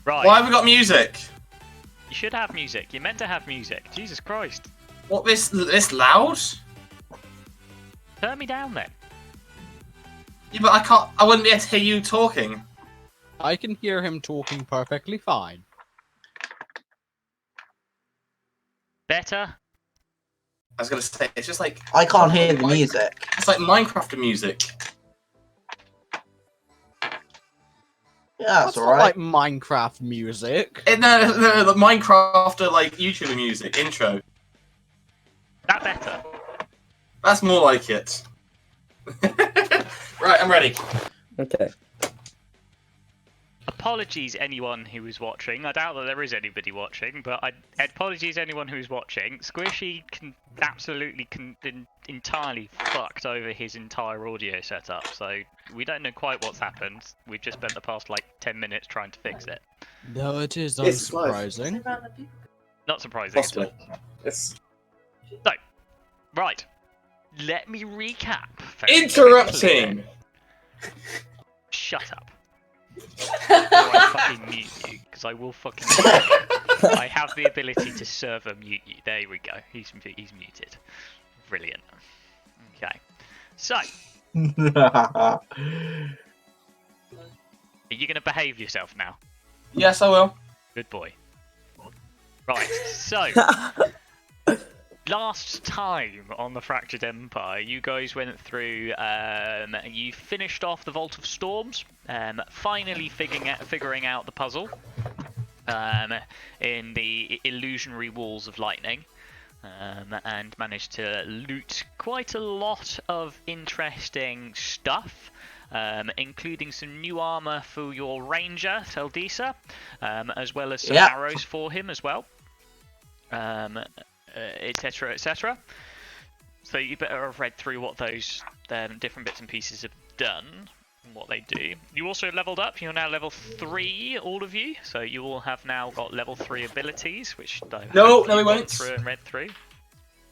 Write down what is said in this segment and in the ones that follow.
Right. Why have we got music? You should have music. You're meant to have music. Jesus Christ. What, this loud? Turn me down then. Yeah, but I wouldn't be able to hear you talking. I can hear him talking perfectly fine. Better? I was gonna say, it's just like... I can't hear the music. It's like Minecraft music. Yeah, That's that's not alright. like Minecraft music. No, the Minecraft, like, YouTuber music, intro. That better? That's more like it. Right, I'm ready. Okay. Apologies anyone who is watching. I doubt that there is anybody watching, but apologies anyone who is watching. Squishy absolutely entirely fucked over his entire audio setup, so we don't know quite what's happened. We've just spent the past like 10 minutes trying to fix it. No, it is It's unsurprising. Not surprising at all. Possibly. It's... So, right. Let me recap. very Interrupting! quickly. Shut up. Or I fucking mute you, because I will fucking mute you. I have the ability to server mute you. There we go. He's muted. Brilliant. Okay. So, are you going to behave yourself now? Yes, I will. Good boy. Right, so... Last time on the Fractured Empire, you guys went through, you finished off the Vault of Storms, finally figuring out the puzzle in the illusionary walls of lightning, and managed to loot quite a lot of interesting stuff, including some new armor for your ranger, Theldisa, as well as some arrows for him as well. Etc, etc. So you better have read through what those different bits and pieces have done and what they do. You also leveled up. You're now level 3, all of you. So you all have now got level 3 abilities, which No, we gone won't. through and read through.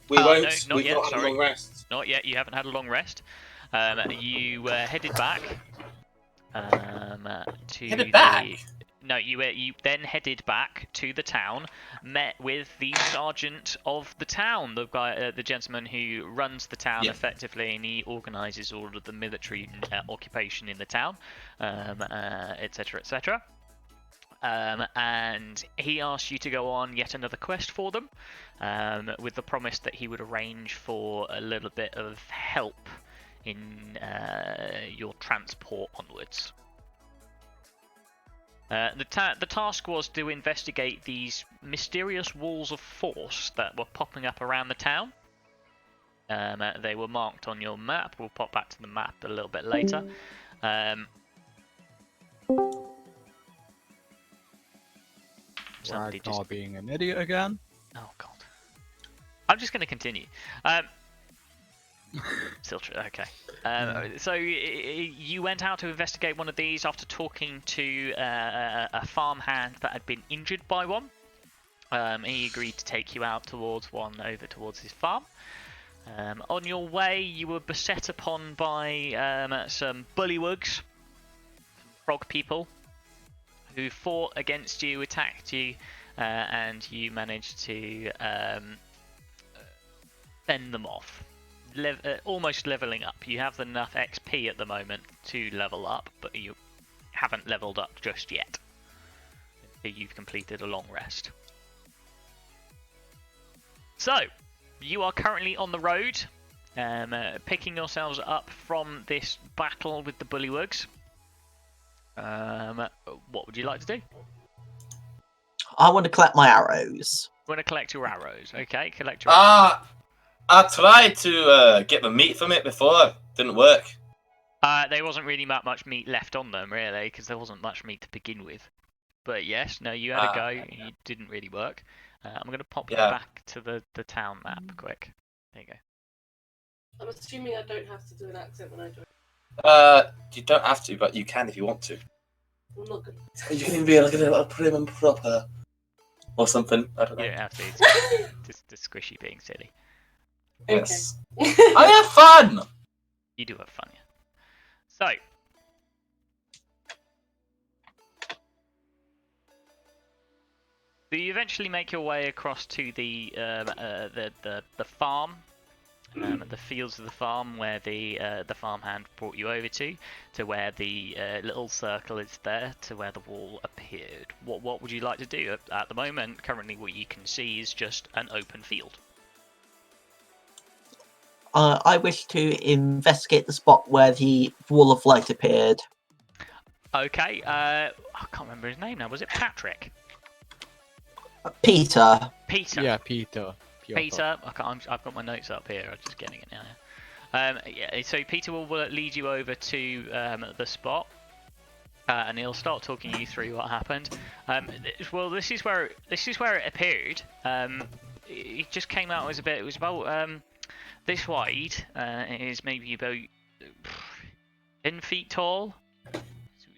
We won't. No, not We've yet. not had a Sorry, long rest. not yet. You haven't had a long rest. You headed back. Headed back? No, you then headed back to the town, met with the sergeant of the town, the guy, the gentleman who runs the town effectively, and he organises all of the military occupation in the town, etc, etc. And he asked you to go on yet another quest for them, with the promise that he would arrange for a little bit of help in your transport onwards. The task was to investigate these mysterious walls of force that were popping up around the town. They were marked on your map. We'll pop back to the map a little bit later. Somebody just being an idiot again. Oh god. I'm just going to continue. Still true. Okay. So you went out to investigate one of these after talking to a farmhand that had been injured by one. He agreed to take you out towards over towards his farm. On your way, you were beset upon by some bullywugs, frog people, who fought against you, attacked you, and you managed to fend them off. Almost leveling up. You have enough XP at the moment to level up, but you haven't leveled up just yet. You've completed a long rest. So, you are currently on the road, picking yourselves up from this battle with the bullywugs. What would you like to do? I want to collect my arrows. You want to collect your arrows? Okay, collect your arrows. I tried to get the meat from it before. Didn't work. There wasn't really much meat left on them, really, because there wasn't much meat to begin with. But yes, no, you had a go. It didn't really work. I'm going to pop you back to the town map quick. There you go. I'm assuming I don't have to do an accent when I join. You don't have to, but you can if you want to. I'm not good. You can be like a little prim and proper. Or something. I don't know. You don't have to. It's just Squishy being silly. Yes. I have fun! You do have fun, yeah. So, So you eventually make your way across to the farm, the fields of the farm where the farmhand brought you over to where the little circle is there, to where the wall appeared. What would you like to do at the moment? Currently, what you can see is just an open field. I wish to investigate the spot where the wall of light appeared. Okay, I can't remember his name now. Was it Patrick? Peter. Peter. Yeah, Peter. Peter. I've got my notes up here. I'm just getting it now. Yeah, so Peter will lead you over to the spot, and he'll start talking you through what happened. Well, this is where it appeared. It just came out as it was about this wide. It is maybe about 10 feet tall.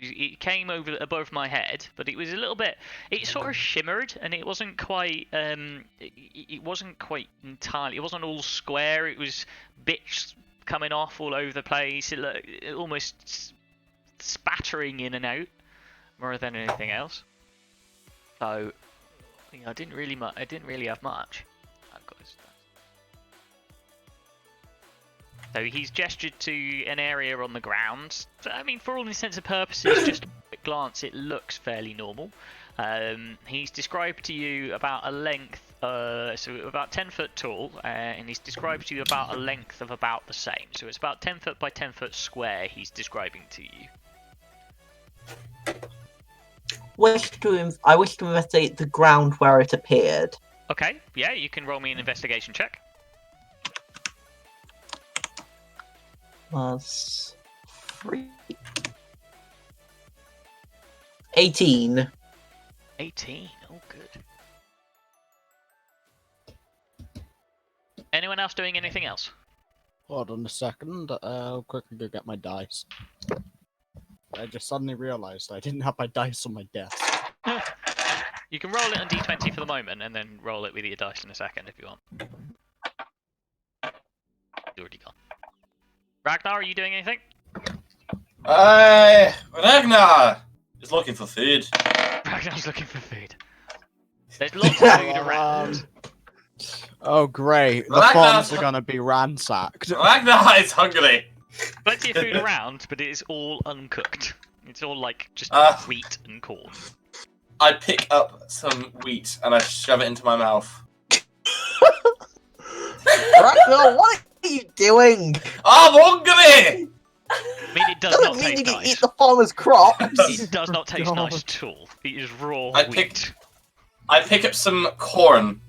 It came over above my head, but it was a little bit. It sort of shimmered, and it wasn't quite. It wasn't quite entirely. It wasn't all square. It was bits coming off all over the place. It almost spattering in and out, more than anything else. So, I didn't really have much. I've got his. So he's gestured to an area on the ground. So, I mean, for all intents and purposes, just at a glance, it looks fairly normal. He's described to you about a length, so about 10 foot tall, and he's described to you about a length of about the same. So it's about 10 foot by 10 foot square he's describing to you. I wish to investigate the ground where it appeared. Okay, yeah, you can roll me an investigation check. Plus 3. 18. 18. Oh, good. Anyone else doing anything else? Hold on a second. I'll quickly go get my dice. I just suddenly realised I didn't have my dice on my desk. You can roll it on d20 for the moment, and then roll it with your dice in a second if you want. It's already gone. Ragnar, are you doing anything? Ragnar is looking for food. Ragnar's looking for food. There's lots of food around. Oh, great. The Ragnar's- farms are going to be ransacked. Ragnar is hungry. Plenty of food around, but it is all uncooked. It's all like just wheat and corn. I pick up some wheat and I shove it into my mouth. Ragnar, what are you doing? I'm hungry! I mean, it does Doesn't not mean taste you can nice. eat the farmer's crops. It does not taste God. nice at all. It is raw I wheat. I pick up some corn.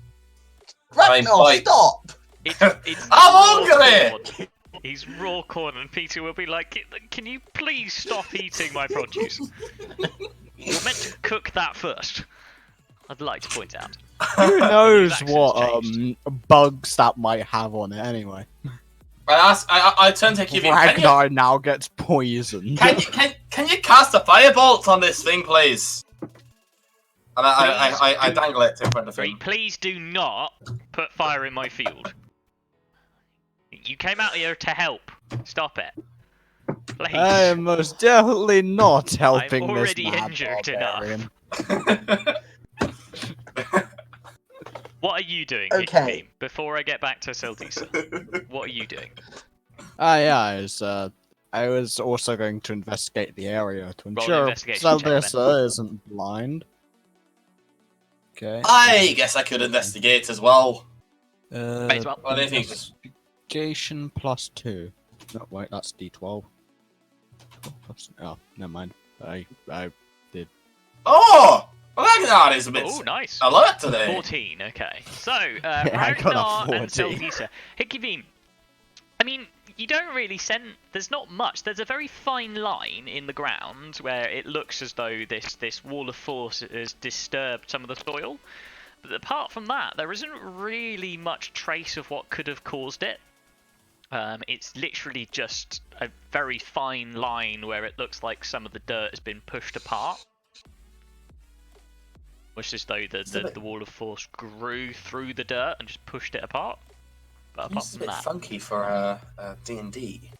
Ragnar, bite. stop! It's I'm raw hungry! corn. He's raw corn, and Peter will be like, "Can you please stop eating my produce? You're meant to cook that first." I'd like to point out. Who knows accent's what changed. bugs that might have on it anyway. I turn to Kivin. Ragnar now gets poisoned. Can you cast a firebolt on this thing, please? And I dangle it in front of him. Please do not put fire in my field. You came out here to help. Stop it. Please. I am most definitely not helping I'm already this mad injured barbarian. What are you doing, Okay. Nicky? Before I get back to Siltisa, what are you doing? Yeah, I was also going to investigate the area to Roll an ensure investigation check, Siltisa isn't blind. Okay. I guess I could investigate as well. Wait, well, What do you think? Investigation plus 2. No, wait, that's D12. Oh, never mind. I Oh! Ragnar is a bit oh, nice. alert today. 14, okay. So, I got a Ragnar and 14. Siltisa. Hikivim, I mean, you don't really there's not much. There's a very fine line in the ground where it looks as though this wall of force has disturbed some of the soil. But apart from that, there isn't really much trace of what could have caused it. It's literally just a very fine line where it looks like some of the dirt has been pushed apart. Which is as though the wall of force grew through the dirt and just pushed it apart. But apart It's a from bit that, funky for D&D.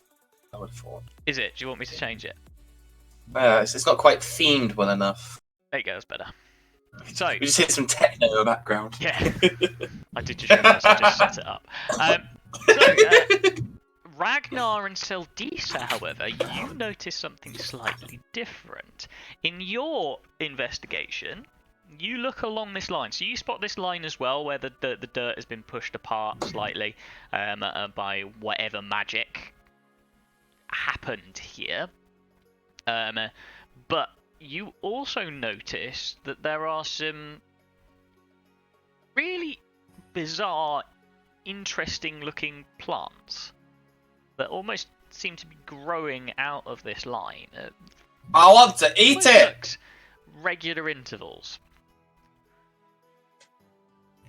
I would have thought. is it? Do you want me to change it? It's not quite themed well enough. There you go, that's better. So We just hit some techno in the background. yeah, I did just realise I just set it up. Ragnar and Seldisa, however, you notice something slightly different. In your investigation, you look along this line. So you spot this line as well, where the dirt has been pushed apart slightly by whatever magic happened here. But you also notice that there are some really bizarre, interesting-looking plants that almost seem to be growing out of this line. I want to eat it! Regular intervals.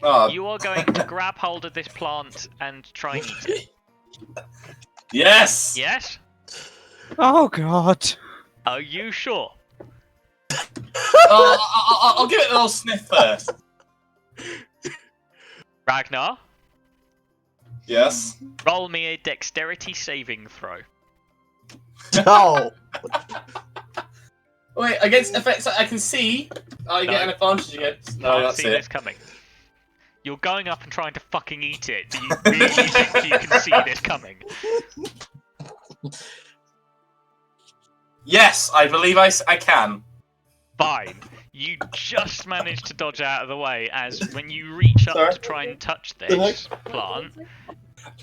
Oh. You are going to grab hold of this plant and try and eat it. Yes! Yes? Oh god. Are you sure? I'll give it a little sniff first. Ragnar, Yes. roll me a dexterity saving throw. No. Wait, against effects I can see. Oh, you No. get an advantage against. No, Can't that's see it. this coming. You're going up and trying to fucking eat it. Do you really think you can see this coming? Yes, I believe I can. Fine. You just managed to dodge out of the way as when you reach up Sorry. to try and touch this plant,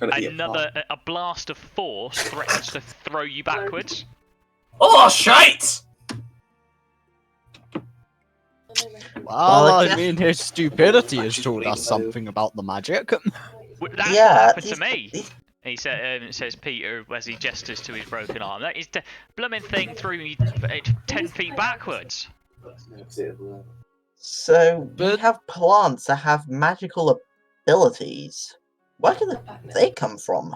a blast of force threatens to throw you backwards. Oh, shite! Well, I I guess- mean, his stupidity has told us something about the magic. That's what happened to me. He says Peter as he gestures to his broken arm. That is the blooming thing threw me 10 feet backwards. So we have plants that have magical abilities. Where do they come from?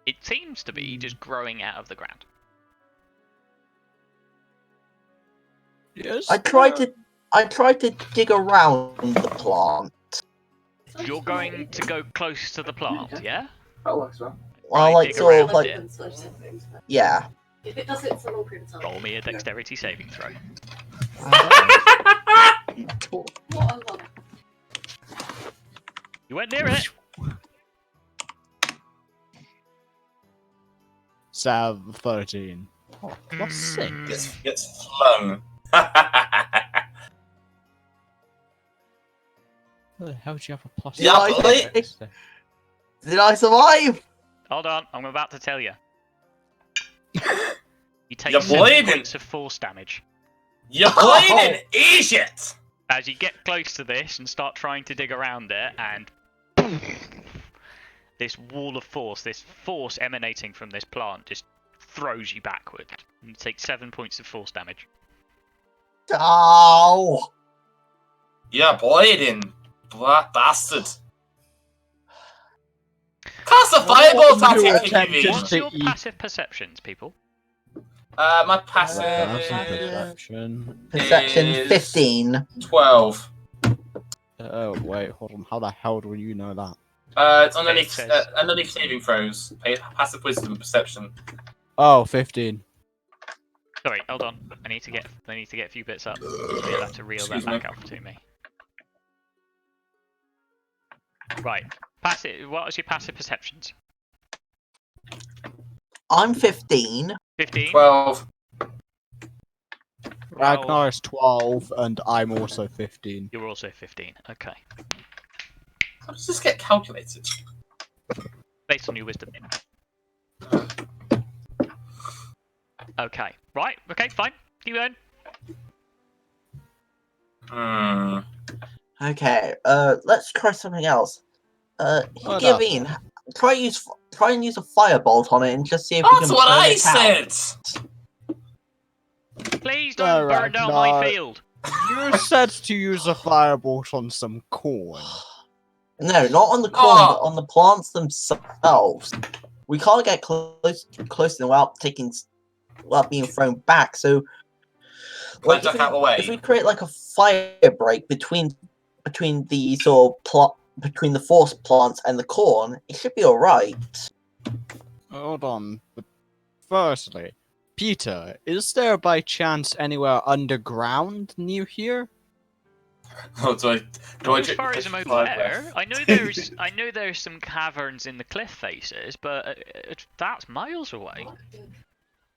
It seems to be just growing out of the ground. Yes. I tried to dig around the plant. You're going to go close to the plant, yeah? Well, Right, like dig sort of around like it. yeah. If it does it for a long period of time. Roll me a dexterity saving throw. What a lot. You went near it. 13. Oh, plus 6. Gets flung. Where the hell do you have a plus Yeah, I buddy. six? Did I survive? Hold on, I'm about to tell you. You take You're 7 bleeding. points of force damage. You're bleeding, Egypt! As you get close to this and start trying to dig around it, and this wall of force, this force emanating from this plant, just throws you backward. You take 7 points of force damage. Oh! You're bleeding, bastard. Cast a fireball What at attempt TV. just What's to your eat. passive perceptions, people? My passive Perception. Perception is 15. 12. Oh, wait, hold on. How the hell do you know that? It's underneath, It says- underneath saving throws. Passive wisdom and perception. Oh, 15. Sorry, hold on. I need to get a few bits up. So you'll have to reel Excuse that me. back up to me. Right. Passive. What was your passive perceptions? I'm 15. 15. 12. Ragnar is 12, and I'm also 15. You're also 15. Okay. How does this get calculated? Based on your wisdom. Okay. Right. Okay. Fine. Keep going. Hmm. Okay, let's try something else. What Gavin, try and use a firebolt on it and just see if you That's can what burn I it out. said! Please don't burn Alright, down no. my field. You said to use a firebolt on some corn. No, not on the corn, but on the plants themselves. We can't get close to them without being thrown back. So, Can I duck out the way? if we create like a fire break between the sort of between the force plants and the corn, it should be all right. Hold on. But firstly, Peter, is there by chance anywhere underground near here? Oh, do I Not as far drink as I'm a fire aware. breath? I know there's some caverns in the cliff faces, but that's miles away.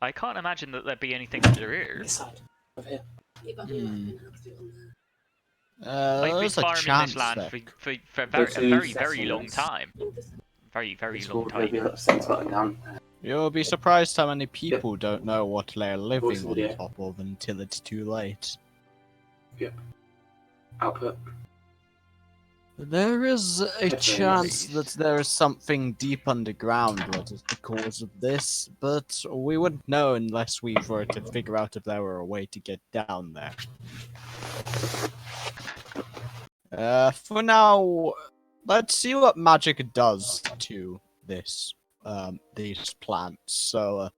I can't imagine that there'd be anything under here. This side. Over here. Yeah, but I think I can have to do it on there. I've been There's a farming chance this land there. for Go a to very, very long settlements. time. Very, very long Maybe time. a six button down. You'll be surprised how many people don't know what they're living on video. top of until it's too late. Output. There is a Yes. chance that there is something deep underground that is the cause of this, but we wouldn't know unless we were to figure out if there were a way to get down there. For now, let's see what magic does to this, these plants. So,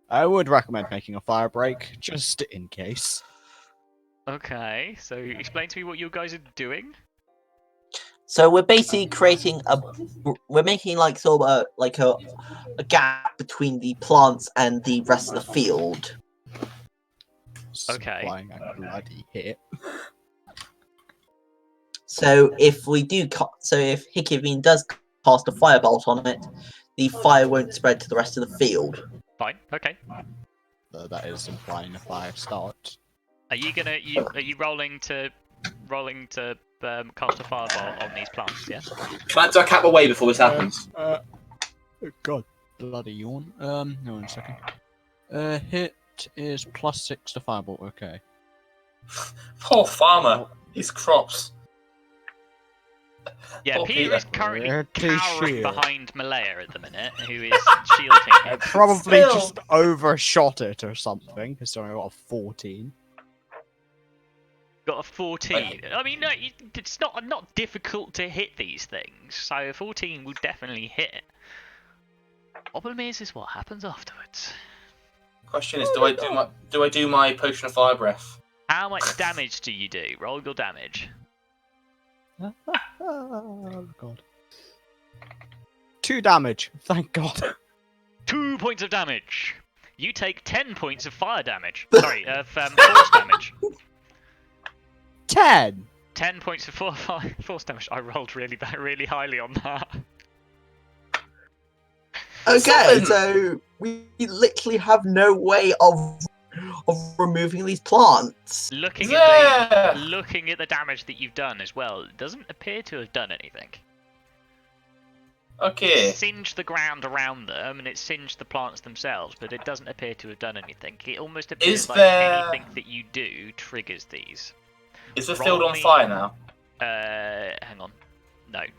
I would recommend making a fire break, just in case. Okay, so explain to me what you guys are doing. So we're basically creating we're making like sort of a gap between the plants and the rest of the field. Okay. Supplying a bloody hit. So if we do, so if Hickivine does cast a firebolt on it, the fire won't spread to the rest of the field. Fine. Okay. That is implying a fire start. Are you rolling to cast a fireball on these plants? Yeah. Can I duck out the way before this happens? God, bloody yawn. No, one second. Hit is +6 to firebolt. Okay. Poor farmer. His crops. Yeah, Poor Peter is currently Where to cowering shield? behind Malaya at the minute, who is shielding I him. probably Still. just overshot it or something, because I got a 14. Got a 14. I mean, no, it's not difficult to hit these things, so a 14 will definitely hit. Problem is what happens afterwards. Question is, do I do my potion of fire breath? How much damage do you do? Roll your damage. Oh, God. 2 damage, thank God. 2 points of damage. You take 10 points of fire damage. Sorry, of force damage. 10! 10 points of force damage. I rolled really highly on that. Okay, 7. so we literally have no way of removing these plants. Looking Yeah. at the damage that you've done as well, it doesn't appear to have done anything. Okay. It singed the ground around them and it singed the plants themselves, but it doesn't appear to have done anything. It almost appears Is like there- anything that you do triggers these. Is the Roll field on me- fire now? Hang on.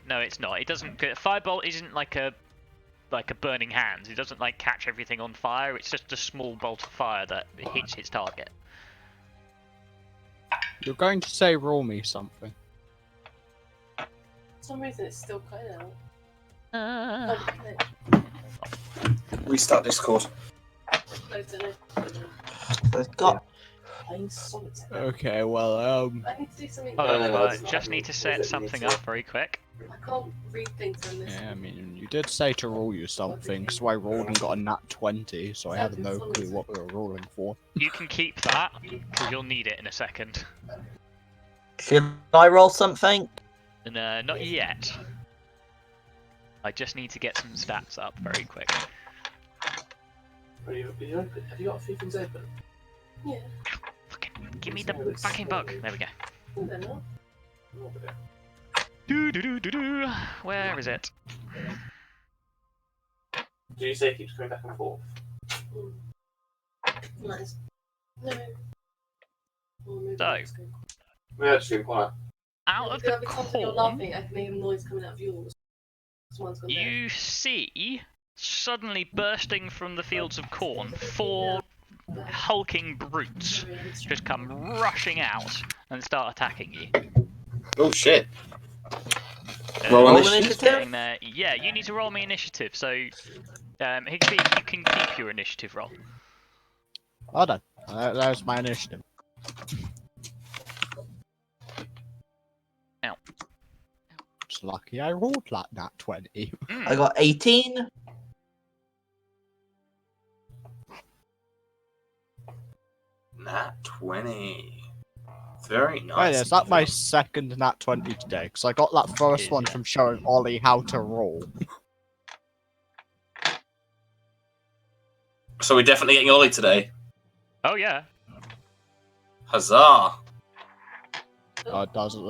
No, it's not. It doesn't. Firebolt isn't like a burning hands. It doesn't like catch everything on fire. It's just a small bolt of fire that hits its target. You're going to say roll me something. For some reason, it's still cutting out. Uh, Oh, Restart Discord. I don't know. So it's got Playing Solitaire. Okay, well, I need to do something. hold on, no, I it's just need to set something up very quick. I can't read things on this. yeah, I mean, you did say to roll you something, so I rolled and got a nat 20, so I have no clue what we were rolling for. You can keep that because you'll need it in a second. should I roll something? And not yet. I just need to get some stats up very quick. Have you got a few things open? Yeah. Fucking give me the fucking book. There we go. I don't know. Do. Where is it? Do you say it keeps going back and forth? Nice. No. Oh, maybe So. that's good. Yeah, it's getting quiet. Out of Yeah, the because you're corn, laughing, I can hear a noise coming out of yours. Someone's gone you see suddenly bursting from the fields of corn 4 hulking brutes just come rushing out and start attacking you. Oh shit. Roll Roll initiative? getting there. Yeah, you need to roll me initiative. So, Higsby, you can keep your initiative roll. Well done. There's my initiative. Ow. It's lucky I rolled like that 20. I got 18. Nat 20. Very nice. Right, is that my second nat 20 today? Because I got that first one from showing Ollie how to roll. So we're definitely getting Ollie today. Oh yeah. Huzzah! It doesn't.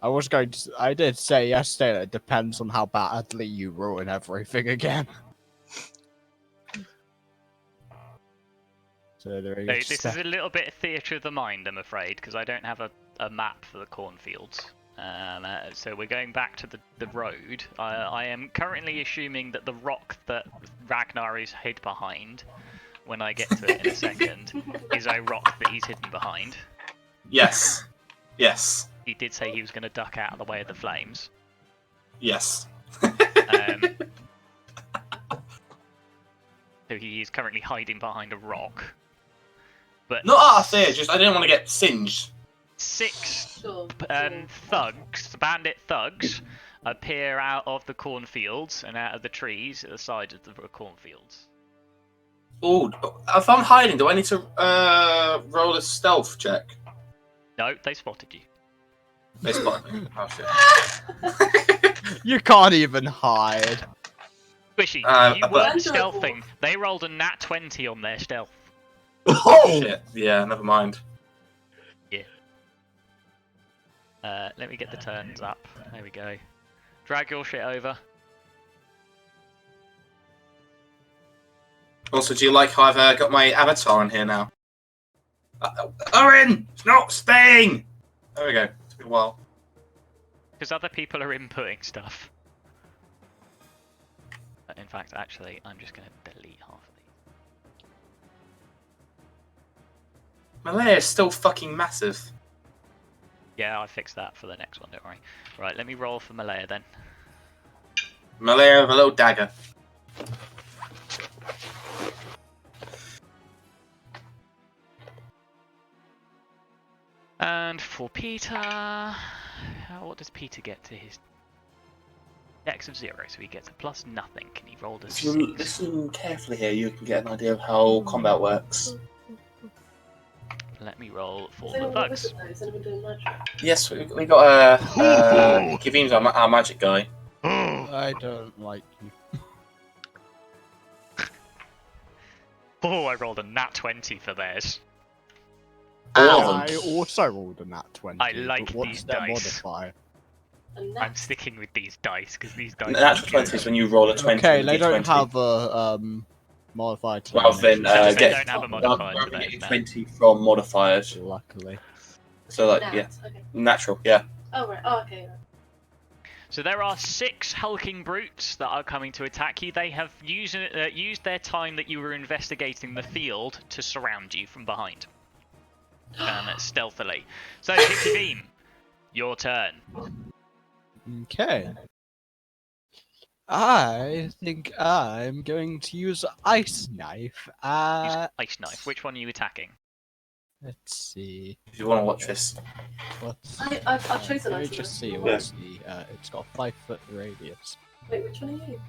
I was going to. I did say yesterday that it depends on how badly you ruin everything again. So there So this is a little bit of theatre of the mind, I'm afraid, because I don't have a map for the cornfields. So we're going back to the road. I am currently assuming that the rock that Ragnar is hid behind, when I get to it in a second, is a rock that he's hidden behind. Yes. Yes. He did say he was going to duck out of the way of the flames. Yes. So he is currently hiding behind a rock. But Not out of fear, just I didn't want to get singed. 6 Sure. thugs, bandit thugs, appear out of the cornfields and out of the trees at the side of the cornfields. Ooh, if I'm hiding, do I need to roll a stealth check? No, they spotted you. They spotted me. Oh shit. You can't even hide. Squishy, you but- weren't stealthing. They rolled a nat 20 on their stealth. Oh! Shit. Yeah, never mind. Let me get the turns up. There we go. Drag your shit over. Also, do you like how I've got my avatar on here now? Owen! It's not staying! There we go. Took a while. Because other people are inputting stuff. In fact, actually, I'm just going to delete half of these. Malaya is still fucking massive. Yeah, I fixed that for the next one, don't worry. Right, let me roll for Malaya then. Malaya with a little dagger. And for Peter... what does Peter get to his... Dex of 0, so he gets a plus nothing. Can he roll the If you 6? listen carefully here, you can get an idea of how combat works. Let me roll for Is the anyone thugs. with it though? Is anyone doing magic? Yes, we got Kivim's our magic guy. I don't like you. Oh, I rolled a nat 20 for theirs. All of I them. also rolled a nat 20. I like but what's these their dice. modifier? And I'm that's sticking with these dice, because these dice... Natural 20 is when you roll a 20. Okay, they D20. don't have a modifier to Rather than They get don't have a modifier to rather than theirs, getting no. 20 from modifiers. luckily. So like nat. yeah, Okay. natural. Yeah. Oh right. Oh okay. So there are 6 hulking brutes that are coming to attack you. They have used their time that you were investigating the field to surround you from behind. Stealthily. So, Kivim, your turn. Okay. I think I'm going to use Ice Knife. Use ice knife. Which one are you attacking? Let's see. If you want to watch this, What's I've chosen let me Ice just Knife. see what's the. It's got a 5-foot radius. Wait, which one are you?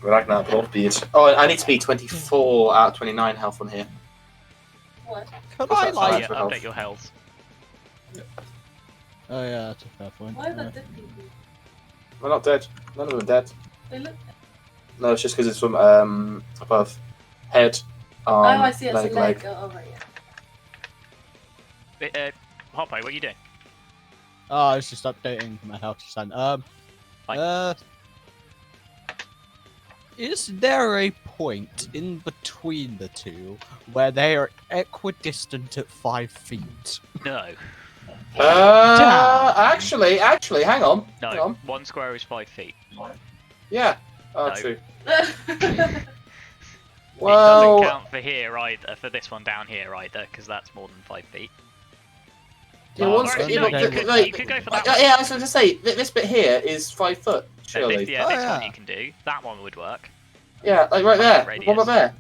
Ragnar Bloodbeard. Oh, I need to be 24 out of 29 health on here. What? Could What's I that Oh, like? yeah, for health. update your health. Oh yeah, that's a fair point. Why are there dead people? We're not dead. None of them are dead. They look. No, it's just because it's from above. Head, arm, Oh, I see. It's a leg. leg. Oh right. Yeah. Hoppe, what are you doing? Oh, I was just updating my health percent. Fine. Is there a point in between the two where they are equidistant at 5 feet? No. Actually, hang on. No. Hang on. 1 square is 5 feet. Yeah. Oh, No. true. It Well, doesn't count for here either, for this one down here either, because that's more than 5 feet. yeah, Well, once, Alright, you no, know, you like- could go for that yeah, one. yeah, I was going to say, this bit here is 5 foot, So surely. this, yeah, Oh, this one yeah. you can do. That one would work. Yeah, like right there. Radius. What about there?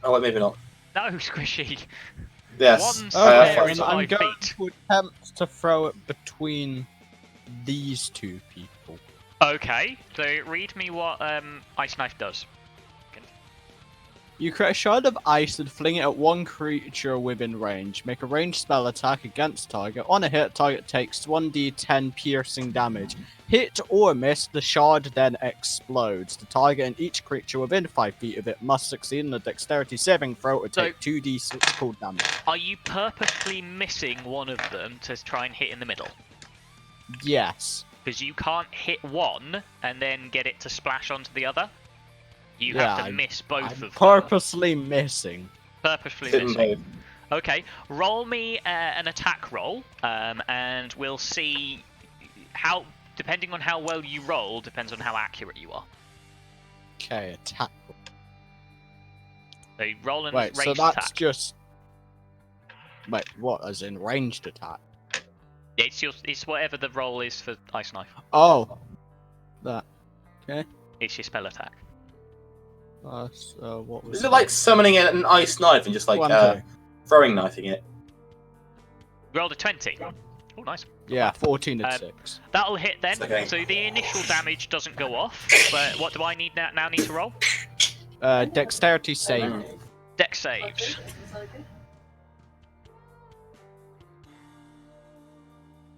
Oh, wait, maybe not. No, Squishy. Yes. One Okay, square I'm is going 5 feet. to attempt to throw it between these two people. Okay, so read me what Ice Knife does. You create a shard of ice and fling it at one creature within range. Make a ranged spell attack against target. On a hit, target takes 1d10 piercing damage. Hit or miss, the shard then explodes. The target and each creature within 5 feet of it must succeed in a dexterity saving throw or take 2d6 cold damage. Are you purposely missing one of them to try and hit in the middle? Yes. Because you can't hit one and then get it to splash onto the other. You have to miss both of them. Purposely missing. Purposefully missing. Okay, roll me an attack roll, and we'll see how, depending on how well you roll, depends on how accurate you are. Okay, attack. So roll and Wait, ranged so that's attack. just... Wait, what? As in ranged attack? It's whatever the roll is for Ice Knife. Oh. That. Okay. It's your spell attack. So what was Is it like summoning an ice knife and just like throwing knifing it? Rolled a 20. Oh, nice. Yeah, 14 and 6. That'll hit then. Okay. So the initial damage doesn't go off. But what do I need now need to roll? Dexterity save. Dex saves.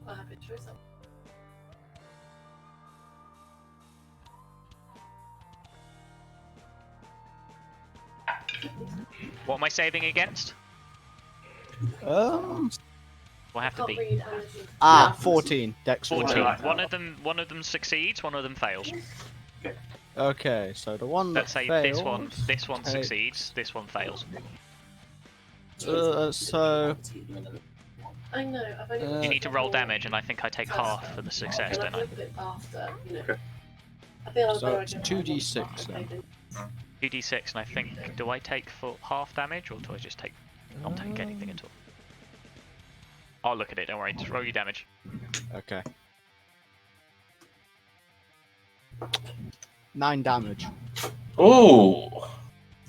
I have a choice. What am I saving against? Will have to be 14. Dex 14. 14. One of them succeeds. One of them fails. Okay, so the one that Let's say fails, this one succeeds. This one fails. so I know. I've only You need to roll damage, and I think I take half for the success, don't I? After, you know. I think I'll So go it's again. 2d6 then. 2d6, and I think, do I take full half damage, or do I just not take anything at all? I'll look at it, don't worry, just roll your damage. Okay. 9 damage. Ooh.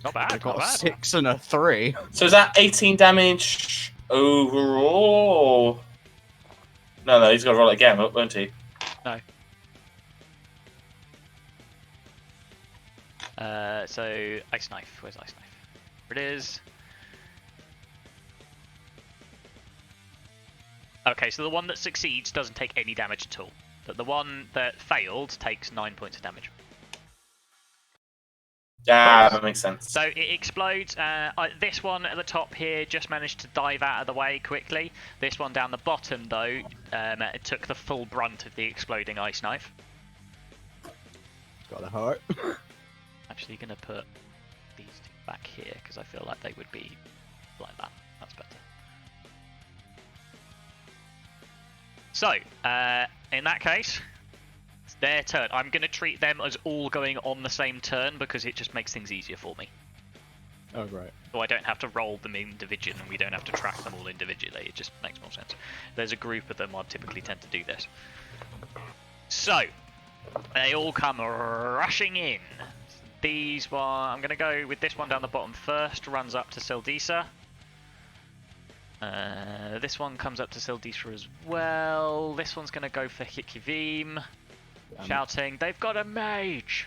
Not bad, I got not a bad. 6 and a 3. So is that 18 damage overall? No, he's got to roll it again, won't he? No. So, Ice Knife, where's Ice Knife? Here it is. Okay, so the one that succeeds doesn't take any damage at all. But the one that failed takes 9 points of damage. Yeah, that makes sense. So it explodes. This one at the top here just managed to dive out of the way quickly. This one down the bottom, though, it took the full brunt of the exploding ice knife. Gotta hurt. Actually going to put these two back here because I feel like they would be like that. That's better. So, in that case, it's their turn. I'm going to treat them as all going on the same turn because it just makes things easier for me. Oh, right. So I don't have to roll them individually and we don't have to track them all individually. It just makes more sense. There's a group of them, I typically tend to do this. So, they all come rushing in. These one, I'm going to go with this one down the bottom first, runs up to Sildisa. This one comes up to Sildisa as well. This one's going to go for Hikivim, shouting, "They've got a mage!"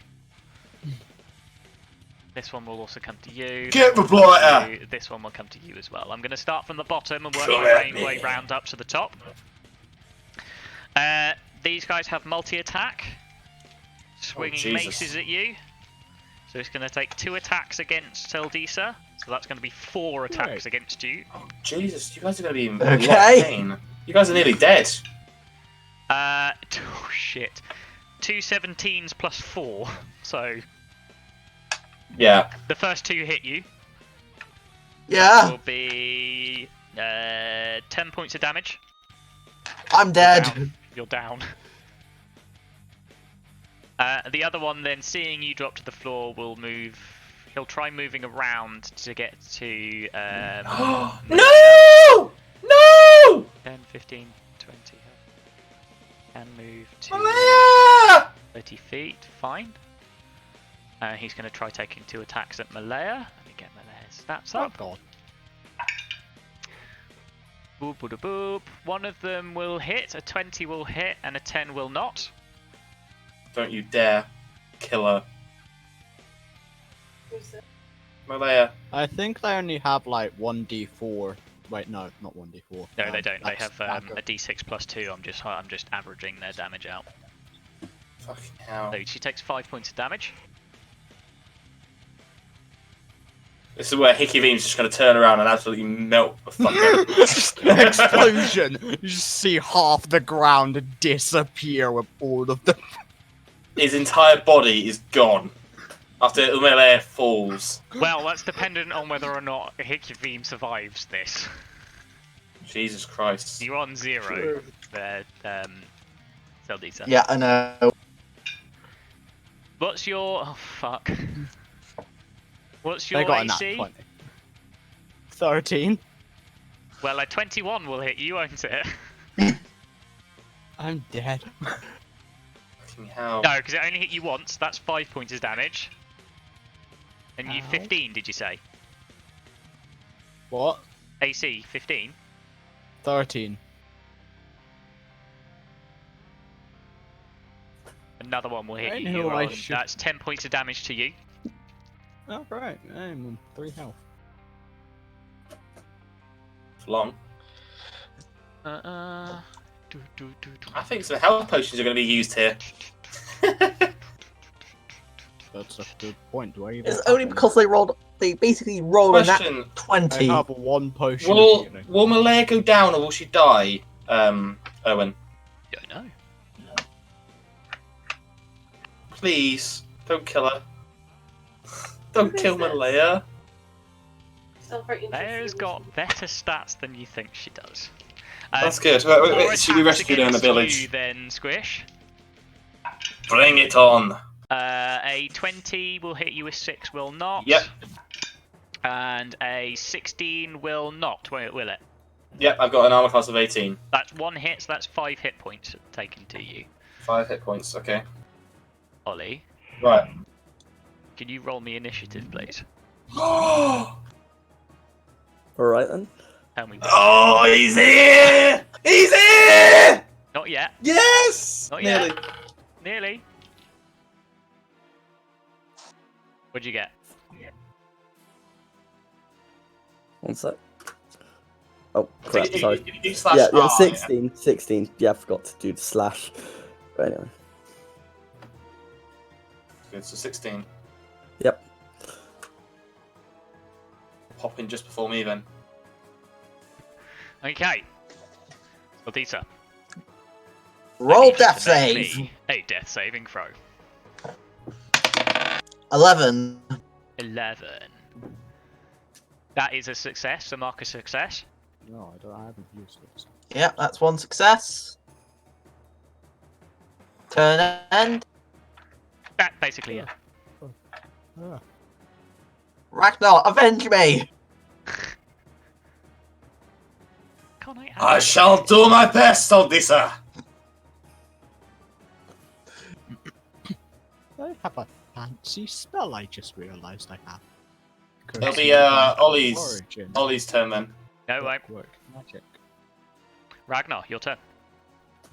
This one will also come to you. Get the blighter! This one will come to you as well. I'm going to start from the bottom and work my way round up to the top. These guys have multi-attack, swinging maces at you. So it's going to take 2 attacks against Sildisa. So that's going to be 4 attacks against you. Oh, Jesus, you guys are going to be in a lot of pain. You guys are nearly dead. Oh shit. 2 17s plus 4. So Yeah. the first 2 hit you. Yeah, Will be 10 points of damage. I'm dead. You're down. The other one then, seeing you drop to the floor, will move. He'll try moving around to get to. No! No! 10, 15, 20. Can move to Malaya! 30 feet. Fine. He's going to try taking 2 attacks at Malaya. Let me get Malaya's stats Oh, up. God. Boop, boop, boop. One of them will hit. A 20 will hit, and a 10 will not. Don't you dare, killer. Who's it? Malaya. I think they only have like 1d4. Wait, no, not 1d4. No, they don't. They that's have a d6 plus 2. I'm just averaging their damage out. Fucking hell. So she takes 5 points of damage. This is where Hickey Beam's just going to turn around and absolutely melt the fuck out. Explosion! You just see half the ground disappear with all of them. His entire body is gone after Umelea falls. Well, that's dependent on whether or not Hickey survives this. Jesus Christ. You're on 0 there, Zeldisa. Yeah, I know. What's your... Oh, fuck. What's your They got AC? a nat 20. 13. Well, a 21 will hit you, won't it? I'm dead. Fucking hell. No, because it only hit you once. That's 5 points of damage. And you Ow. 15, did you say? What? AC 15. 13. Another one will hit I you. knew You're I on- should- That's 10 points of damage to you. Oh, right. I'm on 3 health. It's long. Do. I think some health potions are going to be used here. That's a good point. Do I even It's have only any? because they basically rolled a nat Question. 20. I have 1 potion of Will healing. Malaya go down or will she die, Owen? Don't know. Please, don't kill her. Don't kill Malaya. Sounds very interesting. Bear's got better stats than you think she does. That's good. More Should we attacks rescue her in the against you village? then, Squish. Bring it on. A 20 will hit you, a 6 will not. Yep. And a 16 will not, will it? Yep, I've got an armor class of 18. That's 1 hit, so that's 5 hit points taken to you. 5 hit points, okay. Ollie, Right. can you roll me initiative, please? Oh, Alright then. Tell me. he's here! He's here! Not yet. Yes! Not Nearly. yet. Nearly. What'd you get? One sec. Oh, crap, You- sorry. you slash Yeah, R, 16. 16. Yeah, I forgot to do the slash. But anyway. Good, so 16. Yep. Pop in just before me then. Okay. Odisa. Roll Needs to death make save. me a death saving throw. 11. 11. That is a success, a mark of success. No, I haven't used this. Yep, that's 1 success. Turn end. Basically, yeah. Ah. Ragnar, avenge me! Can't I? I shall do my best, Odisa. I have a fancy spell I just realised I have. It'll be Courtesy of my Ollie's origin. turn then. No, wait. Work magic. Ragnar, your turn.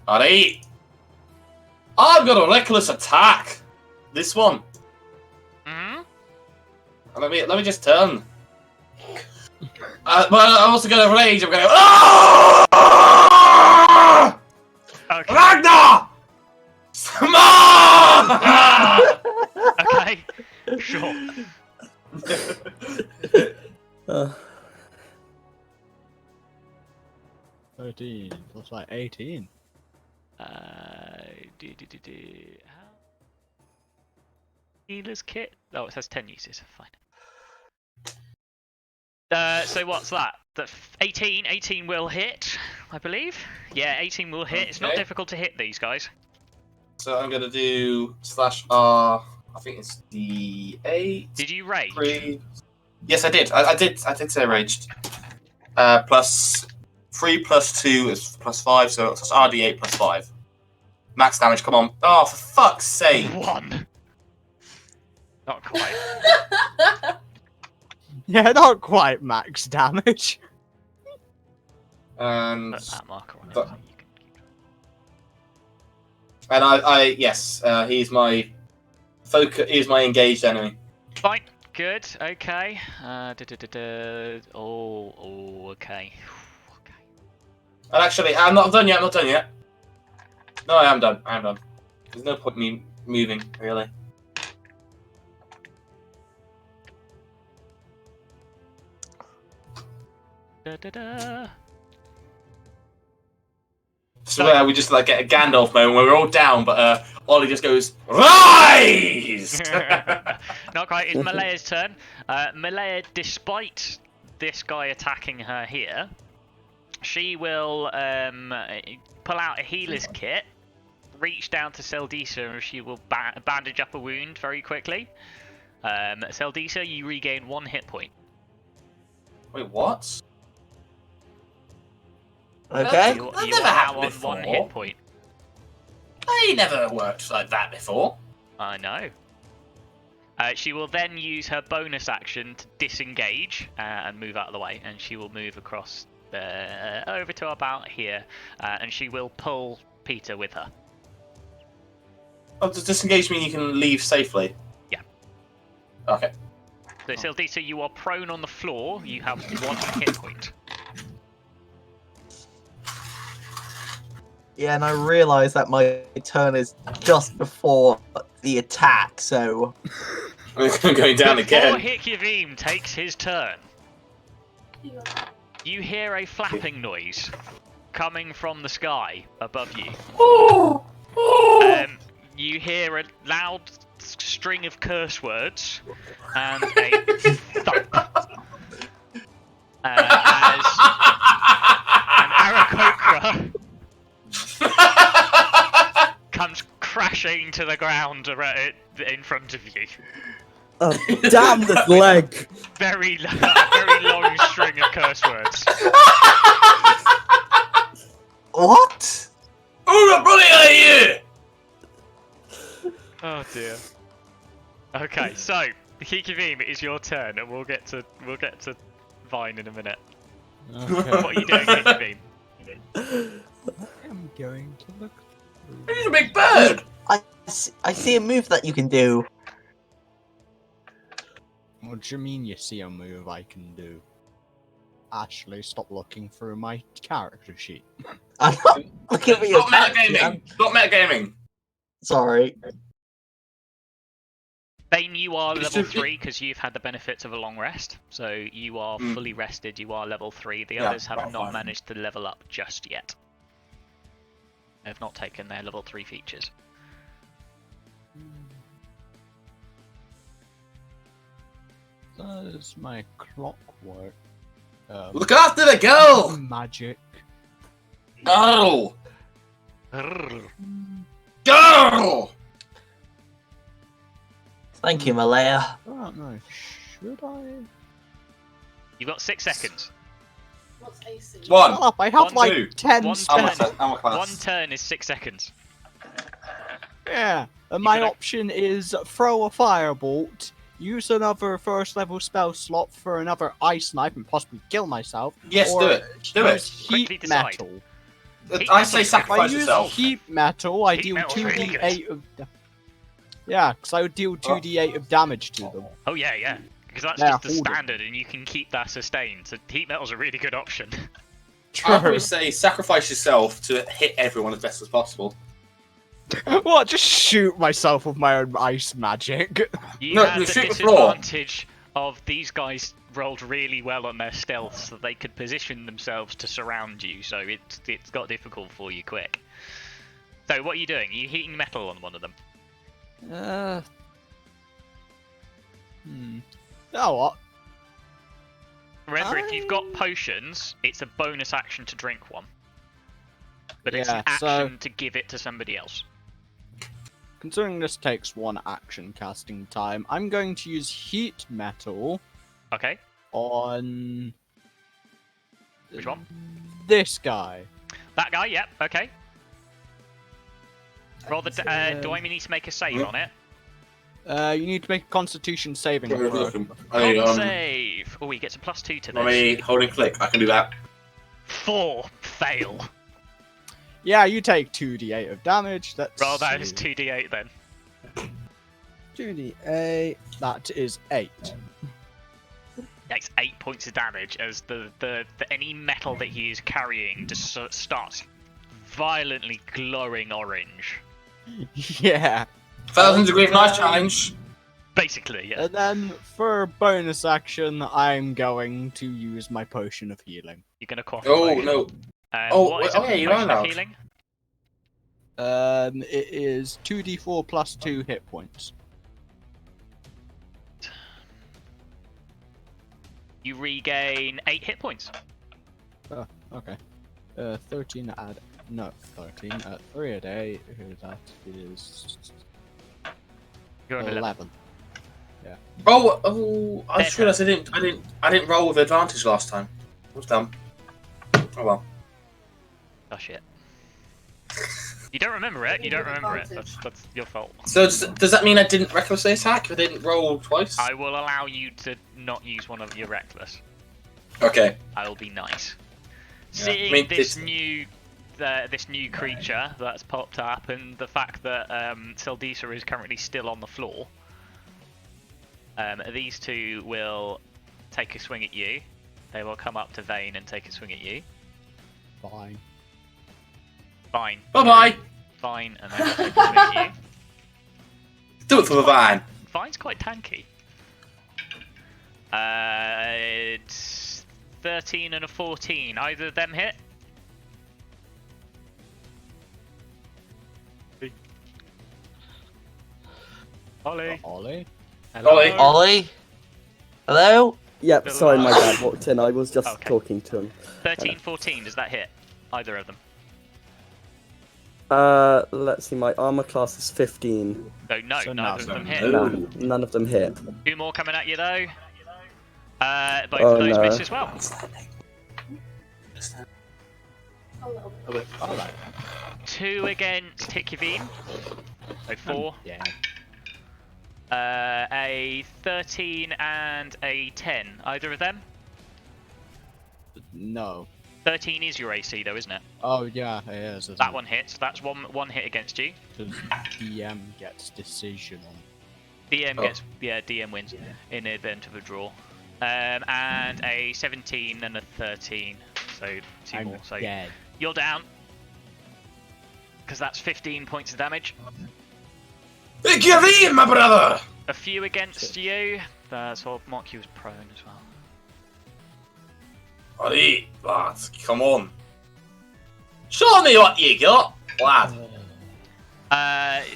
Alright. I've got a reckless attack. This one. Hmm. Let me just turn. But I'm also going to rage. I'm going to. Ah! Okay. Ragnar! Smart! Okay. Sure. Uh, 13 plus like 18. How? Healer's kit. Oh, it says 10 uses. Fine. So what's that? 18. 18 will hit, I believe. Yeah, 18 will hit. It's not Okay. difficult to hit these guys. So I'm going to do slash R. I think it's D8. Did you rage? 3. Yes, I did. I did say raged. Plus 3 plus 2 is plus 5, so it's RD8 plus 5. Max damage, come on. Oh, for fuck's sake. 1. Not quite. Yeah, not quite max damage. And Put that marker on it. But- so you can keep track. yes, he's my focus. He's my engaged enemy. Fine. good. Okay. Oh, okay. Okay. And actually, I'm not done yet. I'm not done yet. No, I am done. I am done. There's no point me moving, really. Swear we just like get a Gandalf moment where we're all down, but Ollie just goes rise. Not quite. It's Malaya's turn. Malaya, despite this guy attacking her here, she will pull out a healer's kit, reach down to Seldisa, and she will bandage up a wound very quickly. Seldisa, you regain 1 hit point. Wait, what? Okay. You That are never now happened on before. 1 hit point. They never worked like that before. I know. She will then use her bonus action to disengage and move out of the way, and she will move across over to about here, and she will pull Peter with her. Oh, does disengage mean you can leave safely? Yeah. Okay. So Sildisa, you are prone on the floor. You have 1 hit point. Yeah, and I realise that my turn is just before the attack, so... I'm going down Before again. Hikyavim takes his turn, Yeah. you hear a flapping noise coming from the sky above you. You hear a loud string of curse words and a thump. As an Aarakocra comes crashing to the ground in front of you. Oh, damn this leg! Very long string of curse words. What? Who the bloody are you? Oh dear. Okay, so Hikivim, it is your turn, and we'll get to Vine in a minute. Okay. What are you doing, Hikivim? I'm going to look. He's a big bird. I see a move that you can do. What do you mean you see a move I can do? Ashley, stop looking through my character sheet. I'm not looking at your Stop character. metagaming. Stop metagaming. Sorry. Bane, you are It's level just- 3 because you've had the benefits of a long rest, so you are fully rested. You are level 3. The Yeah, others have about not 5. managed to level up just yet. They have not taken their level 3 features. That is my clockwork. Look after the girl. Magic. Girl. Grrr. Girl. Thank you, Malaya. I don't know. Should I? You've got 6 seconds. What's AC? One. Shut up! I have 1, like 2, 10 1 spells. turn. I'm a class. 1 turn is 6 seconds. Yeah. And my gotta- option is throw a firebolt, use another first level spell slot for another ice knife and possibly kill myself. Yes, or do it. Do it. use Quickly heat decide. metal. I say If I sacrifice use yourself. heat metal, I Heat deal metal's really 2d8 of. Yeah, because I would deal 2d8 of damage to them. Oh yeah. Because that's Yeah, just the hold it. standard, and you can keep that sustained. So heat metal's a really good option. I always say sacrifice yourself to hit everyone as best as possible. What? Just shoot myself with my own ice magic. You No, had you the shoot the floor. disadvantage of these guys rolled really well on their stealth, so they could position themselves to surround you. So it's got difficult for you quick. So what are you doing? Are you heating metal on one of them? Oh, what? Remember, if you've got potions, it's a bonus action to drink one. But it's an Yeah, so- action to give it to somebody else. Considering this takes 1 action casting time, I'm going to use heat metal Okay. on. Which one? This guy. That guy, yep, okay. Roll the. Do I need to make a save on it? You need to make a Constitution saving throw. Con save! Oh, he gets a +2 to Let this. me hold and click. I can do that. 4. Fail. Yeah, you take 2d8 of damage. That's Roll that as 2d8 then. 2d8. That is 8. Takes 8 points of damage as the any metal that he is carrying just starts violently glowing orange. Yeah. 1,000 degree knife challenge. Basically, yeah. And then for bonus action, I'm going to use my potion of healing. You're gonna quaff. Oh no. What is a yeah, you are potion of allowed. healing? It is 2d4 plus 2 hit points. You regain 8 hit points. Oh, okay. 13 at 3 a day. That is You're on 11. Oh! I just realised I didn't roll with advantage last time. I was dumb. Oh well. Oh shit. You don't remember it. You don't remember it. That's your fault. So does that mean I didn't recklessly attack? I didn't roll twice? I will allow you to not use one of your reckless. Okay. I will be nice. Yeah, Seeing I mean, this new creature that's popped up, and the fact that Seldisa is currently still on the floor, these two will take a swing at you. They will come up to Vane and take a swing at you. fine. Fine. Bye-bye! Fine, and then I'll take a swing at you. Do it for the van. Vine's quite tanky. It's 13 and a 14. Either of them hit? Ollie. Ollie? Hello. Ollie. Ollie? Hello? Yep, sorry, my dad walked in. I was just Okay. talking to him. 13, 14. Does that hit? Either of them? Let's see, my armor class is 15. So no, So neither of no. them hit. No. None of them hit. 2 more coming at you though. Both Oh, of those no. miss as well. A little bit. Alright. 2 against Hickivine. So 4. Yeah. A 13 and a 10. Either of them? No. 13 is your AC though, isn't it? Oh, yeah, it is. That one hits. That's one hit against you. Because DM gets decision on. DM Oh. gets DM wins in the event of a draw. And a 17 and a 13. So 2 I'm more. So dead. you're down. Because that's 15 points of damage. Give in, my brother! A few against you. That's what mark you as prone as well. Ollie, lad, come on. Show me what you got, lad.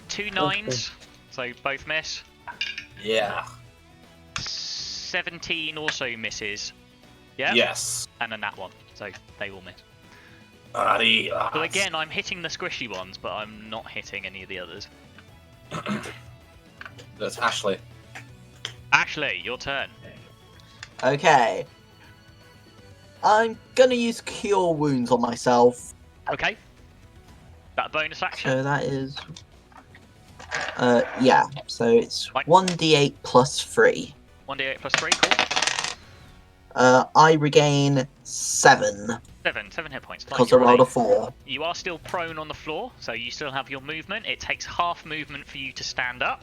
2 9s. So both miss. Yeah. 17 also misses. Yeah? Yes. And a nat 1. So they all miss. Ollie, lad. So again, I'm hitting the squishy ones, but I'm not hitting any of the others. That's Ashley. Ashley, your turn. Okay. I'm gonna use Cure Wounds on myself. Okay. That a bonus action? So that is... yeah. So it's Right. 1d8 plus 3. 1d8 plus 3, cool. I regain 7 7 hit points. because I Like, rolled a 4. you are still prone on the floor, so you still have your movement. It takes half movement for you to stand up.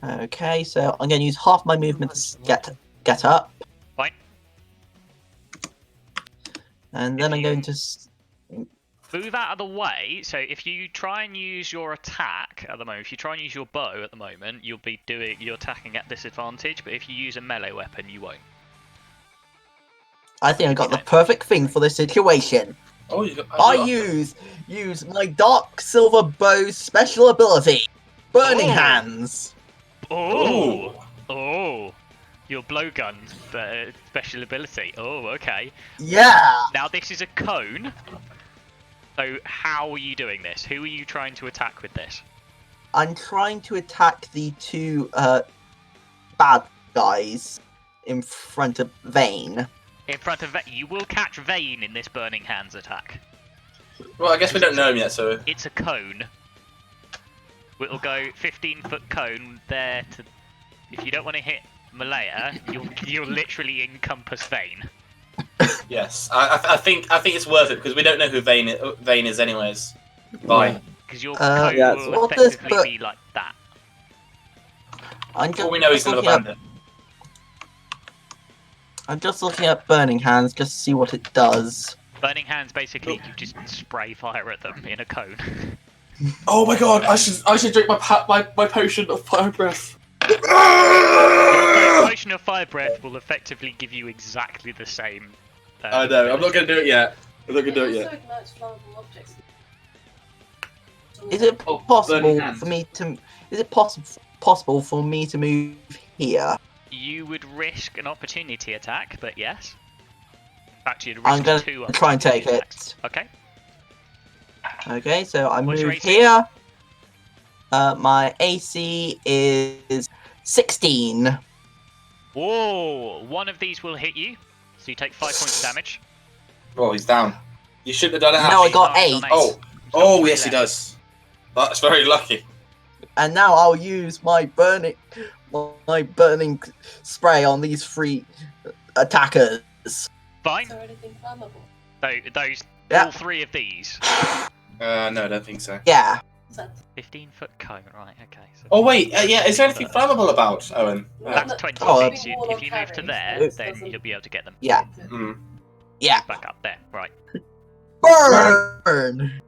Okay, so I'm gonna use half my movement to get up. Fine. And then I'm going to... Move out of the way. So if you try and use your attack at the moment, if you try and use your bow at the moment, you're attacking at disadvantage. But if you use a melee weapon, you won't. I think I got the perfect thing for this situation. Oh, you got. I use my Dark Silver Bow's special ability, Burning Oh. Hands. Oh, oh, your blowgun special ability. Oh, okay. Yeah. Now this is a cone. So how are you doing this? Who are you trying to attack with this? I'm trying to attack the 2 bad guys in front of Vane. In front of you will catch Vane in this Burning Hands attack. Well, I guess we don't know him yet, so. It's a cone. It'll go 15-foot cone there to. If you don't want to hit Malaya, you'll literally encompass Vane. Yes, I think it's worth it because we don't know who Vane is anyways. Fine. Because your Uh, cone yeah, will what does effectively but- be like that. I'm All we know he's another looking at- bandit. I'm just looking at Burning Hands just to see what it does. Burning hands, basically, you just spray fire at them in a cone. Oh my god, I should drink my potion of fire breath. Your potion of fire breath will effectively give you exactly the same. I know. I'm not gonna do it yet. I'm not gonna do it also yet. ignites flammable objects. Is it Oh, possible Burning Hands. for me to? Is it possible for me to move here? You would risk an opportunity attack, but yes. In fact, you'd risk I'm gonna two try and take opportunity attacks. it. Okay. Okay, so I What's your move AC? here. My AC is 16. Whoa! One of these will hit you, so you take 5 points of damage. Oh, he's down. You shouldn't have done it. No, I Ash. got He's on 8. Oh, He's got oh, three yes, he left. does. That's very lucky. And now I'll use my burning spray on these 3 attackers. Fine. Is there anything flammable? Those, Yeah. all 3 of these. No, I don't think so. Yeah. Is that 15-foot cone, right? Okay. So Oh wait, yeah. Is there anything flammable about Owen? That's 20 Oh, feet. So if you move to there, It's- then you'll be able to get them. Yeah. Hmm. Yeah. Back up there, right? Burn!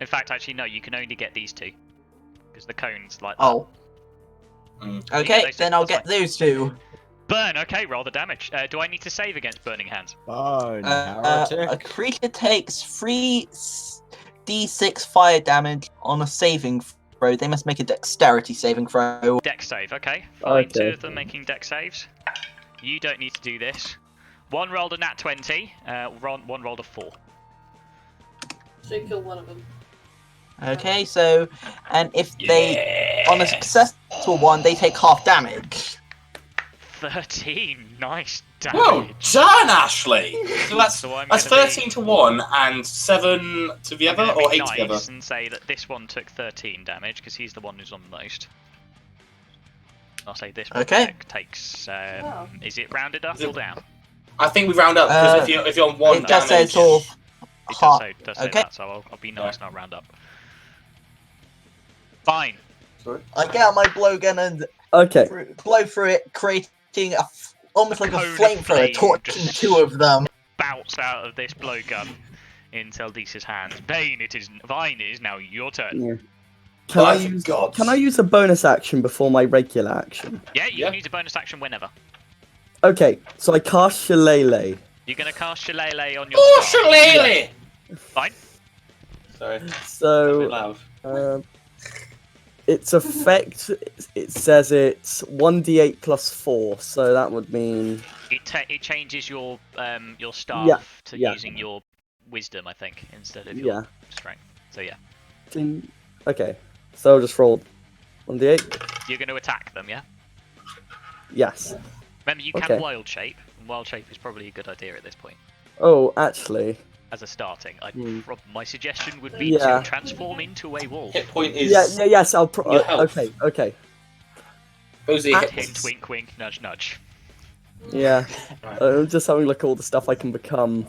In fact, actually, no. You can only get these 2 because the cone's like that. Oh. Mm. Okay, those then two, I'll that's get those 2. Burn. Okay, roll the damage. Do I need to save against burning hands? Fine, A heretic. creature takes 3d6 fire damage on a saving throw. They must make a dexterity saving throw. Dex save. Okay. Fine. Okay. 2 of them making dex saves. You don't need to do this. One rolled a nat 20. One rolled a 4. should kill one of them? Okay, so, and if they, on a successful one, they take half damage. 13. Nice Well damage. done, Ashley. So that's So I'm that's gonna 13 to one and 7 to the I'm other, gonna or be 8 nice together. and say that this one took 13 damage because he's the one who's on the most. I'll say this one Okay. takes. Wow. Is it rounded up Is it- or down? I think we round up because if you're on one It just damage, says all It does half. say Okay. that, so I'll be nice and I'll round up. Fine. I get out my blowgun and Okay. blow through it, creating almost like a Cone of flamethrower, flame torching just- 2 of them. Bouts out of this blowgun into Lisa's hands. Vine, it is now your turn. Yeah. Can I By use? God. Can I use a bonus action before my regular action? Yeah, you Yeah. can use a bonus action whenever. Okay, so I cast Shillelagh. You're gonna cast Shillelagh on your Oh, staff. shillelagh! Fine. Sorry, So loud. its effect. It says it's 1d8 plus 4, so that would mean It changes your staff to yeah. using your wisdom, I think, instead of your strength. So yeah, ding. Okay, so I'll just roll 1d8. you're going to attack them, yeah. Yes. Remember, you can Okay. wild shape. And wild shape is probably a good idea at this point. Oh, actually, As a starting, Hmm. my suggestion would be Yeah. to transform into a wolf. Hit point is yes. I'll. your health. Okay. those are your hit Hint, points. wink, wink, nudge, nudge. Yeah. Right. I'm just having a look at all the stuff I can become.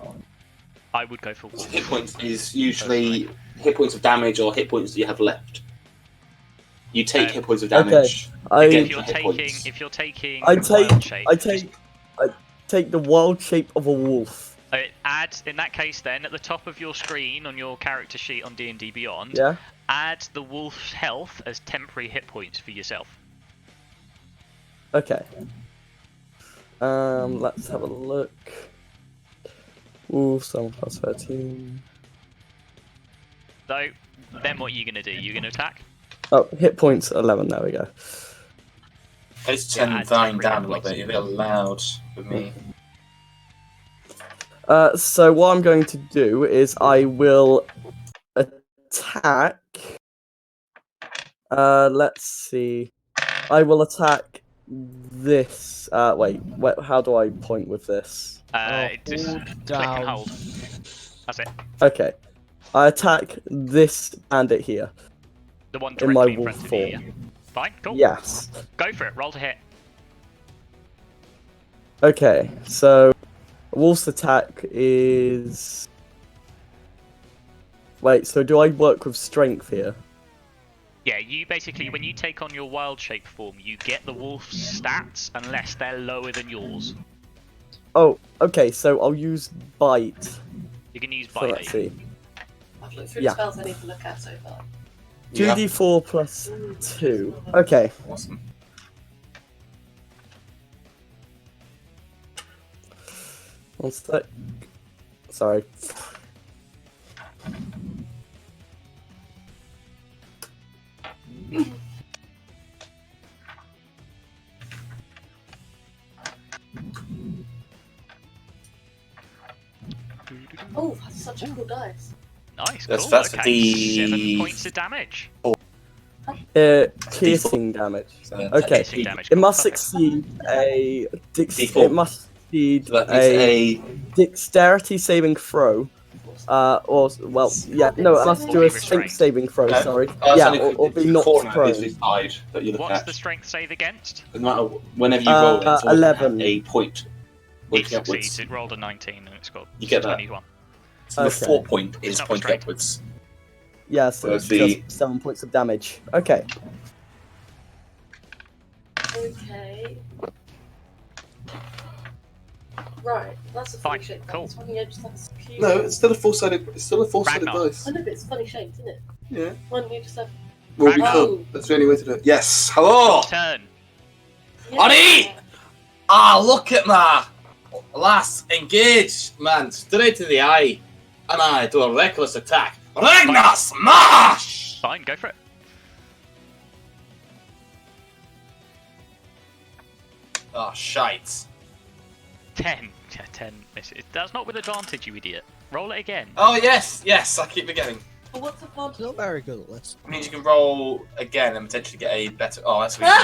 I would go for wolf. Hit points is usually hit points of damage or hit points that you have left. You take hit points of damage. I Again. If you're hit taking, points. I wild shape, take the wild shape of a wolf. add in that case then at the top of your screen on your character sheet on D&D Beyond. Yeah. Add the wolf's health as temporary hit points for yourself. Okay. Let's have a look. Ooh, 7 plus 13. So, then what are you going to do? You're going to attack? Oh, hit points 11. There we go. Let's Yeah, turn add Vine temporary down a hit little bit. points. You're a bit loud for me. So what I'm going to do is I will attack. Let's see. I will attack this. Wait. How do I point with this? Just hold click down. and hold. That's it. Okay. I attack this bandit here. The one In my directly in wolf front of you. form. Yeah. Fine, cool. Yes. Go for it. Roll to hit. Okay. So, wolf's attack is Wait, so do I work with strength here? Yeah, you basically, when you take on your wild shape form, you get the wolf's stats unless they're lower than yours. Oh, okay, so I'll use bite. You can use So bite. let's see. I've looked through Yeah. the spells I need to look at so far. 2d4 plus 2. Okay. Awesome. One sec. Sorry. Oh, that's such a cool dice. Nice, That's- cool. that's Okay, the- 7 points of damage. Piercing damage. So, Okay. Piercing damage. It Cool, must perfect. succeed a D4. it must succeed So that means a a dexterity saving throw. Or well, yeah, no, it must do a strength saving throw. No. Sorry, Oh, yeah, it's only or be the knocked corner prone. is the side that you look What's at. the strength save against? No matter whenever you roll it, it's always 11. a point. It Pointing upwards. succeeds. It rolled a 19 and it's got You get that. 21. So the Okay. 4 point is Not pointing straight. upwards. Yeah, so Whereas it's the- just 7 points of damage. Okay. Okay. Right, that's a Fine, funny shape. cool. Why don't you just have a skew? No, it's still a four-sided. It's still a four-sided Ragnar. dice. I know, but it's funny shaped, isn't it? Yeah. Why don't you just have? Well, we Ragnar. can't. That's the only way to do it. Yes. Hello. Your turn. Yeah. Ollie! Ah, look at my lass. Engage, man. Straight to the eye. And I do a reckless attack. Ragnar smash! Fine, go for it. Oh, shite. 10. Yeah, 10 misses. That's not with advantage, you idiot. Roll it again. Oh, yes, I keep forgetting. But what's the I'm not very good at this. It means you can roll again and potentially get a better. Oh, that's even worse.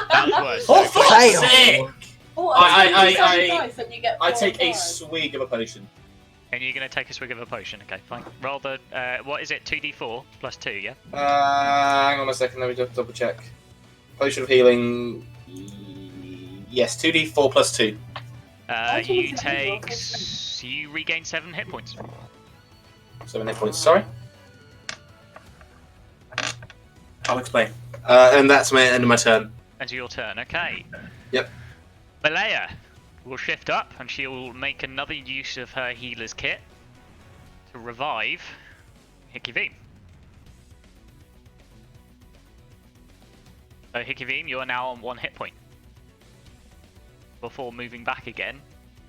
That was worse. Oh, So- for Fail. fuck's sake! Oh, I take a swig of a potion. And you're going to take a swig of a potion. Okay, fine. Roll the, what is it, 2d4 plus 2, yeah? Hang on a second, let me just double check. Potion of healing. Yes, 2d4 plus 2. You take, you regain 7 hit points. 7 hit points, sorry. I'll explain. And that's my end of my turn. Enter your turn, okay. Yep. Malaya will shift up and she will make another use of her healer's kit to revive Hikivim. So Hikivim, you are now on 1 hit point. Before moving back again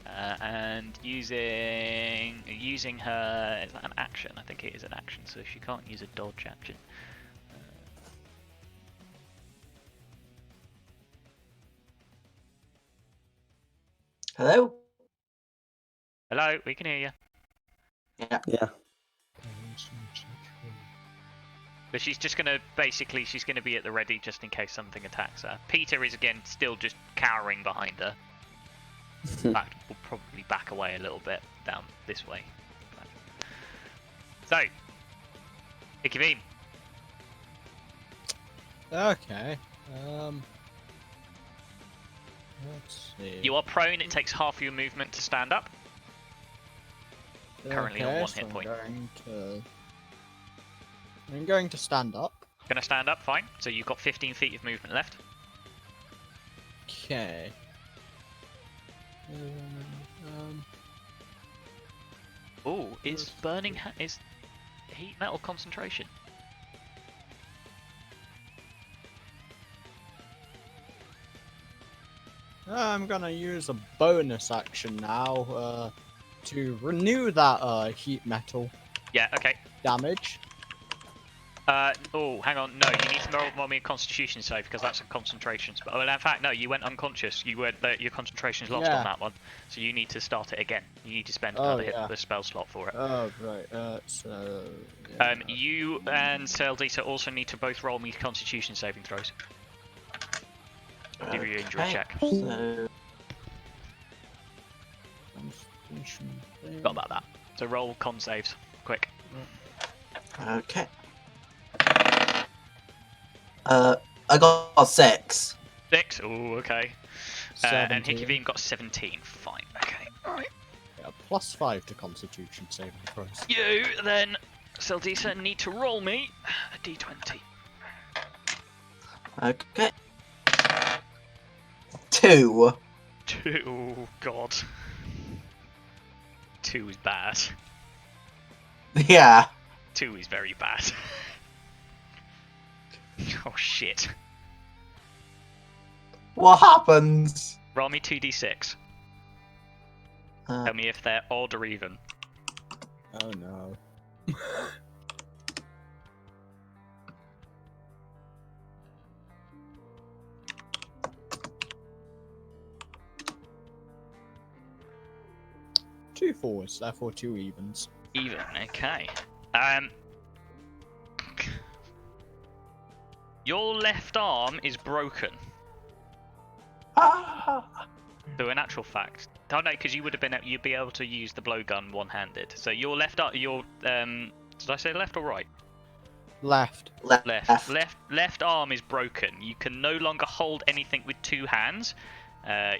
and using her, is that an action? I think it is an action, so she can't use a dodge action. Hello? Hello, we can hear you. Yeah. But she's just gonna she's gonna be at the ready just in case something attacks her. Peter is again still just cowering behind her. In fact, will probably back away a little bit down this way. So, Hikivim, Okay. Let's see. you are prone. It takes half your movement to stand up. currently on 1 so hit point. I'm going to stand up. Gonna stand up, fine. So you've got 15 feet of movement left. Okay. Oh, is burning is heat metal concentration? I'm gonna use a bonus action now to renew that heat metal Yeah, okay. damage. Oh, hang on. No, you need to roll me a Constitution save because that's a concentration spell. Well, in fact, no, you went unconscious. You were your concentration's lost Yeah. on that one, so you need to start it again. You need to spend Oh, another hit yeah. the spell slot for it. Oh right. So. Yeah. You and Seldita also need to both roll me Constitution saving throws. Give you an injury Okay, check. So, Constitution thing. Forgot about that. So roll con saves, quick. okay. I got a 6. 6. Oh, okay. And 17. Hikivim got 17. Fine. Okay. Alright. Yeah, +5 to Constitution saving throws. You then Sildisa need to roll me a d20. Okay. 2. 2. Oh, God. 2 is bad. Yeah. 2 is very bad. Oh, shit. What happens? Roll me 2d6. Uh, Tell me if they're odd or even. Oh no. Two fours, therefore two evens. Even, okay. Your left arm is broken. So in actual fact, oh no, because you would have been you'd be able to use the blowgun one-handed. So your left arm, did I say left or right? Left. Left arm is broken. You can no longer hold anything with two hands.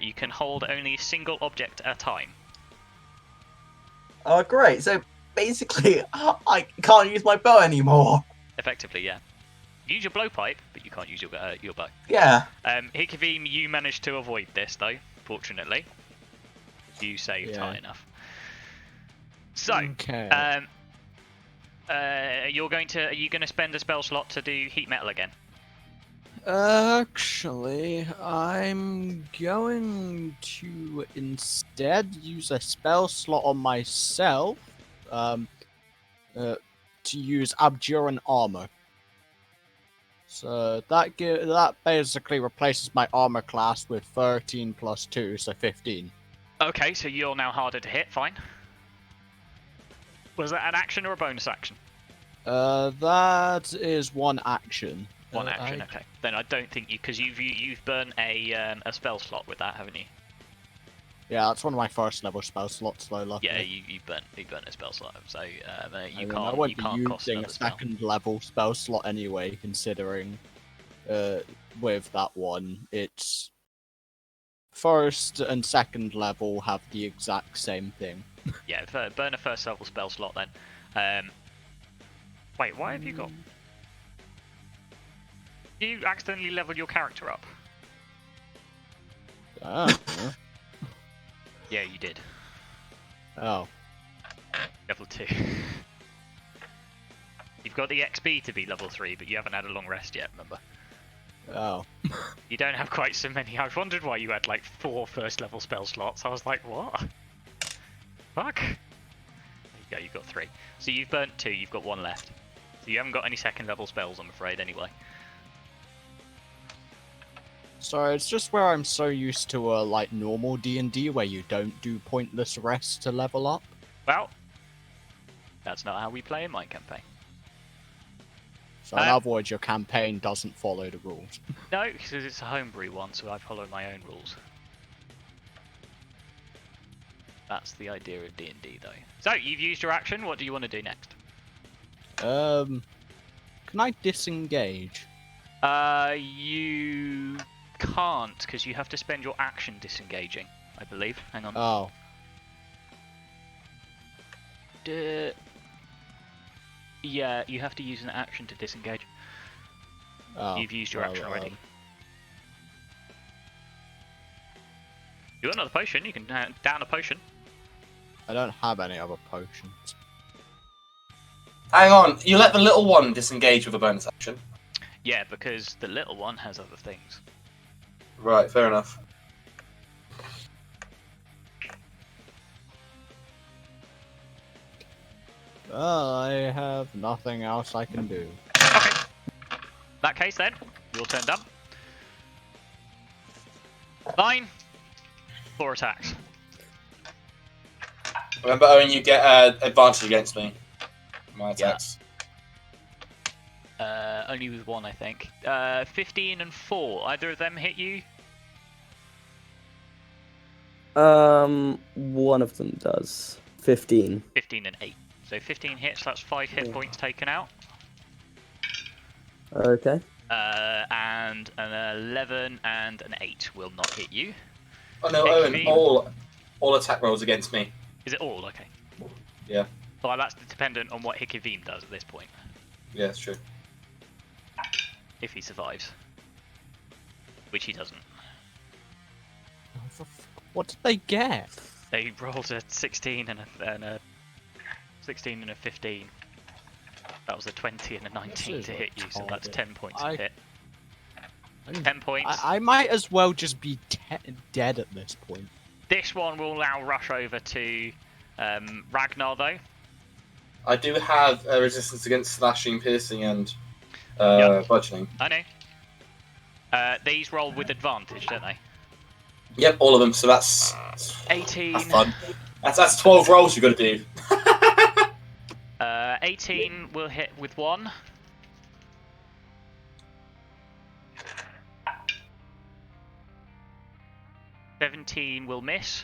You can hold only a single object at a time. Oh, great. So basically, I can't use my bow anymore. Effectively, yeah. Use your blowpipe, but you can't use your bow. Yeah. Hikavim, you managed to avoid this though. Fortunately, you saved high enough. So, Okay. are you going to spend a spell slot to do heat metal again? Actually, I'm going to instead use a spell slot on myself, to use Abjuran Armor. So that basically replaces my armor class with 13 plus 2, so 15. Okay, so you're now harder to hit. Fine. Was that an action or a bonus action? That is one action. One action. Okay. Then I don't think because you've burned a spell slot with that, haven't you? Yeah, that's one of my first level spell slots, though. Luckily. Yeah, you burnt a spell slot, so you I can't. won't You be can't cost using a another spell. second level spell slot anyway, considering with that one, it's first and second level have the exact same thing. Yeah, burn a first level spell slot then. Wait, why have you got? You accidentally leveled your character up. Oh. Yeah, you did. Oh. Level 2. You've got the XP to be level 3, but you haven't had a long rest yet, remember? Oh. You don't have quite so many. I wondered why you had like 4 first level spell slots. I was like, what? Fuck. There you go, you've got 3. So you've burnt 2, you've got 1 left. So you haven't got any second level spells, I'm afraid, anyway. So it's just where I'm so used to like normal D&D where you don't do pointless rest to level up. Well, that's not how we play in my campaign. So in other words, your campaign doesn't follow the rules. No, because it's a homebrew one, so I follow my own rules. That's the idea of D&D, though. So, you've used your action, what do you want to do next? Can I disengage? You can't, because you have to spend your action disengaging, I believe. Hang on. Oh. Yeah, you have to use an action to disengage. Oh. You've used your action already. You got another potion, you can down a potion. I don't have any other potions. Hang on, you let the little one disengage with a bonus action. Yeah, because the little one has other things. Right, fair enough. I have nothing else I can do. Okay. In that case then, your turn done. 9. 4 attacks. Remember, Owen, you get advantage against me. My attacks. Only with 1, I think. 15 and 4. Either of them hit you? One of them does. 15. 15 and 8. So 15 hits, that's 5 hit points taken out. Okay. And an 11 and an 8 will not hit you. Oh no, Owen, all attack rolls against me. Is it all? Okay. Yeah. Well, that's dependent on what Hikivim does at this point, Yeah, that's true. if he survives. Which he doesn't. What did they get? They rolled a 16 and a 16 and a 15. That was a 20 and a 19 is to hit you, so that's retarded. 10 points I- of hit. 10 points. I might as well just be dead at this point. This one will now rush over to Ragnar, though. I do have a resistance against slashing, piercing, and Yep. bludgeoning. I know. These roll with advantage, don't they? Yep, all of them. So that's 18. That's fun. That's 12 rolls you've got to do. 18 will hit with 1. $17 will miss.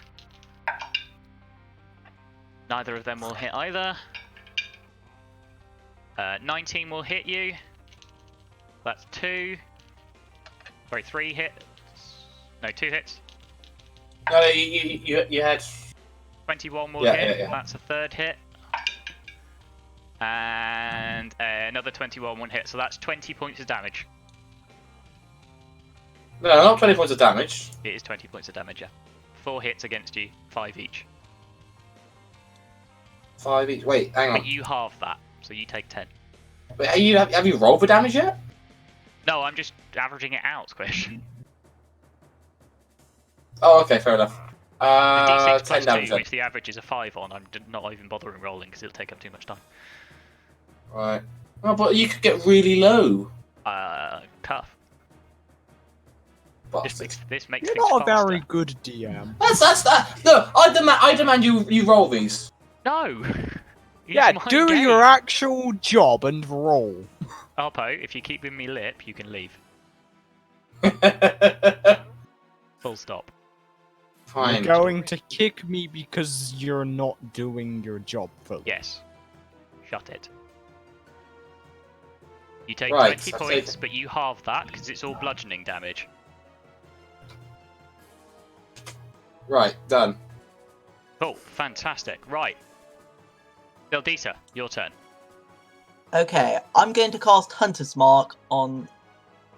Neither of them will hit either. 19 will hit you. That's 2. Sorry, 3 hits. No, 2 hits. No, you had. 21 will Yeah, hit. yeah, yeah. That's a 3rd hit. And another 21 will hit. So that's 20 points of damage. No, not 20 points of damage. It is 20 points of damage, yeah. 4 hits against you, 5 each. 5 each. Wait, hang But on. you halve that, so you take 10. Wait, have you rolled for damage yet? No, I'm just averaging it out, Squish. Oh, okay, fair enough. The D6 10 plus damage 2, then. which the average is a 5 on, I'm not even bothering rolling because it'll take up too much time. Right. Oh, but you could get really low. Tough. Bastard. This makes You're things not a faster. very good DM. That's that. No, I demand you roll these. No! Yeah, It's my do game. your actual job and roll. Arpo, if you keep giving me lip, you can leave. Full stop. Fine. You're going to kick me because you're not doing your job fully. Yes. Shut it. You take Right, 20 I points, take- but you halve that because it's all bludgeoning damage. Right, done. Cool, fantastic. Right. Vildita, your turn. Okay, I'm going to cast Hunter's Mark on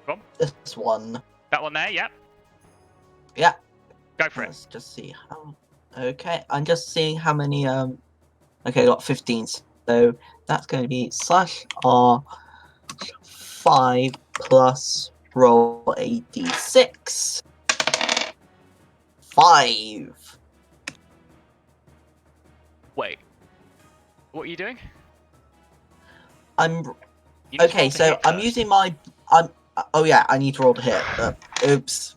Go on. this one. That one there, yep. Yeah. Go for it. Let's just see how. Okay, I'm just seeing how many. Okay, I got 15. So that's going to be /R5 plus roll a d6. 5. Wait. What are you doing? I'm You need to okay. roll to So hit I'm first. using my. Oh yeah, I need to roll to hit. Oops.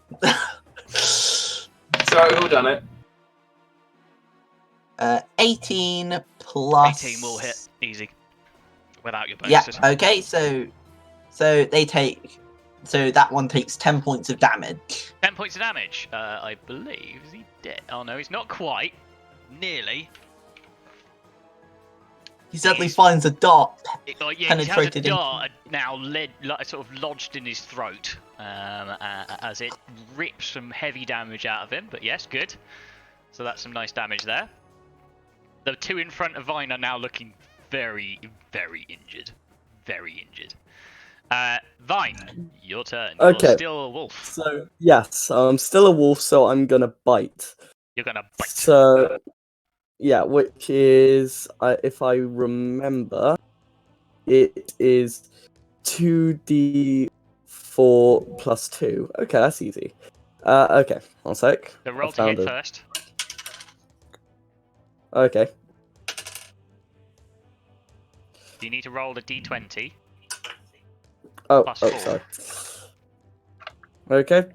Sorry, we've all done it. 18 plus. 18 will hit. Easy. Without your Yeah. bonuses. Okay. So they take. So that one takes 10 points of damage. 10 points of damage. I believe. Is he dead? Oh no, he's not quite. Nearly. He suddenly He's- finds a dart. Yeah, he has a Penetrated in- dart now sort of lodged in his throat as it rips some heavy damage out of him. But yes, good. So that's some nice damage there. The two in front of Vine are now looking very, very injured. Very injured. Vine, your turn. Okay. You're still a wolf. So yes, I'm still a wolf, so I'm gonna bite. You're gonna bite. So yeah, which is if I remember, it is 2d4 plus 2. Okay, that's easy. Okay, one sec. The roll I to hit found it. first. Okay. You need to roll a d20. Oh, Plus oh, 4. sorry. Okay.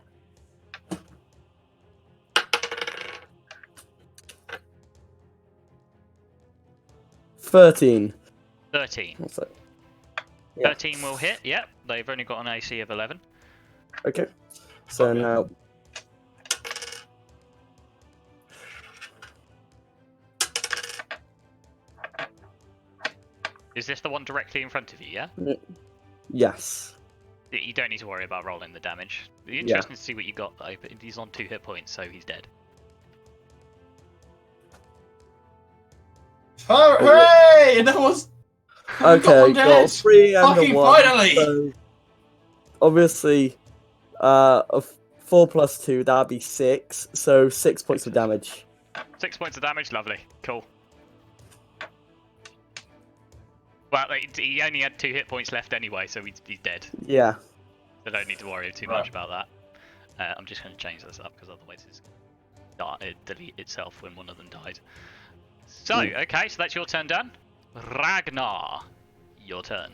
$13. 13. One sec. Yeah. 13 will hit. Yep, they've only got an AC of 11. Okay. So now. Is this the one directly in front of you? Yeah. Yes. You don't need to worry about rolling the damage. It'd be interesting to see what you got though, but he's on 2 hit points, so he's dead. Hooray! No one's. Okay, one got dead. 3 and Fucking a 1. finally! So obviously, a 4 plus 2, that'd be 6. So 6 points of damage. 6 points of damage, lovely. Cool. Well, he only had 2 hit points left anyway, so he's dead. Yeah. So don't need to worry too much about that. I'm just going to change this up because otherwise it delete itself when one of them died. So, okay, so that's your turn done. Ragnar, your turn.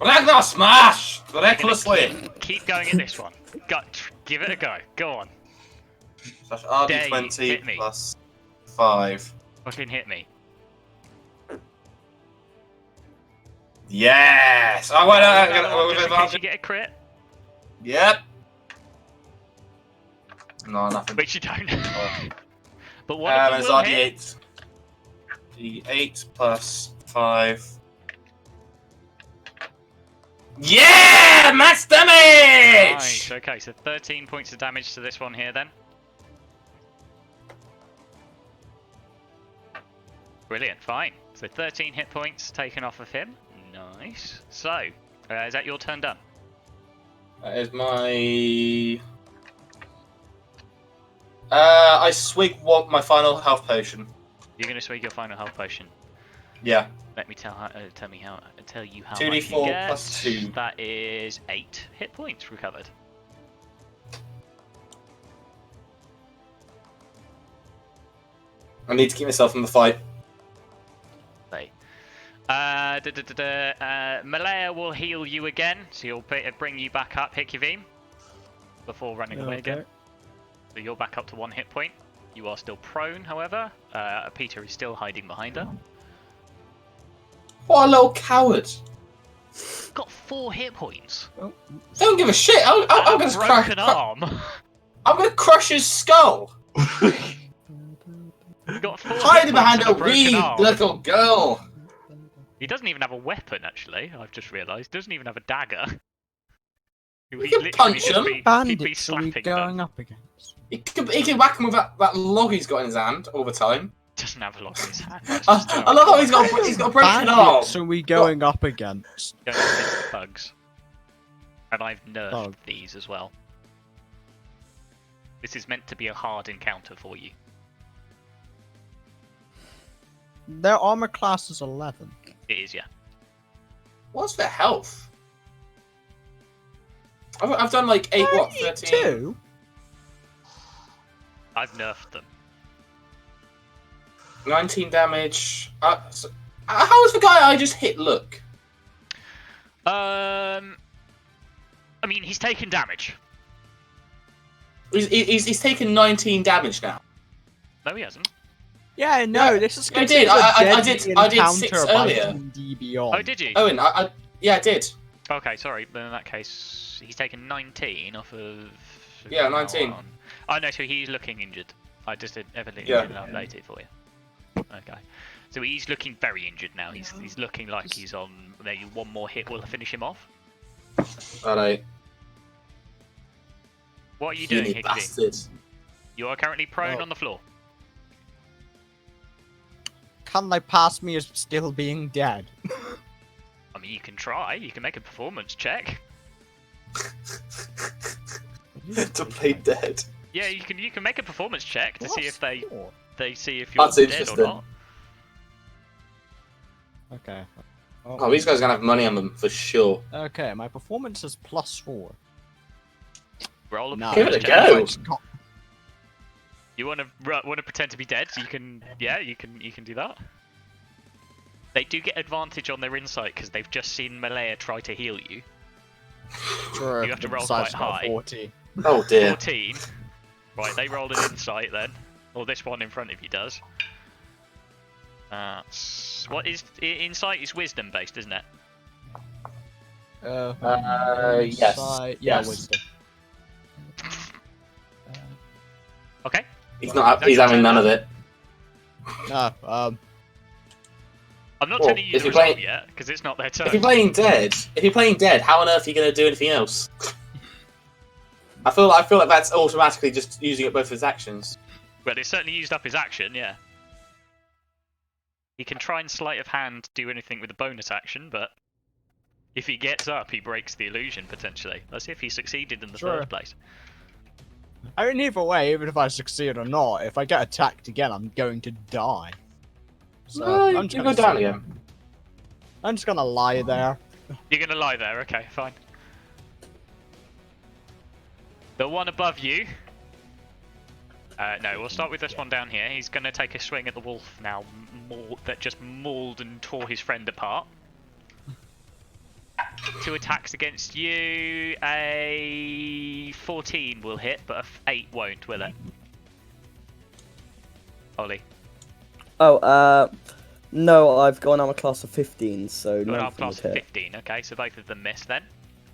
Ragnar smash! Recklessly! Keep going at this one. Give it a go. Go on. Slash Dare you, RD20 hit me. plus 5. Fucking hit me. Yes! I went Just in case you get a crit, Yep. No, nothing. which you don't. Oh. But one of them It's will hit. RD8. D8 plus 5. Yeah! Max damage! Nice. Okay, so 13 points of damage to this one here then. Brilliant, fine. So 13 hit points taken off of him. Nice. So, is that your turn done? That is my... I swig my final health potion. You're going to swig your final health potion. Yeah. Let me tell you how 2d4 much you get. plus 2. That is 8 hit points recovered. I need to keep myself in the fight. Right. Malaya will heal you again, so he'll bring you back up, Hikivim, before running away again. So you're back up to 1 hit point. You are still prone, however. Peter is still hiding behind her. What a little coward. Got 4 hit points. Don't give a shit. I'm gonna broken arm. I'm gonna crush his skull. Got 4 Hiding hit behind points a and broken wee arm. little girl. He doesn't even have a weapon, actually. I've just realised. Doesn't even have a dagger. We can punch him. He'd be Bandits are we slapping going them. up against? He can whack him with that log he's got in his hand all the time. Doesn't have a lot in his hand. I love how he's got a broken arm. Bandits are we going up against? Going against bugs. And I've nerfed Bug. these as well. This is meant to be a hard encounter for you. Their armor class is 11. It is, yeah. What's their health? I've done like 13? 2? I've nerfed them. 19 damage. How is the guy I just hit look? I mean, he's taken damage. He's taken 19 damage now. No, he hasn't. Yeah, no, Yeah, this is I did. I did 6 encounter by earlier. D beyond. Oh, did you? Owen, yeah, I did. Okay, sorry. Then in that case, he's taken 19 off of... Yeah, 19. Oh, no, so he's looking injured. I just did evidently Yeah. update it for you. Okay. So he's looking very injured now. He's looking like he's on... Maybe one more hit will finish him off. Alright. What are you doing, You Higby? bastard. You are currently prone Oh. on the floor. Can they pass me as still being dead? I mean, you can try. You can make a performance check. To play dead. Yeah, you can make a performance check to see if they Four. see if you're That's dead or interesting. not. Okay. Oh, these guys are gonna have money on them for sure. Okay, my performance is +4. Roll a No, Give it a performance check. go. You want to pretend to be dead? You can. Yeah, you can do that. They do get advantage on their insight because they've just seen Malaya try to heal you. True. You have to roll Besides, quite got high. 40. Oh dear. 14. Right, they rolled an insight then, or this one in front of you does. What is insight? Is wisdom based, isn't it? Yes. Yeah, Yes. wisdom. Okay. He's not. He's having none of it. No, I'm not Well, telling you if the you're result playing- yet because it's not their If you're turn. playing dead, how on earth are you gonna do anything else? I feel like that's automatically just using up both his actions. Well, it certainly used up his action. Yeah. He can try and sleight of hand do anything with a bonus action, but if he gets up, he breaks the illusion potentially. Let's see if he succeeded in the Sure. first place. I mean, either way, even if I succeed or not, if I get attacked again, I'm going to die. So No, I'm just you gonna go down sit- again. I'm just gonna lie there. You're gonna lie there, okay, fine. The one above you. No, we'll start with this one down here. He's gonna take a swing at the wolf now, that just mauled and tore his friend apart. 2 attacks against you. A 14 will hit, but a 8 won't, will it? Ollie. Oh, no, I've gone armor class of 15, so Got none our of them class would hit. 15, okay, so both of them miss then.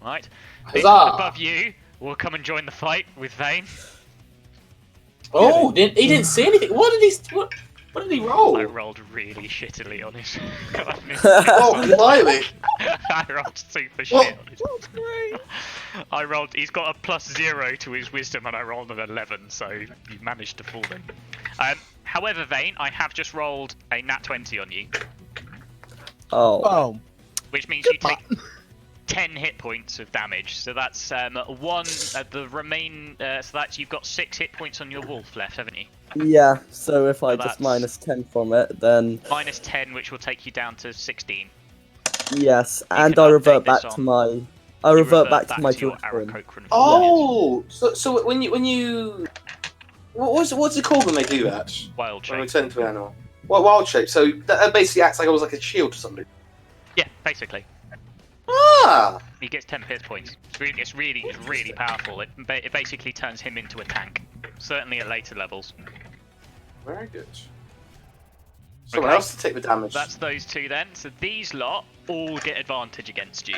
Right. This Huzzah! above you will come and join the fight with Vane. Oh, he didn't see anything. What did he roll? I rolled really shittily on his. Oh, blimey. I rolled super What? shit on his. I rolled. He's got a +0 to his wisdom, and I rolled an 11, so you managed to fool him. However, Vane, I have just rolled a nat 20 on you, Oh. Oh, which means you take 10 hit points of damage. So that's one. The remain. So that's you've got 6 hit points on your wolf left, haven't you? Yeah, so if I So just that's- minus 10 from it, then Minus 10, which will take you down to 16. yes, You and can I revert update back this to on- my... I You revert back to my your Dwarven. Aarakocra. Oh, so when you what's it called when they do that? Wild When they shape. turn into an animal. Well, wild shape. So that basically acts like it was like a shield to somebody. Yeah, basically. Ah, He gets 10 hit points. It's really powerful. It basically turns him into a tank. Certainly at later levels. very good. Someone Okay. else to take the damage. That's those two then. So these lot all get advantage against you.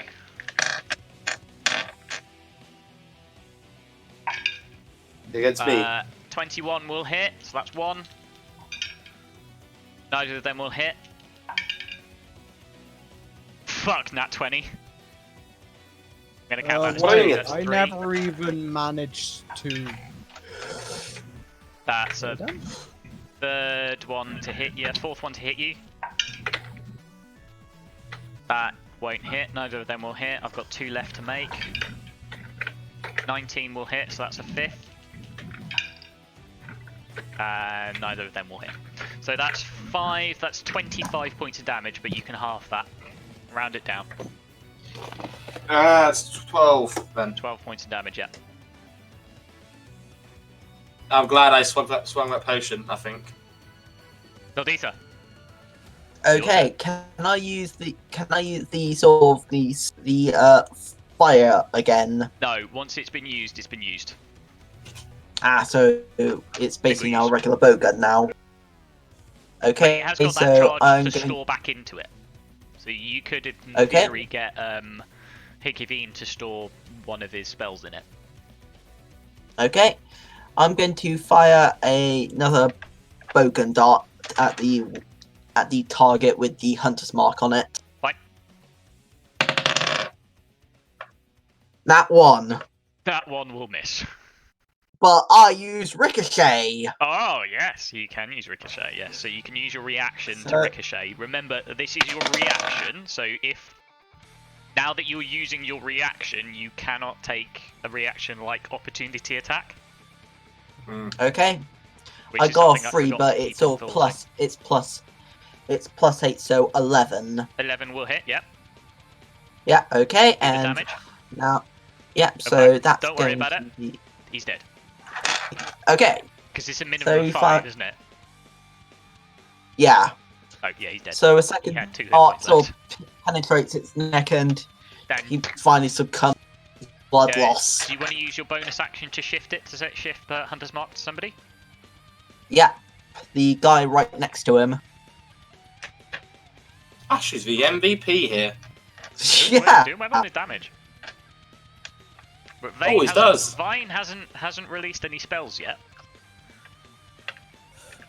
Against me. 21 will hit, so that's 1. Neither of them will hit. Fuck, nat 20. I'm gonna count that as wait, 2, that's I 3. never even managed to. That's a third one to hit you, 4th one to hit you. That won't hit, neither of them will hit. I've got 2 left to make. 19 will hit, so that's a 5th. And neither of them will hit. So that's 5, that's 25 points of damage, but you can half that. Round it down. It's 12 then. 12 points of damage, yeah. I'm glad I swung that potion, I think. Dalditha. Okay, can I use the sort of the fire again? No, once it's been used, it's been used. Ah, so it's basically now a regular bow gun now. But Okay, it has got that so charge I'm to going. store back into it. So you could, in Okay. theory, get Hikivine to store one of his spells in it. Okay, I'm going to fire another bowgun dart at the target with the hunter's mark on it. Fine. That one, That one will miss. but I use ricochet. Oh, yes, you can use Ricochet, yes. So you can use your reaction to So- Ricochet. Remember, this is your reaction, so if... Now that you're using your reaction, you cannot take a reaction like opportunity attack. Okay, Which I is got something a 3, forgot but to it's keep all on filtering. plus. It's plus 8, so 11. 11 will hit, yep. Yeah. Okay, Do the and damage. now, yeah. So Okay, that's don't worry going about to it. be He's dead. okay. Because it's a minimum So of if 5, I- isn't it? Yeah. Oh, yeah, he's dead. So a He second had 2 hit dart points sort left. of penetrates its neck, and Then, he finally succumbs to blood okay, loss. do you want to use your bonus action to shift it, to set shift Hunter's Mark to somebody? Yeah, the guy right next to him. Ash is the MVP here. Yeah. Doing well on his damage. But Always hasn't- does. Vine hasn't released any spells yet.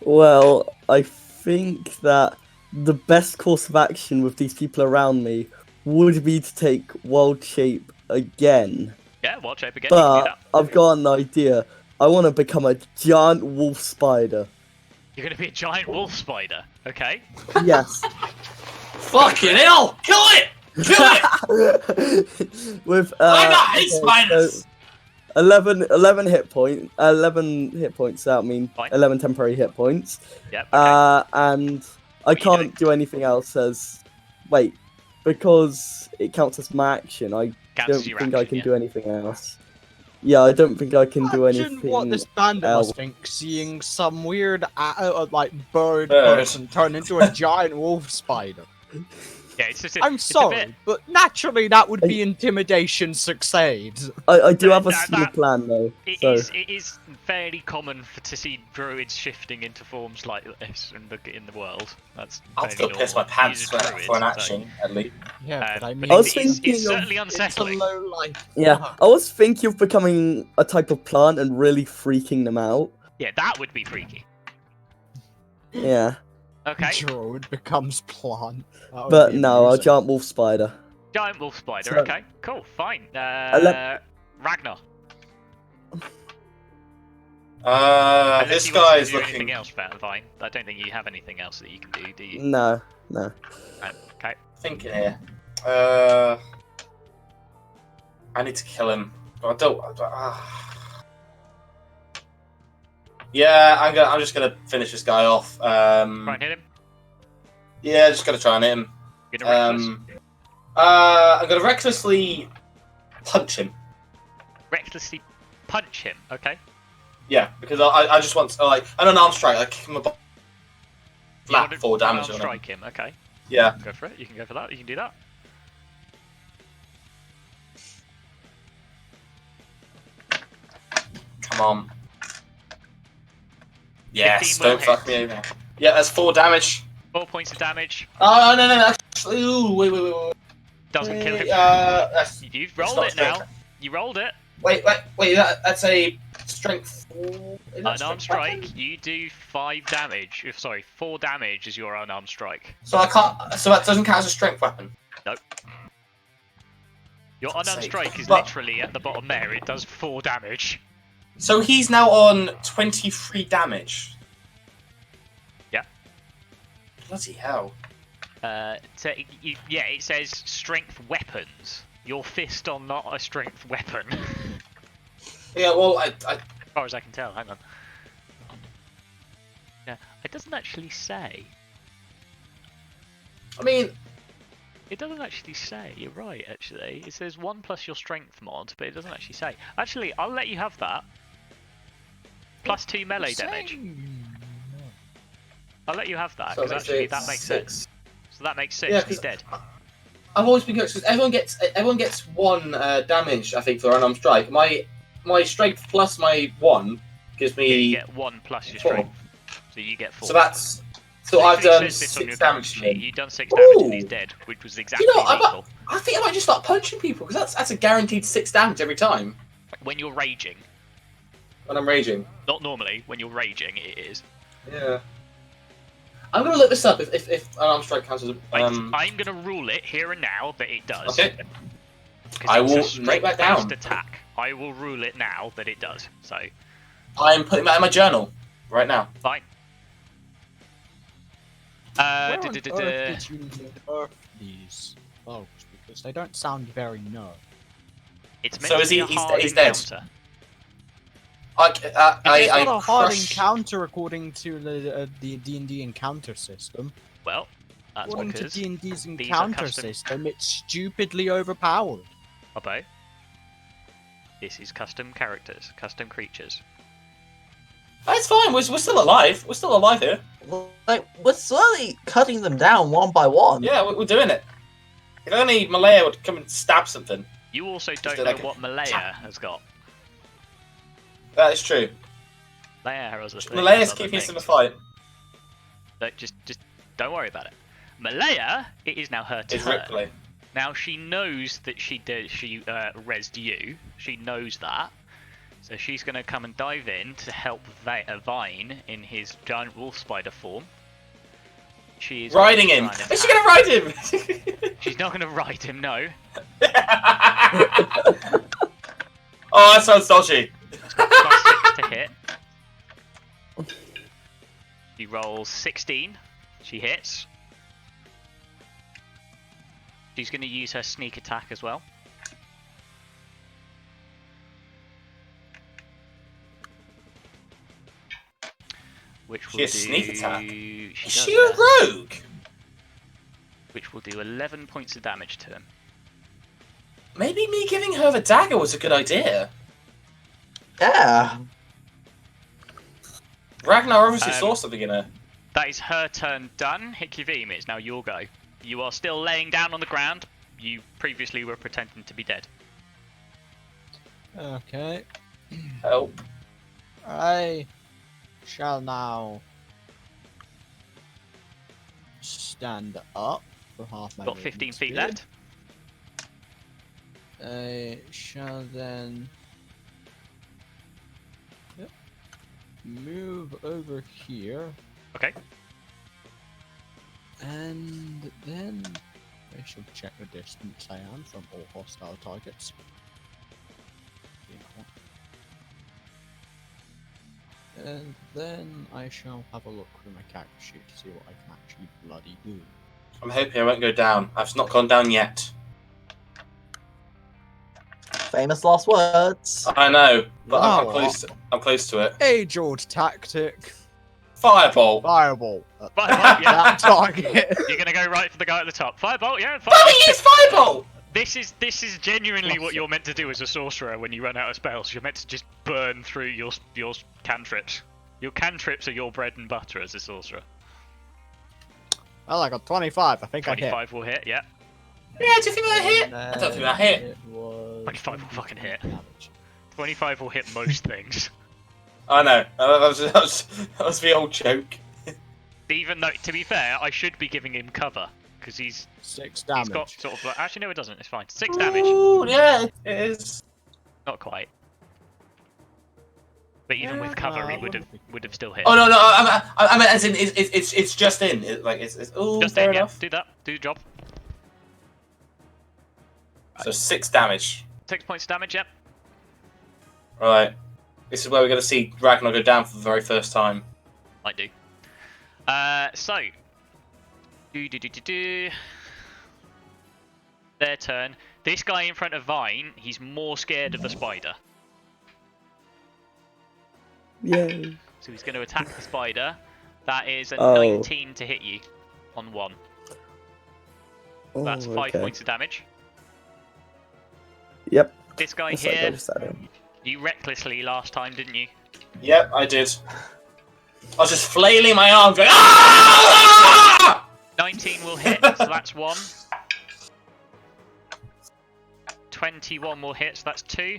Well, I think that the best course of action with these people around me would be to take Wild Shape again. Yeah, Wild Shape again, you can do But that. I've got an idea. I want to become a giant wolf spider. You're gonna be a giant wolf spider, okay? Yes. Fucking hell! Kill it! Kill it! With I got hate so spiders! 11 hit point, 11 hit points. That mean Fine. 11 temporary hit points. Yep. Okay. And I What are you doing? can't do anything else as because it counts as my action. I Counts don't as your think I action, can yeah. do anything else. Yeah, I don't think I can do Imagine anything. what this bandit else. must think, seeing some weird, bird Bird. person turn into a giant wolf spider. Yeah, it's just. I'm it's a sorry, bit- but naturally that would be intimidation succeed. I do have a That- small that- plan though. It So is fairly common to see druids shifting into forms like this in the world. That's I'll fairly still piss my normal. pants He's a for druid, an so- action, at least. Yeah, but I mean, I was it's thinking of- certainly it's a unsettling. low life. yeah, I was thinking of becoming a type of plant and really freaking them out. Yeah, that would be freaky. Yeah, Okay, Druid becomes plant. That would but be no, a amusing. giant wolf spider. giant wolf spider. So- Okay, cool, fine. Ragnar. Unless This you want to guy's do looking. anything else, Vine. I don't think you have anything else that you can do you? No. Okay. Thinking here. I need to kill him. But I don't. Yeah, I'm just gonna finish this guy off. Try and hit him. Yeah, just gonna try and hit him. Get a reckless. I'm gonna recklessly punch him. Recklessly punch him. Okay. Yeah, because I just want to, like, an unarmed strike. I kick him about You want flat to 4 damage unarmed on him. strike him. Okay. Yeah. Go for it. You can go for that. You can do that. Come on. Yes, 15 will don't fuck hit. me over. Yeah, that's 4 damage. 4 points of damage. Oh, no, actually, ooh, wait. Doesn't kill him. That's, You've that's rolled not it now. strength. You rolled it. Wait, that's a strength 4. Is that Unarmed strength weapon? strike. You do 5 damage. Sorry, 4 damage is your unarmed strike. So I can't, so that doesn't count as a strength weapon. Your Fuck's unarmed sake. strike is But- literally at the bottom there. It does 4 damage. So he's now on 23 damage. Yeah. Bloody hell. Yeah, it says strength weapons. Your fist are not a strength weapon. Yeah, well, I As far as I can tell, hang on. Yeah, it doesn't actually say. mean, It doesn't actually say. You're right, actually. It says 1 plus your strength mod, but it doesn't actually say. Actually, I'll let you have that. Plus 2 melee damage. I'll let you have that, so because let's actually say that makes 6. sense. So that makes 6, Yeah, and he's 'cause dead. I've always been good because everyone gets 1 damage. I think for unarmed strike. My strength plus my 1 gives Yeah, you me. get 1 plus your 4. strength. So you get 4. So that's. So It I've literally done says this on 6 your damage to character sheet. him. You've done 6 damage and he's Ooh. dead, which was exactly You know, lethal. I think I might just start punching people because that's a guaranteed 6 damage every time When you're raging. when I'm raging. Not normally, when you're raging, it is. Yeah. I'm gonna look this up if unarmed strike counts as a. I'm going to rule it here and now that it does. Okay. 'Cause I it's a will note that strength-based down. attack. I will rule it now that it does. So, I'm putting that in my journal right now. fine. Where on duh, earth duh, duh, duh. did you nerf these bugs? Because they don't sound very nerf. It's meant So to is be he- a he's- hard he's dead? encounter. It's I not a hard crush. encounter according to the D&D encounter system. Well, that's According to because D&D's these are encounter custom- system, it's stupidly overpowered. Abo, this is custom characters, custom creatures. That's fine. We're still alive. We're still alive here. Like, we're slowly cutting them down one by one. Yeah, we're doing it. If only Malaya would come and stab something. You also don't do know like a what Malaya has got. That is true. Malaya has a thing. Malaya's other keeping us in the things. fight. But just don't worry about it. Malaya, it is now her It's turn. Ripley. Now she knows that she rezzed you. She knows that. So she's going to come and dive in to help Vine in his giant wolf spider form. She is Riding going him. to try and Is she gonna ride him? She's not going to ride him, no. Oh, that sounds dodgy. +6 to hit. She rolls 16. She hits. She's going to use her sneak attack as well. Which will She do... has sneak attack? She Is does, she yeah. a rogue? Which will do 11 points of damage to him. Maybe me giving her the dagger was a good idea. Yeah. Ragnar obviously Um, saw something in her. That is her turn done. Hikivim, it's now your go. You are still laying down on the ground. You previously were pretending to be dead. Okay. Help. I shall now stand up for half my Got 15 movement feet speed. left. I shall then move over here, Okay. and then I shall check the distance I am from all hostile targets. And then I shall have a look through my character sheet to see what I can actually bloody do. I'm hoping I won't go down. I've not gone down yet. Famous last words. I know, but I'm Oh, close. I'm close to it. Age-old tactic. Fireball. Fireball. Firebolt, yeah. That target. You're gonna go right for the guy at the top. Firebolt, yeah. Bloody use fireball! This is genuinely what you're meant to do as a sorcerer when you run out of spells. You're meant to just burn through your cantrips. Your cantrips are your bread and butter as a sorcerer. Well, I got 25. I think I hit. 25 will hit, yeah. Yeah, do you think that hit? I don't think that hit. It was 25 will fucking hit. damage. 25 will hit most things. I know. That was the old joke. Even though, to be fair, I should be giving him cover because he's 6 damage. got sort of like, actually no, it doesn't. It's fine. 6 damage. Ooh, yeah, it is. Not quite. But even with cover, he well, would have still hit. Oh no, no. I mean, as in, it's just in. It's ooh, Just fair then, yeah. enough. Do that. Do the job. So 6 damage. 6 points of damage, yep. Right. This is where we're going to see Ragnar go down for the very first time. Might do. So. Their turn. This guy in front of Vine, he's more scared of the spider. Yay. So he's going to attack the spider. That is a Oh. 19 to hit you on 1. Oh, That's 5 okay. points of damage. Yep. This guy Looks like here, those are him. you recklessly last time, didn't you? Yep, I did. I was just flailing my arm, going, ah! 19 will hit, so that's 1. 21 will hit, so that's 2.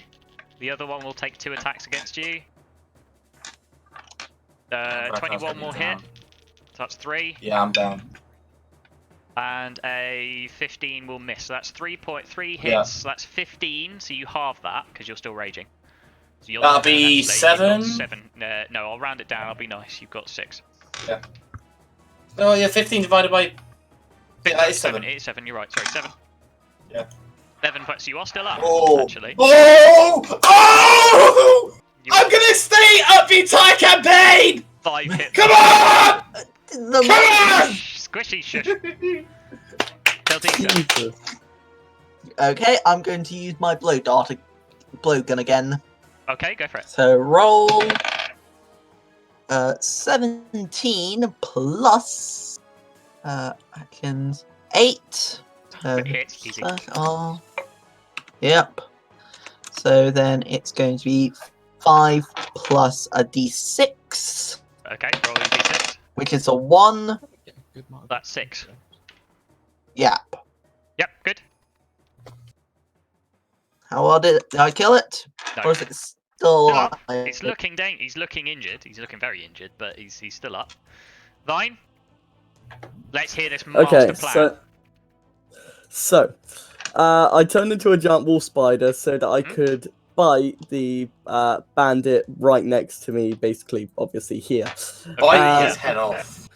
The other one will take 2 attacks against you. 21 will hit, so that's 3. Yeah, I'm down. And a 15 will miss, so that's 3.3 hits, Yeah. so that's 15, so you halve that, because you're still raging. So you'll That'll be actually, 7? you've got 7. No, I'll round it down, I'll be nice, you've got 6. Oh yeah, 15 divided by... Yeah, that is 7. It is 7, you're right, sorry, 7. Yeah. 11, but so you are still up, Oh! actually. Oh! Oh! You I'm gonna stay up the entire campaign! 5 hits. Come on! The Come on! Squishy shush. Tell Dita. Jesus. Okay, I'm going to use my blow gun again. Okay, go for it. So roll 17 plus actions 8. So It hits, easy. oh, yep. So then it's going to be 5 plus a d6, Okay, roll your d6. which is a 1. Good mark. That's 6. Yep. Yep, good. How well did I kill it? No. Or is it still Still up. alive? He's looking injured. He's looking very injured, but he's still up. Vine, let's hear this master Okay, plan. I turned into a giant wolf spider so that I could bite the bandit right next to me, basically, obviously here. Bite his head off.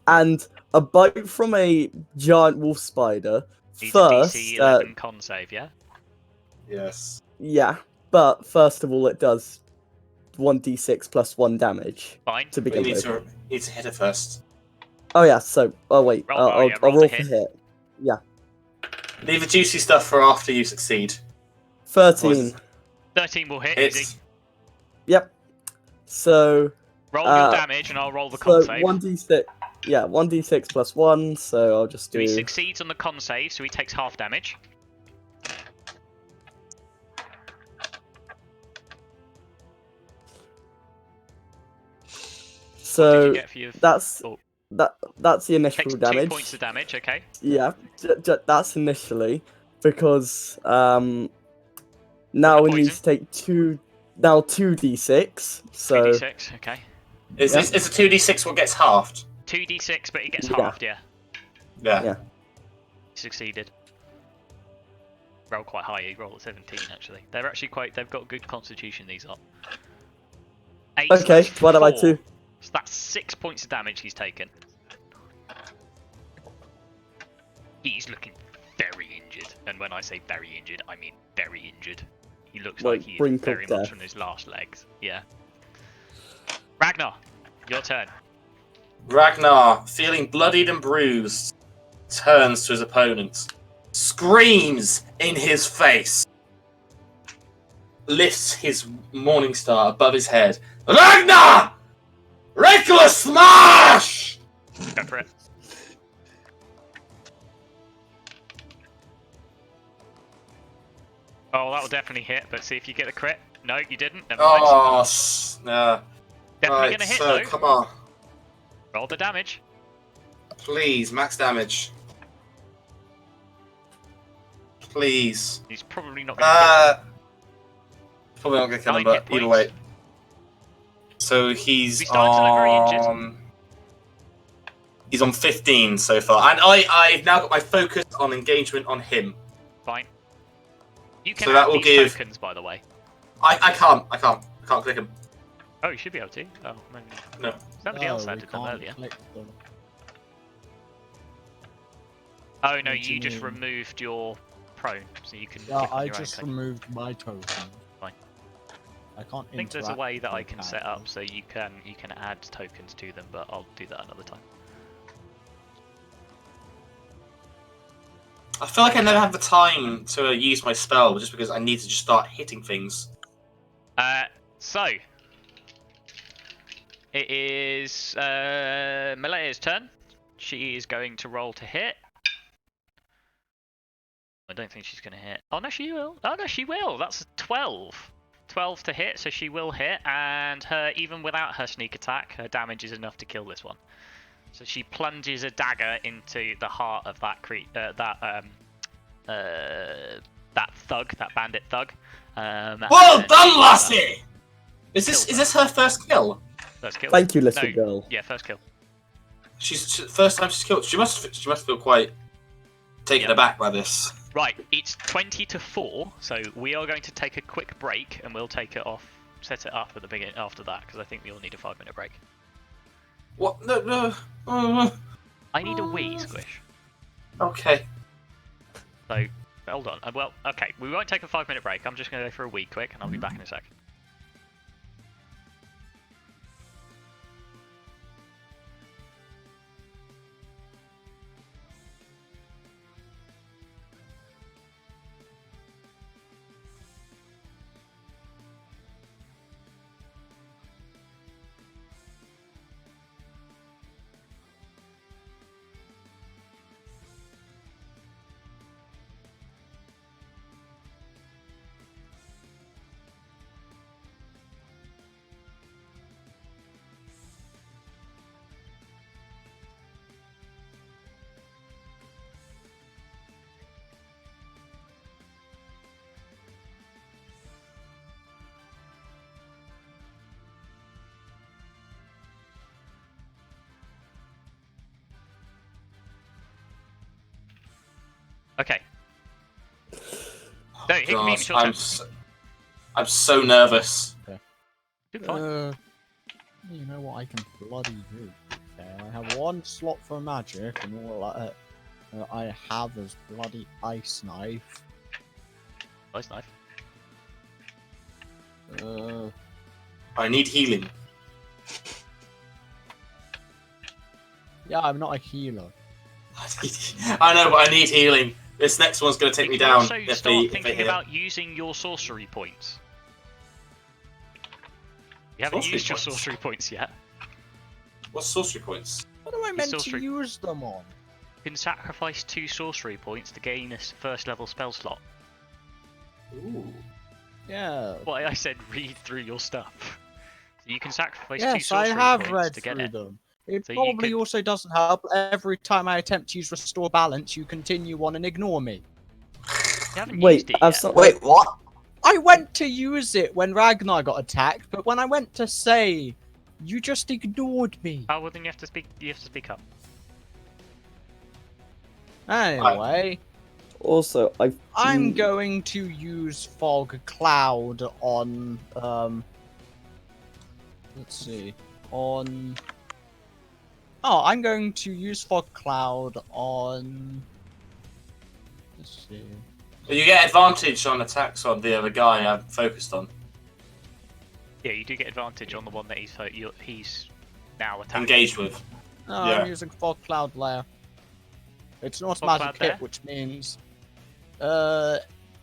And a bite from a giant wolf spider He's first. a DC 11 con save, yeah? Yes. Yeah, but first of all, it does 1d6 plus 1 damage Fine. to We begin need with. to hit it first. Oh yeah, so wait, Roll- oh, I'll, yeah, I'll roll roll to for hit. hit. Yeah, Leave the juicy stuff for after you succeed. 13. 13 will hit. Hits. Easy. Yep. So Roll your damage, and I'll roll the so con save. 1d6. Yeah, 1d6 plus 1. So I'll just So he do. succeeds on the con save, so he takes half damage. What did So you get for your... that's Oh. that's the initial Takes damage. 2 points of damage, okay. Yeah, that's initially because now the we need poison? to take 2d6. So 2d6, okay. Is Yeah. this is a 2d6 what gets halved? 2d6, but it gets Yeah. halved, yeah. Yeah. Yeah. Succeeded. Roll quite high, you roll at 17 actually. They're actually they've got good constitution, these are. 8 okay, slash divided by 4. 2. So that's 6 points of damage he's taken. He's looking very injured, and when I say very injured, I mean very injured. He looks like he's brink of very much death. on his last legs. Yeah. Ragnar, your turn. Ragnar, feeling bloodied and bruised, turns to his opponent, screams in his face, lifts his morning star above his head. Ragnar! Reckless smash! Go for it. Oh, that will definitely hit, but see if you get a crit. No, you didn't. Never mind. Oh, no. Definitely Right, gonna hit so though. come on. Roll the damage. Please, max damage. Please. He's probably not gonna Probably not gonna kill him, 9 hit but either points. way. So he's We started to look very injured. on. He's on 15 so far, and I've now got my focus on engagement on him. Fine. You can So that add will these give- tokens, by the way. I can't click him. Oh, you should be able to. Oh, maybe. No. Somebody else we added them can't earlier. click them. Oh no, What do you you just mean? removed your prone, so you can. Yeah, click on I your own just token. removed my token. Fine. I can't. I think there's a interact way that I with can that, set though. up so you can add tokens to them, but I'll do that another time. I feel like I never have the time to use my spell just because I need to just start hitting things. So it is Malaya's turn. She is going to roll to hit. I don't think she's going to hit. Oh no, she will. Oh no, she will. That's a 12. 12 to hit, so she will hit, and even without her sneak attack, her damage is enough to kill this one. So she plunges a dagger into the heart of that that thug, that bandit thug. Well and done, she, lassie! Is killed this her first kill? First kill. Thank you, little No, girl. Yeah, first kill. First time she's killed. She must feel quite taken Yep. aback by this. Right, it's 20 to 4, so we are going to take a quick break, and we'll take it off, set it up at the beginning after that, because I think we all need a 5-minute break. What? No. I need a wee, Squish. Okay. So, hold on. Well, okay, we won't take a 5-minute break. I'm just going to go for a wee quick, and I'll be back in a second. Okay. No, hit me, it's your turn. I'm so nervous. Good fine. You know what I can bloody do? I have one slot for magic, and all I have is bloody ice knife. Nice knife. I need healing. Yeah, I'm not a healer. I know, but I need healing. This next one's going to take You me can down. also If start they thinking hit. about using your sorcery points. You haven't Sorcery used your points? sorcery points yet. What's sorcery points? What am I meant to sorcery- use them on? You can sacrifice 2 sorcery points to gain a first level spell slot. Ooh. Yeah. Why I said read through your stuff. So you can sacrifice 2 Yes, I sorcery have points read to get through it. them. It So you probably could- also doesn't help. Every time I attempt to use Restore Balance, you continue on and ignore me. You haven't Wait, used it I've yet. so- Wait, what? I went to use it when Ragnar got attacked, but when I went to say, you just ignored me. Oh well, then you have to speak. You have to speak up. Anyway, Also, I'm going to use Fog Cloud on let's see. On I'm going to use Fog Cloud on let's see. You get advantage on attacks on the other guy I'm focused on. Yeah, you do get advantage on the one that he's now attacking. Engaged with. No, Yeah. I'm using Fog Cloud Lair. It's an Fog automatic Cloud hit, Lair? which means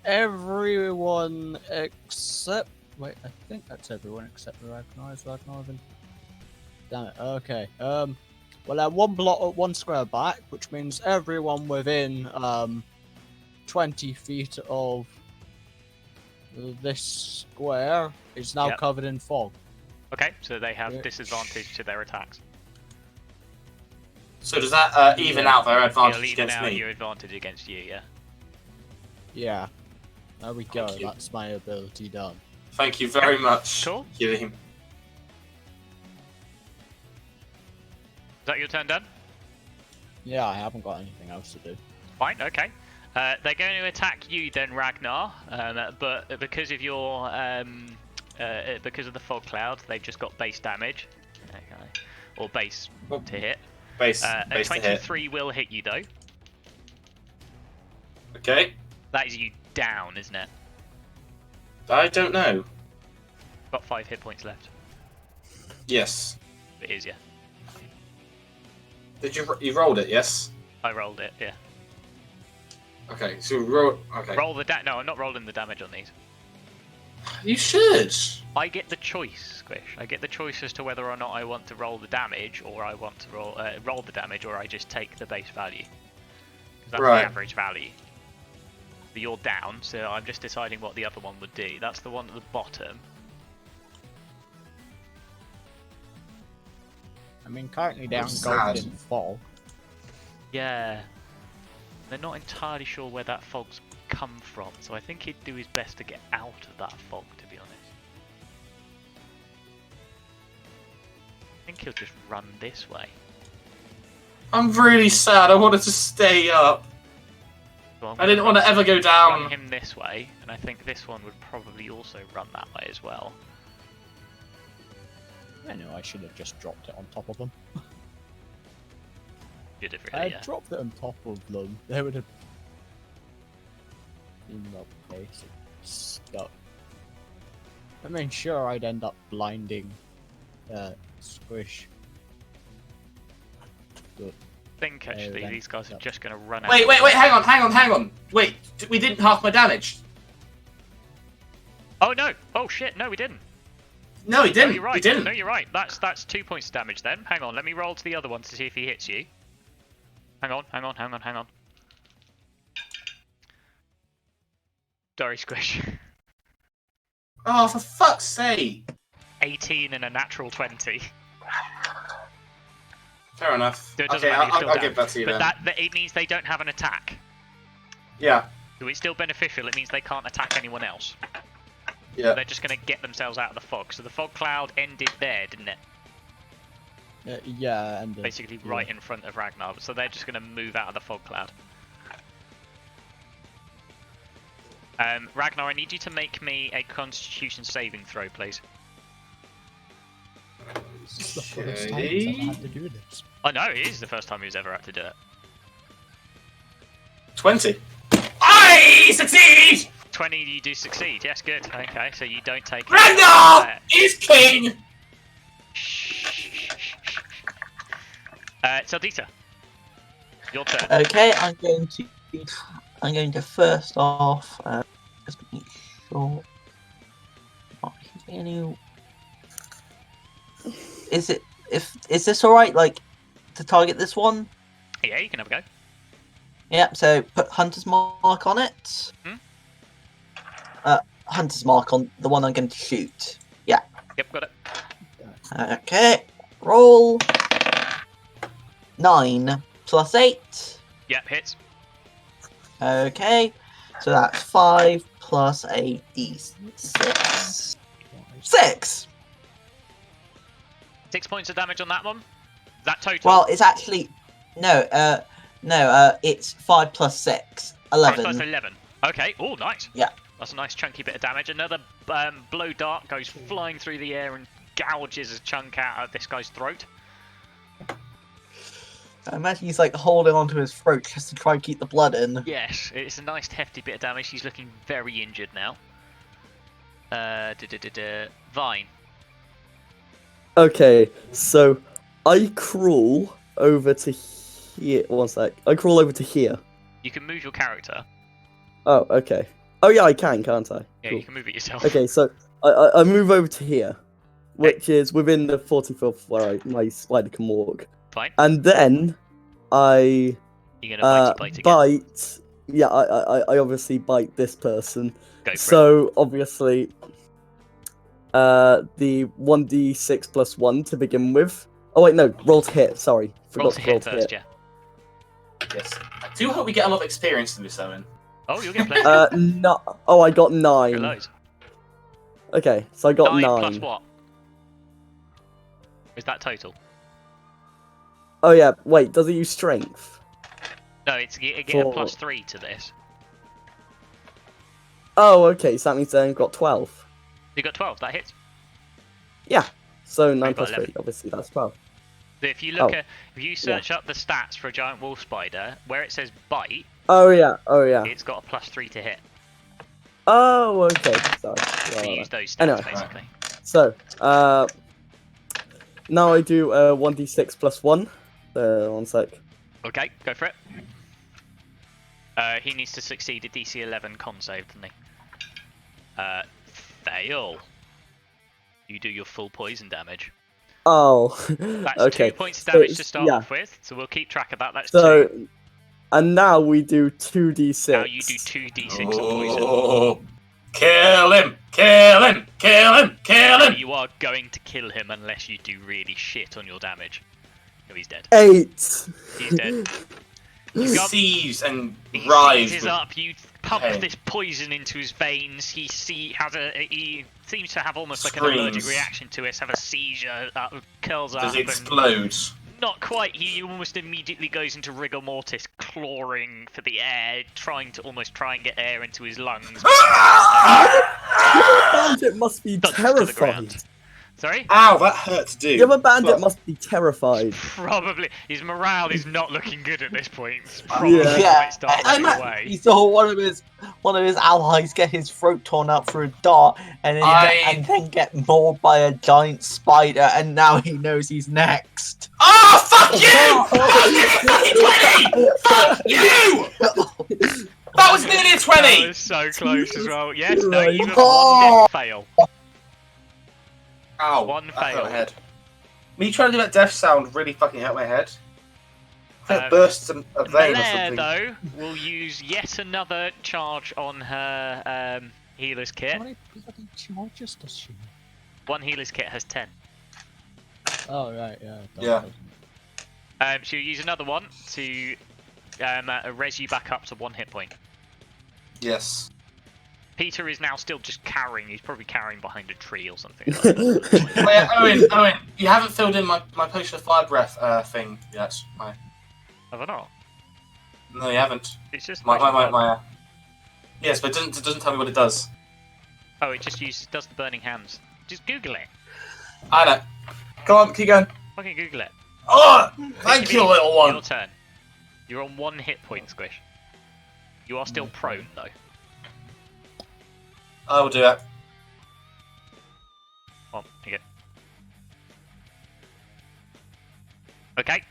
everyone except wait, I think that's everyone except the Ragnar. Is Ragnar even? Damn it. Okay. Well, one block, one square back, which means everyone within 20 feet of this square is now Yep. covered in fog. Okay, so they have Yeah. disadvantage to their attacks. So does that even out their It'll advantage even against out me? your advantage against you, yeah. Yeah. There we go. Thank you. That's my ability done. Thank you very much. Cool. Giving. Is that your turn done? Yeah, I haven't got anything else to do. Fine, okay. They're going to attack you then, Ragnar, but because of your because of the fog cloud, they've just got base damage, okay. Or base to hit. Base, A base to hit. 23 will hit you though. Okay. That is you down, isn't it? I don't know. Got 5 hit points left. Yes. It is, yeah. Did you rolled it? Yes. I rolled it, yeah. Okay. So roll. Okay. Roll the no, I'm not rolling the damage on these. You should. I get the choice, Squish. I get the choice as to whether or not I want to roll the damage, or I want to roll the damage, or I just take the base value. 'Cause that's Right. the average value. But you're down, so I'm just deciding what the other one would do. That's the one at the bottom. I mean, currently they're That's engulfed sad. in fog. Yeah. They're not entirely sure where that fog's come from, so I think he'd do his best to get out of that fog, to be honest. I think he'll just run this way. I'm really sad. I wanted to stay up. So I'm I didn't gonna want to ever go run down. him this way, and I think this one would probably also run that way as well. I know I should have just dropped it on top of them. Should have I really, yeah. dropped it on top of them. They would have been basically stuck. I mean, sure, I'd end up blinding Squish. But I think actually then- these guys are yep. just going to run out. Wait, hang on. Wait, we didn't half my damage. Oh no! Oh shit! No, we didn't. No, he No, didn't. you're right. He didn't. No, you're right. That's 2 points of damage then. Hang on, let me roll to the other one to see if he hits you. Hang on. Sorry, Squish. Oh, for fuck's sake. 18 and a natural 20. Fair enough. So it doesn't Okay, matter, you're still I'll down. give that to you But then. that it means they don't have an attack. Yeah. So it's still beneficial. It means they can't attack anyone else. Yeah. They're just going to get themselves out of the fog. So the fog cloud ended there, didn't it? yeah, and Basically right in front of Ragnar. So they're just going to move out of the fog cloud. Ragnar, I need you to make me a Constitution saving throw, please. This is the first time he's ever had to do this. I know, it is the first time he's ever had to do it. 20. I succeed! 20, you do succeed. Yes, good. Okay, so you don't take. Ragnar is king. Saldita, your turn. Okay, I'm going to first off just make sure. Not hitting any. Is this alright? Like to target this one? Yeah, you can have a go. Yep. So put Hunter's Mark on it. Hunter's Mark on the one I'm going to shoot. Yeah. Yep, got it. Okay. Roll. 9 plus 8. Yep, hits. Okay. So that's 5 plus a d6. 6. 6 points of damage on that one. Is that total? Well, it's actually no. It's 5 plus 6. 11. 5 plus 11. Okay. Oh, nice. Yeah. That's a nice chunky bit of damage. Another blow dart goes flying through the air and gouges a chunk out of this guy's throat. I imagine he's like holding onto his throat just to try and keep the blood in. Yes, it's a nice hefty bit of damage. He's looking very injured now. Vine. Okay, so I crawl over to here. One sec. I crawl over to here. You can move your character. Oh, okay. Oh yeah, I can, can't I? Yeah, Cool. you can move it yourself. Okay, so I move over to here, which is within the 40 foot where my spider can walk. Fine. And then I You're gonna bite again. bite. Yeah, I obviously bite this person. Go for it. So obviously, the 1d6 plus 1 to begin with. Oh wait, no, roll to hit. Sorry, Roll forgot to to roll hit to first, hit. Yes. I do hope we get a lot of experience in this, Owen. Oh, you'll get plenty. No. Oh, I got Get 9. loads. Okay, so I got 9. 9 plus what? Is that total? Oh yeah, wait, does it use strength? No, you get a For- plus 3 to this. Oh, okay, so that means then I've got 12. You got 12. That hits. Yeah, so 9 I've got plus 11. 3, obviously that's 12. So if you look Oh, if you search up the stats for a giant wolf spider, where it says bite, Oh yeah, oh yeah. it's got a plus 3 to hit. Oh, okay, sorry. So Right, use those stats Anyway. basically. So, now I do 1d6 plus 1. One sec. Okay, go for it. He needs to succeed a DC 11 con save, doesn't he? Fail. You do your full poison damage. Oh, That's okay. 2 points of So damage to it's- start yeah. off with, so we'll keep track of that. That's So, 2. and now we do 2d6. Now you do 2d6 of poison. Oh, kill him! Kill him! Kill him! Kill him! You are going to kill him unless you do really shit on your damage. Oh, he's dead. 8. He's dead. He got- sees and He rise. seizes with- up. You pump pain. this poison into his veins. He seems to have almost like an allergic Screams. reaction to it. Have a seizure. Curls up. Does he and explode? not quite. He almost immediately goes into rigor mortis, clawing for the air, trying and get air into his lungs. Bandit must be Ducks to the terrified. ground. Sorry? Ow, that hurt to do. The other bandit Well, must be terrified. Probably. His morale is not looking good at this point. It's probably Yeah. might start I running away. he saw one of his allies get his throat torn out through a dart, and then get mauled by a giant spider, and now he knows he's next. Oh, fuck you! Fuck you! That was nearly a That 20! was so close as well. Yes, no, Right. you have one death fail. Ow, One that hurt fail. my head. Me trying to do that death sound really fucking hurt my head. I think it burst a vein or Malaire, something. though, will use yet another charge on her healer's kit. How many bloody charges does she have? One healer's kit has 10. Oh, right, yeah. Yeah. She'll use another one to res you back up to 1 hit point. Yes. Peter is now still just carrying. He's probably carrying behind a tree or something. Oh, yeah, Owen, you haven't filled in my potion of fire breath thing yet. Have I not? No, you haven't. It's just My. Yes, but it doesn't tell me what it does. Oh, it just does the burning hands. Just Google it. I know. Go on, keep going. Fucking Google it. Oh, thank you, little Your one. turn. You're on 1 hit point, Squish. You are still prone though. I will do it. Oh, here you go. Okay.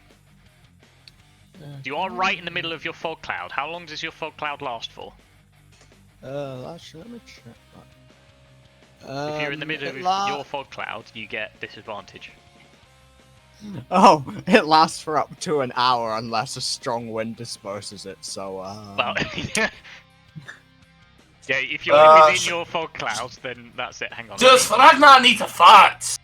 You are right in the middle of your fog cloud. How long does your fog cloud last for? Actually, let me check that. If you're in the middle it of la- your fog cloud, you get disadvantage. Oh, it lasts for up to an hour unless a strong wind disposes it, so, Well, yeah, if you're within your fog clouds, then that's it. Hang on. Does Ragnar need to fart?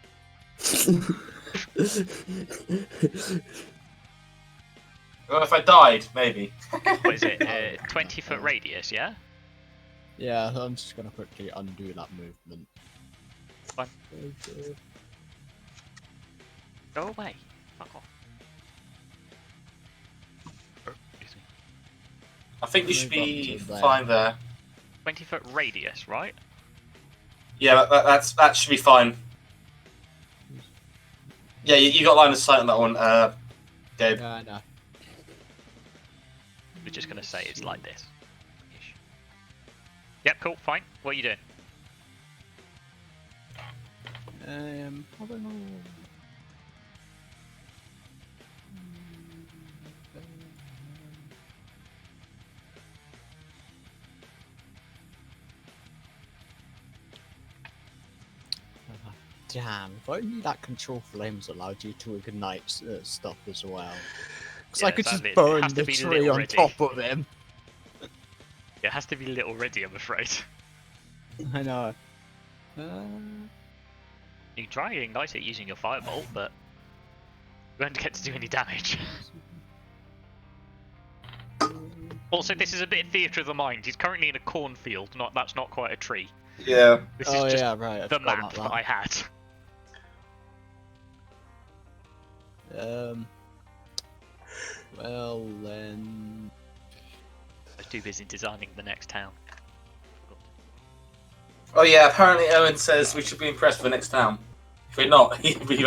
Well, if I died, maybe. What is it? 20-foot radius, yeah? Yeah, I'm just gonna quickly undo that movement. Fine. Go away. Fuck off. Excuse me. I think we should Move be up to there. fine there. 20-foot radius, right? Yeah, that should be fine. Yeah, you got line of sight on that one, Gabe. Yeah, I know. We're just gonna say it's like this. Ish. Yep, cool, fine. What are you doing? I don't know. Damn, if only that control flames allowed you to ignite stuff as well. Because Yeah, I could just sadly, it burn has to the be tree lit on already. top of him. It has to be lit already, I'm afraid. I know. You can try and ignite it using your firebolt, but you won't get to do any damage. Also, this is a bit of theatre of the mind. He's currently in a cornfield. That's not quite a tree. Yeah. This Oh is just yeah, right. I the forgot map about that I had. Well then. I was too busy designing the next town. Oh yeah, apparently Owen says we should be impressed with the next town. If we're not, he'll be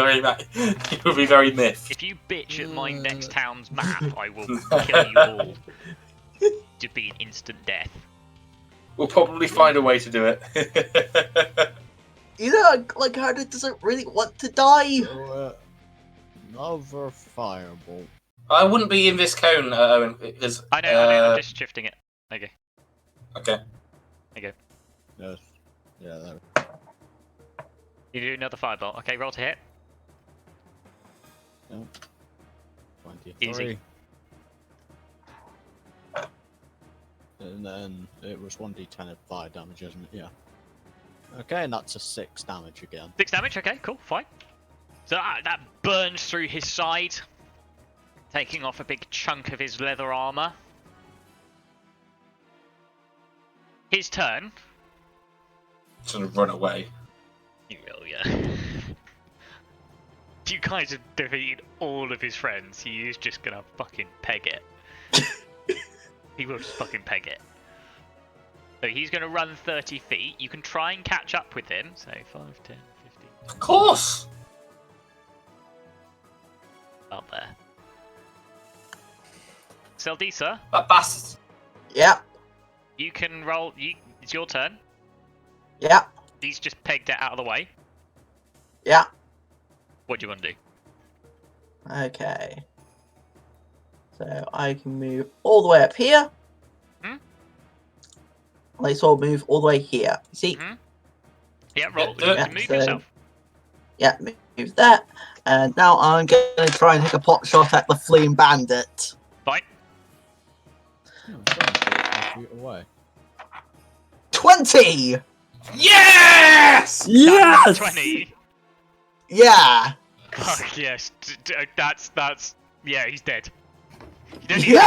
very miffed. If you bitch at my next town's map, I will kill you all. To be an instant death. We'll probably find a way to do it. You know, like Harder doesn't really want to die. Another firebolt. I wouldn't be in this cone, Owen, because... I know, I'm just shifting it. Okay. Okay. Yes. Yeah, there. You do another firebolt. Okay, roll to hit. 23. Easy. And then it was 1d10 of fire damage, isn't it? Yeah. Okay, and that's a 6 damage again. 6 damage, okay, cool, fine. So that burns through his side, taking off a big chunk of his leather armor. His turn. Sort of run away. You will, yeah. You guys have defeated all of his friends. He is just gonna fucking peg it. He will just fucking peg it. So he's gonna run 30 feet. You can try and catch up with him. So 5, 10, 15. Of course! About there. Seldisa, That bastard. Yep, you can roll. It's your turn. yep, He's just pegged it out of the way. yep. What do you want to do? Okay. So I can move all the way up here. Hmm? Let's all move all the way here. See? Hmm? Yeah, roll. do You it. can move So- yourself. Yeah, move that. And now I'm going to try and take a pot shot at the fleeing bandit. Fine. Oh, it's only 5 feet away. 20! Yes! Yes! 20. Yeah! Fuck yes. That's. Yeah, he's dead. You don't need Yeah!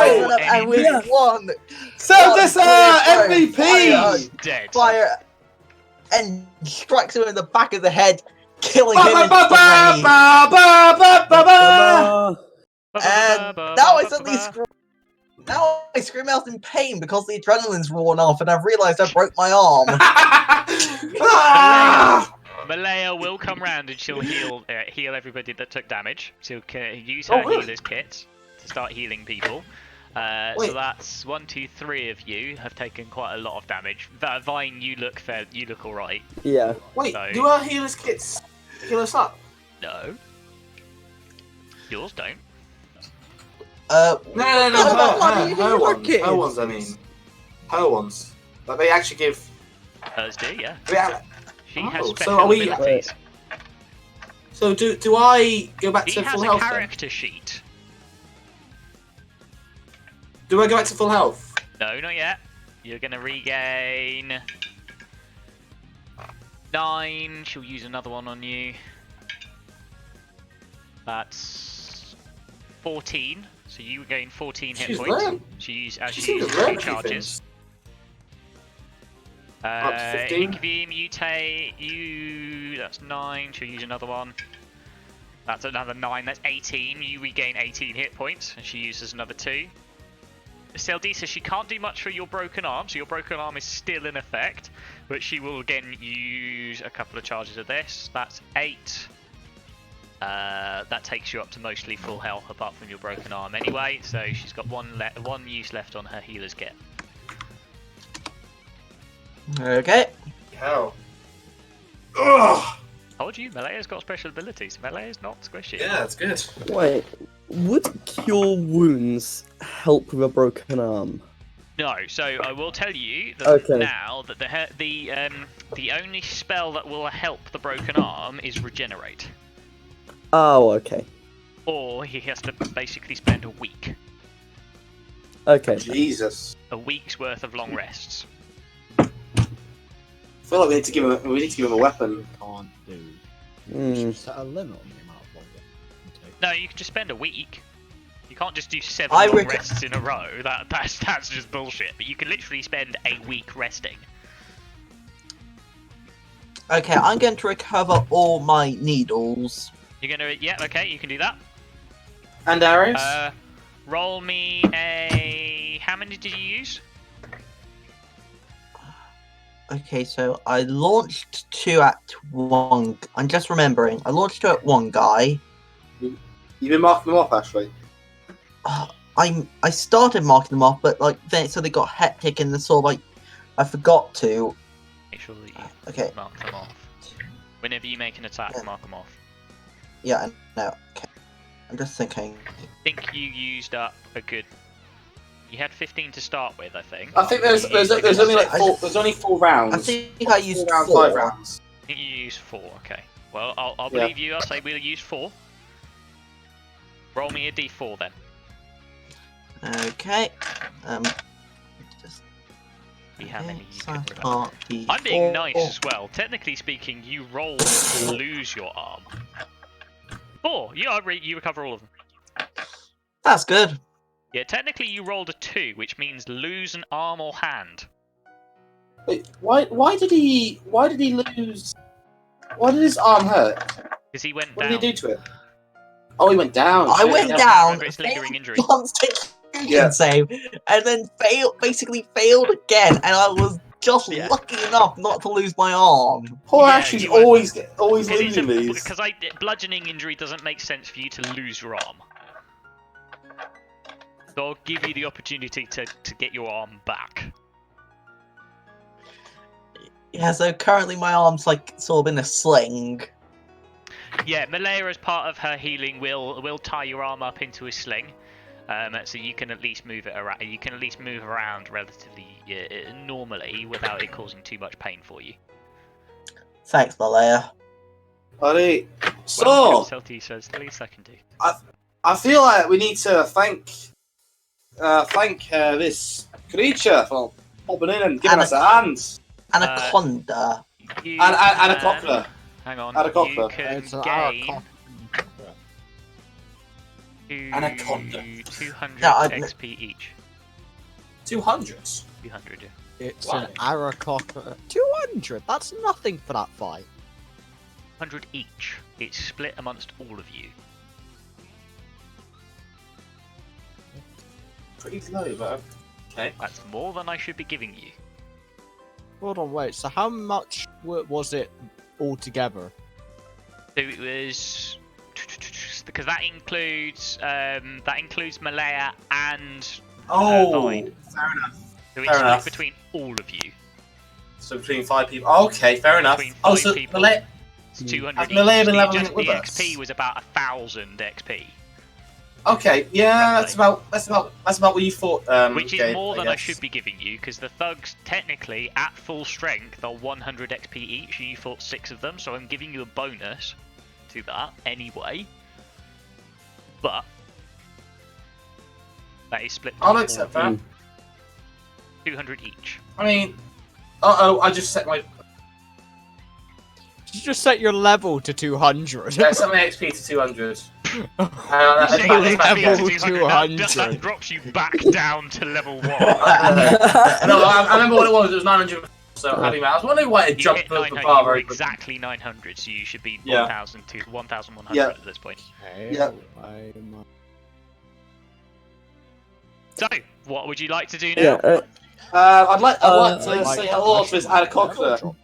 to roll Yeah! And we anything. won! Seldisa MVP! MVP! He's dead. Fire and strikes him in the back of the head, killing him Ba, instantly. ba, ba, ba, ba, ba, ba, ba. And now I suddenly now I scream out in pain because the adrenaline's worn off and I've realised I broke my arm. Ah! Malaya will come round and she'll heal everybody that took damage. She'll use her Oh, really? healer's kit to start healing people. So Wait. that's 1, 2, 3 of you have taken quite a lot of damage. Vine, you look fair. You look all right. Yeah. Wait, So- do our healers kits heal us up? No, yours don't. No, bloody her healer ones. kits. Her ones, I mean. Her ones. Like, they actually give... Hers do, yeah. She Oh, has so special are we- abilities. So do I go back He to has full a health then? character sheet. Do I go back to full health? No, not yet. You're gonna regain 9. She'll use another one on you. That's 14. So you gain 14 hit She's points. learned. She She uses seems to 2 learn a few charges. things. Up to 15. Inkbeam, that's 9. She'll use another one. That's another 9. That's 18. You regain 18 hit points, and she uses another 2. Seldie says she can't do much for your broken arm, so your broken arm is still in effect, but she will again use a couple of charges of this. That's 8. That takes you up to mostly full health, apart from your broken arm anyway. So she's got one use left on her healer's kit. Okay. Hell. Ugh! Told you, Melee's got special abilities. Melee is not squishy. Yeah, that's good. Wait, would cure wounds help with a broken arm? No, so I will tell you that Okay. now that the only spell that will help the broken arm is regenerate, Oh, okay. or he has to basically spend a week, Okay. Jesus. a week's worth of long rests. I feel like we need to give him a weapon. Can't do. Hmm. Should set a limit on the amount of longer it can take. No, you can just spend a week. You can't just do 7 I long reckon- rests in a row. That's just bullshit. But you can literally spend a week resting. Okay, I'm going to recover all my needles. You're gonna, yeah, okay, you can do that. And arrows? Roll me a. How many did you use? Okay, so I launched 2 at one. I'm just remembering. I launched 2 at one guy. You've been marking them off, actually. I started marking them off, but like then so they got hectic and sort of like I forgot to. Make sure that you Okay, mark them off. Whenever you make an attack, Yeah. mark them off. yeah, no. Okay, I'm just thinking. I think you used up a good. You had 15 to start with, I think. I think there's only like there's only 4 rounds. I think I used 4 rounds, 4. 5 rounds. I think you used 4. Okay. Well, I'll Yeah. believe you. I'll say we'll use 4. Roll me a d4 then. Okay. Just See how many you so can I remember. can't be I'm being 4. nice as well. Technically speaking, you rolled to lose your arm. 4. You recover all of them. That's good. Yeah, technically you rolled a 2, which means lose an arm or hand. Wait, why did he lose? Why did his arm hurt? Because he went What down. did he do to it? Oh, he went down. I shit, went yeah. down, Remember, it's lingering injury. Constitution Yeah. save, and then basically failed again, and I was just Yeah. lucky enough not to lose my arm. Poor Yeah, Ashley's you went- always Because losing these. bludgeoning injury doesn't make sense for you to lose your arm. So I'll give you the opportunity to get your arm back. Yeah, so currently my arm's like sort of in a sling. Yeah, Malaya, as part of her healing, will tie your arm up into a sling, so you can at least move it around. You can at least move around relatively normally without it causing too much pain for you. Thanks, Malaya. Buddy. So, Celty says, please, I can do. I feel like we need to thank this creature for popping in and giving us a hand. Anaconda. You And a can- cockler. Hang on. Anaconda. You can It's an gain Anaconda. 200 No, XP each. 200. 200. Yeah. It's Wow. an Aracocker. 200! That's nothing for that fight. 100 each. It's split amongst all of you. Pretty low, but okay. That's more than I should be giving you. Hold on, wait. So how much was it altogether? So it was because that includes Malaya and Oh, Vine. fair enough. So Fair it's split enough. between all of you. So between 5 people. Okay, fair enough. Between Oh, 5 so people. Malay, It's 200 has each. Malay been So leveling just it with the us? XP was about 1,000 XP. Okay, yeah, Roughly. that's about what you thought. Which is Gabe, more than I guess. should be giving you, because the thugs technically at full strength are 100 XP each, and you fought 6 of them, so I'm giving you a bonus to that anyway. But that is split. I'll between accept all of that. you. 200 each. I mean, I just set my Did you just set your level to 200? set my XP to 200. That's Saying back- that that's back XP level is again. 200, 200. that drops you back down to level 1. No, I remember what it was. It was 900. So adding that, I was wondering why it You jumped hit the 900, bar you were very quickly. exactly 900, so you should be Yeah. 1,100 Yeah. at this point. Yeah. So, what would you like to do now? Yeah. I'd like to like say that. hello to Miss Adakokra.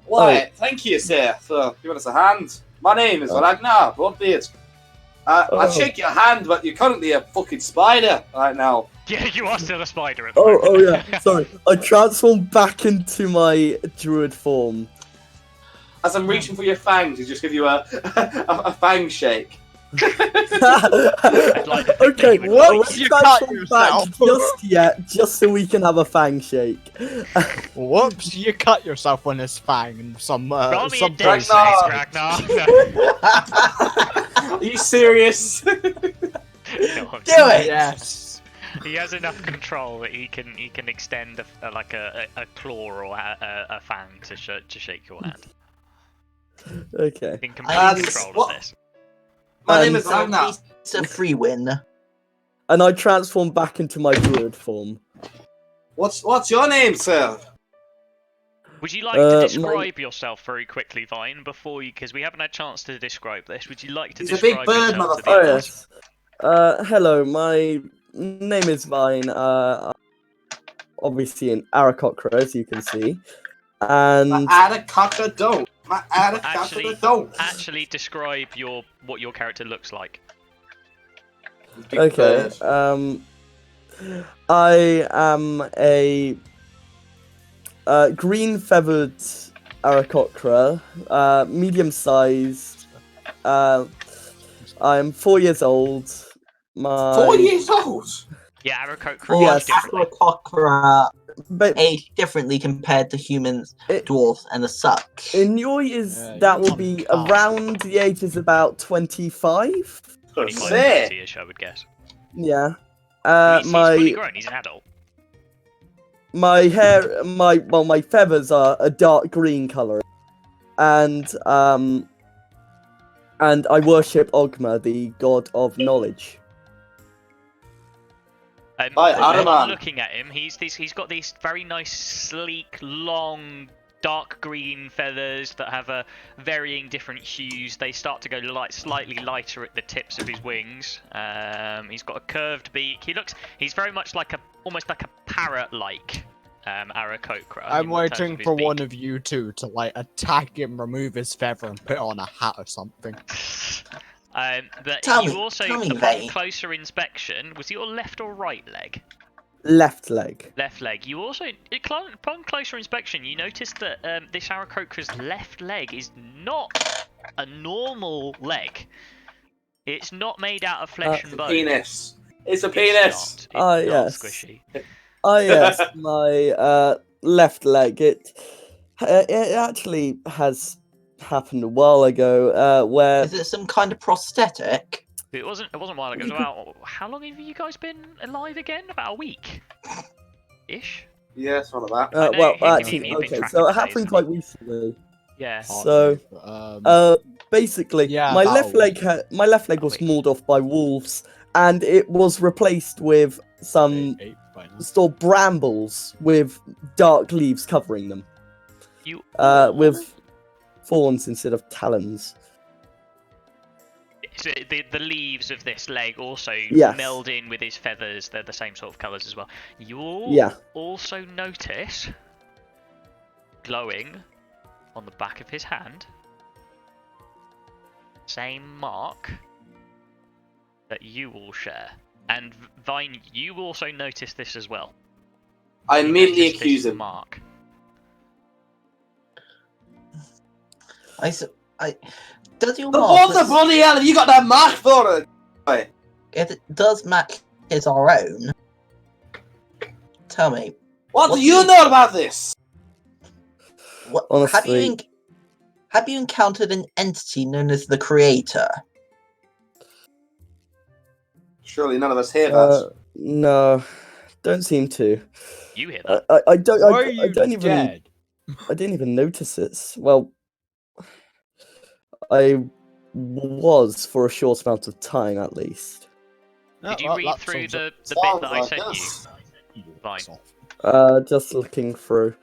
Why, thank you, sir, for giving us a hand. My name is Ragnar Broadbeard. I'd shake your hand, but you're currently a fucking spider right now. Yeah, you are still a spider at the Oh, moment. yeah. Sorry. I transformed back into my druid form. As I'm reaching for your fangs, you just give you a fang shake. like to think Okay, that you would well, like let's You cut transform back yourself. just yet, just so we can have a fang shake. Whoops, you cut yourself when it's fang and some Roll me a some dex, Ragnar. Ragnar. No, Are you serious? no, Do it! Yes. he has enough control that he can extend a claw or a fang to shake your hand. Okay. In complete And control what- of this. My name And- is Ragnar. It's a free win. And I transformed back into my druid form. What's your name, sir? Would you like to my- describe yourself very quickly, Vine, before you? Because we haven't had a chance to describe this. Would you like to He's a big describe bird, yourself to the Oh, others? yes. Hello, my name is Vine. Obviously in Arakocra, as you can see. And Adakaka don't. My Actually- Adakaka don't. Actually, describe what your character looks like. Big okay, bird. I am a green feathered Arakocra, medium-sized. I am 4 years old. My 4 years old. Yeah, Aarakocra Or Yes. differently. Aquacocra but age differently compared to humans, It- dwarves, and the such. in your years, Yeah, that you're will be on around the ages about 25. 25, Sick. 30-ish, I would guess. Yeah. He's fully My grown. He's an adult. my hair, my feathers are a dark green color, and I worship Ogma, the god of knowledge. Hi, I'm Araman. looking at him. He's got these very nice, sleek, long, dark green feathers that have varying different hues. They start to go slightly lighter at the tips of his wings. He's got a curved beak. He's very much almost like a parrot-like Aarakocra. I'm in terms waiting of his for beak. one of you two to attack him, remove his feather, and put on a hat or something. But Tell you me- also, tell me, upon mate. closer inspection, was it your left or right leg? Left leg. Left leg. You also, upon closer inspection, you notice that this Aarakocra's left leg is not a normal leg. It's not made out of flesh and bone. Penis. It's a It's penis. not. It's not Yes. squishy. Oh yes, my left leg. It actually has happened a while ago. Where Is it some kind of prosthetic? It wasn't a while ago. It was about, how long have you guys been alive again? About a week, ish. Yeah, it's all of that. I know well, him and actually, Amy have been okay. tracking So it days, happened haven't quite recently. Yeah. So, basically, Yeah, my that'll left leg was Wait. mauled off by wolves, and it was replaced with some sort of brambles with dark leaves covering them, You. with thorns instead of talons. So the leaves of this leg also Yes. meld in with his feathers. They're the same sort of colours as well. You'll Yeah. also notice glowing on the back of his hand, same mark that you all share. And Vine, you also notice this as well. I You immediately notice accuse this him. mark. Does your The mark? what the bloody hell have you got that mark for? It? If it does match his our own, tell me. What What do do you you- know about this? What Honestly- have you encountered an entity known as the Creator? Surely none of us hear that. No, don't seem to. You hear that? I don't. Were I you don't even. dead? I didn't even notice it. Well, I was for a short amount of time, at least. Did you read through the bit Sounds that I like sent us. you? Fine. Just looking through.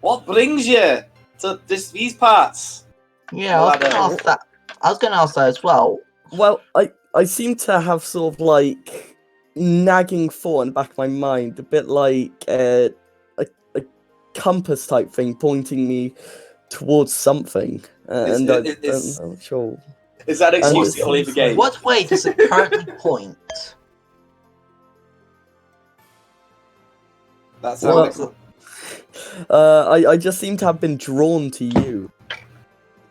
What brings you to these parts? Yeah, I was Well, going to ask that. I was going to ask that as well. Well, I seem to have sort of like nagging thought in the back of my mind, a bit like a compass type thing pointing me towards something, and I'm not sure. Is that an excuse to it's- leave the game? What way does it currently point? That sounds Well, like I just seem to have been drawn to you.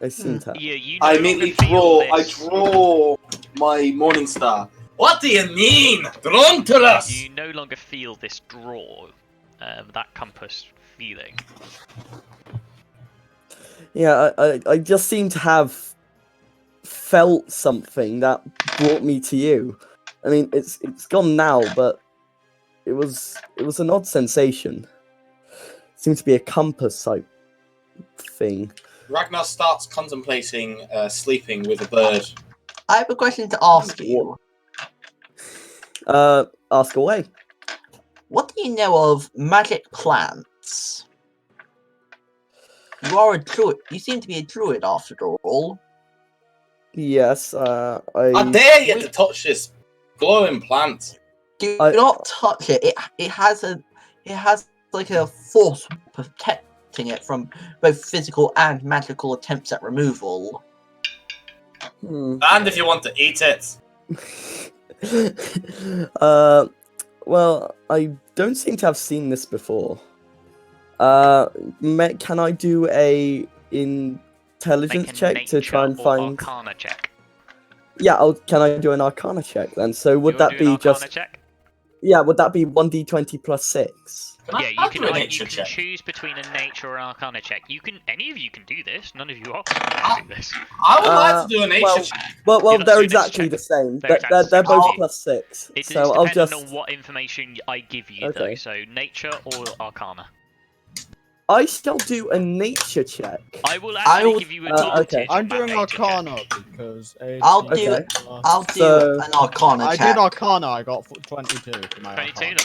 I seem to. Yeah, you no I longer immediately feel draw. I this. draw my morning star. What do you mean? Drawn to us? You no longer feel this draw, that compass feeling. Yeah, I just seem to have felt something that brought me to you. I mean, it's gone now, but it was an odd sensation. Seems to be a compass type thing. Ragnar starts contemplating sleeping with a bird. I have a question to ask you. Ask away. What do you know of magic plants? You are a druid. You seem to be a druid after all. Yes, I dare you to touch this glowing plant. Do I- not touch it. It has like a force protecting it from both physical and magical attempts at removal. And if you want to eat it. Well, I don't seem to have seen this before. Can I do a intelligence Make a check to try and nature or find? arcana check. Yeah, can I do an arcana check then? So would You wanna that do an be arcana just? check? Yeah, would that be 1d20 plus 6? Can Yeah, I you do can a nature check? choose between a nature or an arcana check. Any of you can do this. None of you are can do this. I would like to do a nature well- check. Well, Let's they're do this exactly check. the same. They're They're exactly the both same. plus 6. It's So I'll dependent just. on what information I give you, though. Okay. So nature or arcana. I shall do a nature check. I will actually will- give you okay. advantage. I'm on that doing nature check. Arcana because I'll do Okay. it. I'll do So- an arcana I check. did Arcana. I got 22 for my 22, Arcana.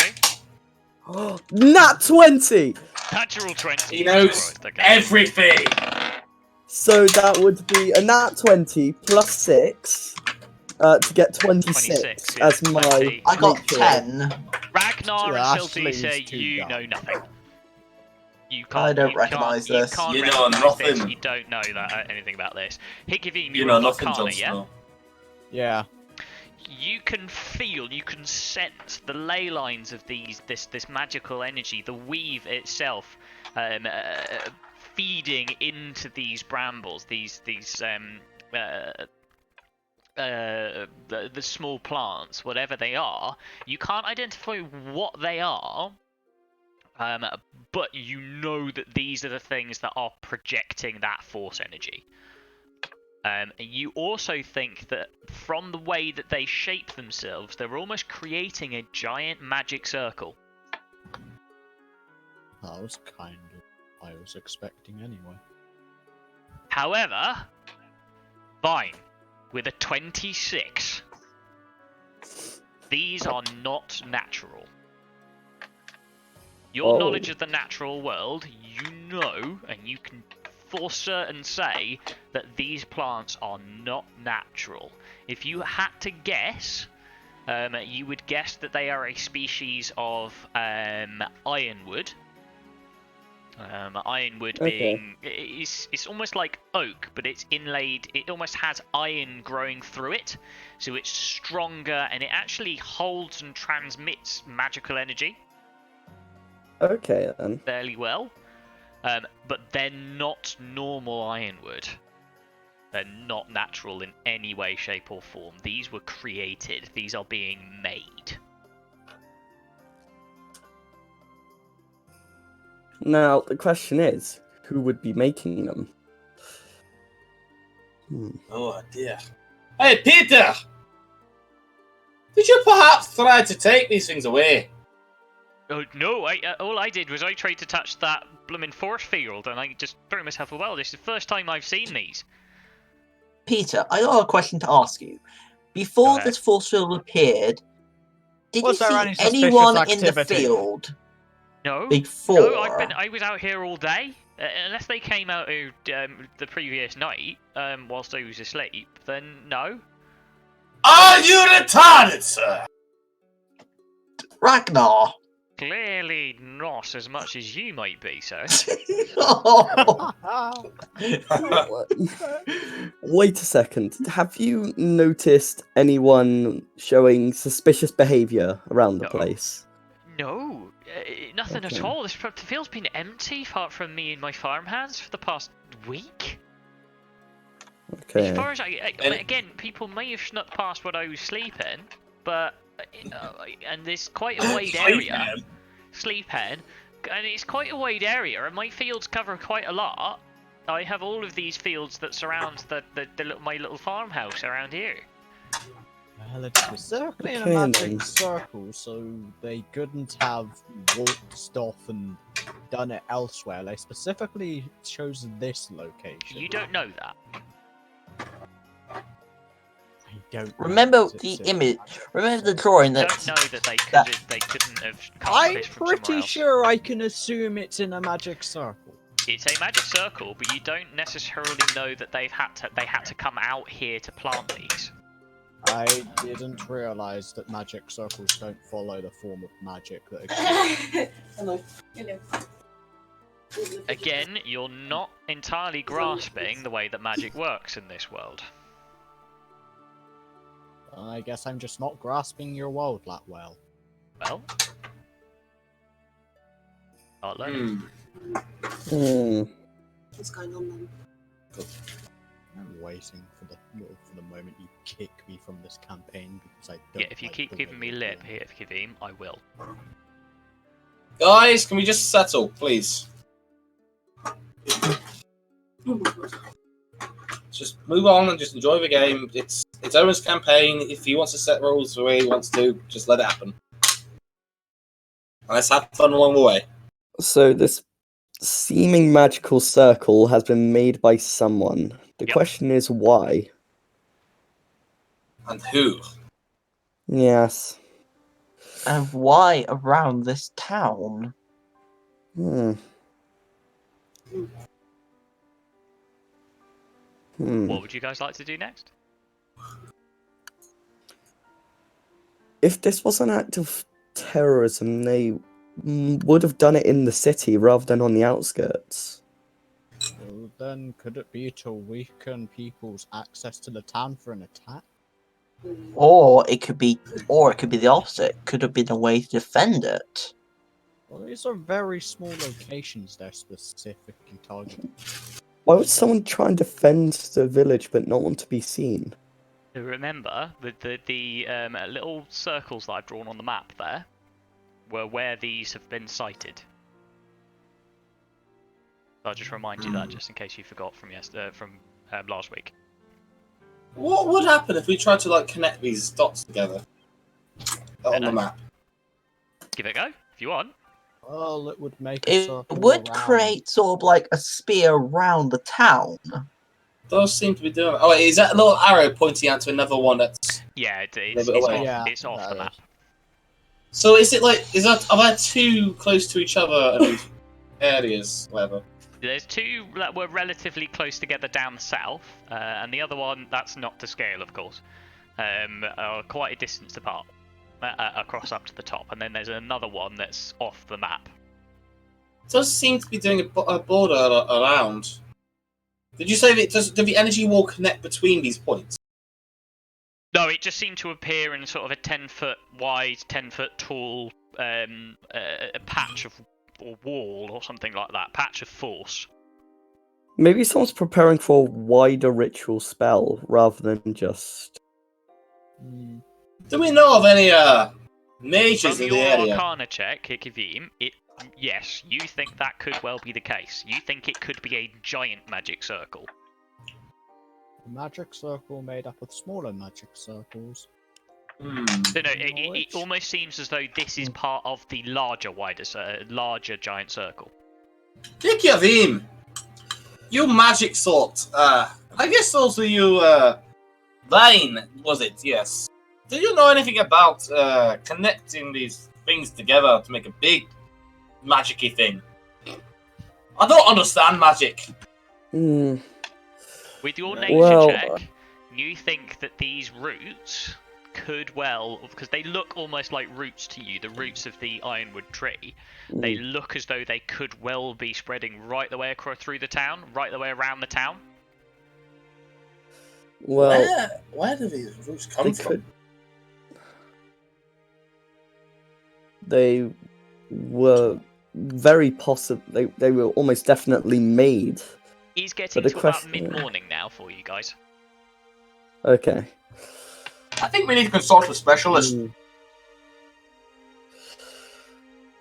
lovely. Nat 20! Natural 20. He knows Christ, okay. everything. So that would be a nat 20 plus 6 to get 26, 26, yeah. as my. Let's see. I got nature. 10. Ragnar Yeah, and Ashley Silty is say too you dumb. know nothing. You can't. I don't you recognise can't, this. You can't You know recognise this. nothing. You don't know that anything about this. Hikivine, You you know rolled nothing, Arcana, Jon yeah? Snow. Yeah. You can feel, you can sense the ley lines of this magical energy, the weave itself, feeding into these brambles, the small plants, whatever they are. You can't identify what they are, but you know that these are the things that are projecting that force energy. You also think that from the way that they shape themselves, they're almost creating a giant magic circle. That was kind of I was expecting anyway. However, Vine, with a 26, these are not natural. Your Oh. knowledge of the natural world, you know, and you can for certain say that these plants are not natural. If you had to guess, you would guess that they are a species of ironwood. Ironwood Okay. being it's almost like oak, but it's inlaid. It almost has iron growing through it, so it's stronger and it actually holds and transmits magical energy Okay then. fairly well. But they're not normal ironwood. They're not natural in any way, shape, or form. These were created. These are being made. Now the question is, who would be making them? Oh dear. Hey, Peter! Did you perhaps try to take these things away? Oh no! All I did was I tried to touch that blooming force field, and I just threw myself a well. This is the first time I've seen these. Peter, I got a question to ask you. Before Okay. this force field appeared, did Was you there see any suspicious anyone in the activity? field No. before? No, I was out here all day. Unless they came out the previous night whilst I was asleep, then no. Are you retarded, sir? Ragnar! Clearly not as much as you might be, sir. Wait a second. Have you noticed anyone showing suspicious behavior around the No. place? No, nothing at Okay. all. This field's been empty apart from me and my farmhands for the past week. Okay. As far as again, people may have snuck past when I was sleeping, but and there's quite a wide area. Sleeping, and it's quite a wide area, and my fields cover quite a lot. I have all of these fields that surround my little farmhouse around here. Well, it's specifically in a Okay, magic then. circle, so they couldn't have walked off and done it elsewhere. They specifically chose this location. You don't know that. I don't. Remember know, the it's a image. magic Remember the circle. drawing You that. don't know that they couldn't have come I'm this from somewhere pretty else. sure I can assume it's in a magic circle. It's a magic circle, but you don't necessarily know that they had to come out here to plant these. I didn't realize that magic circles don't follow the form of magic that exists. Hello. Hello. Again, you're not entirely grasping the way that magic works in this world. I guess I'm just not grasping your world that well. Well, start learning. What's going on then? I'm waiting for the moment you kick me from this campaign because I don't. Yeah, if you like keep the giving way me you're lip doing here, Kavim, I will. Guys, can we just settle, please? Oh my god. Just move on and just enjoy the game. It's Owen's campaign. If he wants to set rules the way he wants to, just let it happen. And let's have fun along the way. So this seeming magical circle has been made by someone. The Yep. question is why? And who? Yes. And why around this town? Hmm. What would you guys like to do next? If this was an act of terrorism, they would have done it in the city rather than on the outskirts. Well, then could it be to weaken people's access to the town for an attack? Or it could be the opposite. Could have been a way to defend it. Well, these are very small locations they're specifically targeting. Why would someone try and defend the village but not want to be seen? Remember, the little circles that I've drawn on the map there were where these have been sighted. I'll just remind you that, just in case you forgot from last week. What would happen if we tried to connect these dots together on the map? Give it a go if you want. Well, it would make a It circle would around. create sort of like a spear around the town. Those seem to be doing. Oh, wait, is that a little arrow pointing out to another one that's? Yeah, it's bit off, away. Yeah, it's off that the map. So is it are there two close to each other in these areas, whatever? There's two that were relatively close together down south, and the other one, that's not to scale, of course, are quite a distance apart, across up to the top, and then there's another one that's off the map. does seem to be doing a border around. Did you say that does the energy wall connect between these points? No, it just seemed to appear in sort of a 10-foot wide, 10-foot tall a patch of or wall or something like that. Patch of force. Maybe someone's preparing for a wider ritual spell rather than just. Do we know of any mages From in the your area? Arcana check, Kavim, yes, you think that could well be the case. You think it could be a giant magic circle. A magic circle made up of smaller magic circles. So no, it almost seems as though this is part of the larger giant circle. Kavim, you magic sort. I guess also you Vine, was it? Yes. Do you know anything about connecting these things together to make a big magic-y thing? I don't understand magic. With your nature check, you think that these roots could well, because they look almost like roots to you, the roots of the ironwood tree, they look as though they could well be spreading right the way across through the town, right the way around the town. Well, where do these roots come from? They were very possible. They were almost definitely made. He's getting to about mid-morning now for you guys. Okay. I think we need to consult a specialist.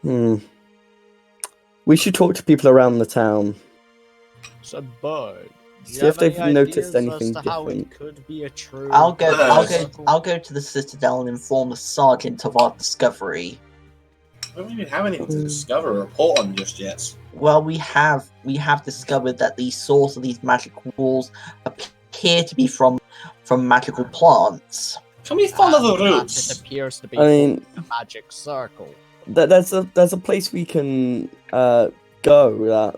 We should talk to people around the town. So, Bird, See if they've noticed anything how it different. could be a true. I'll go to the Citadel and inform the sergeant of our discovery. I don't even have anything to discover or report on just yet. Well, we have discovered that the source of these magic walls appear to be from magical plants. Can we follow the roots? It appears to be I mean, a magic circle. there's a place we can go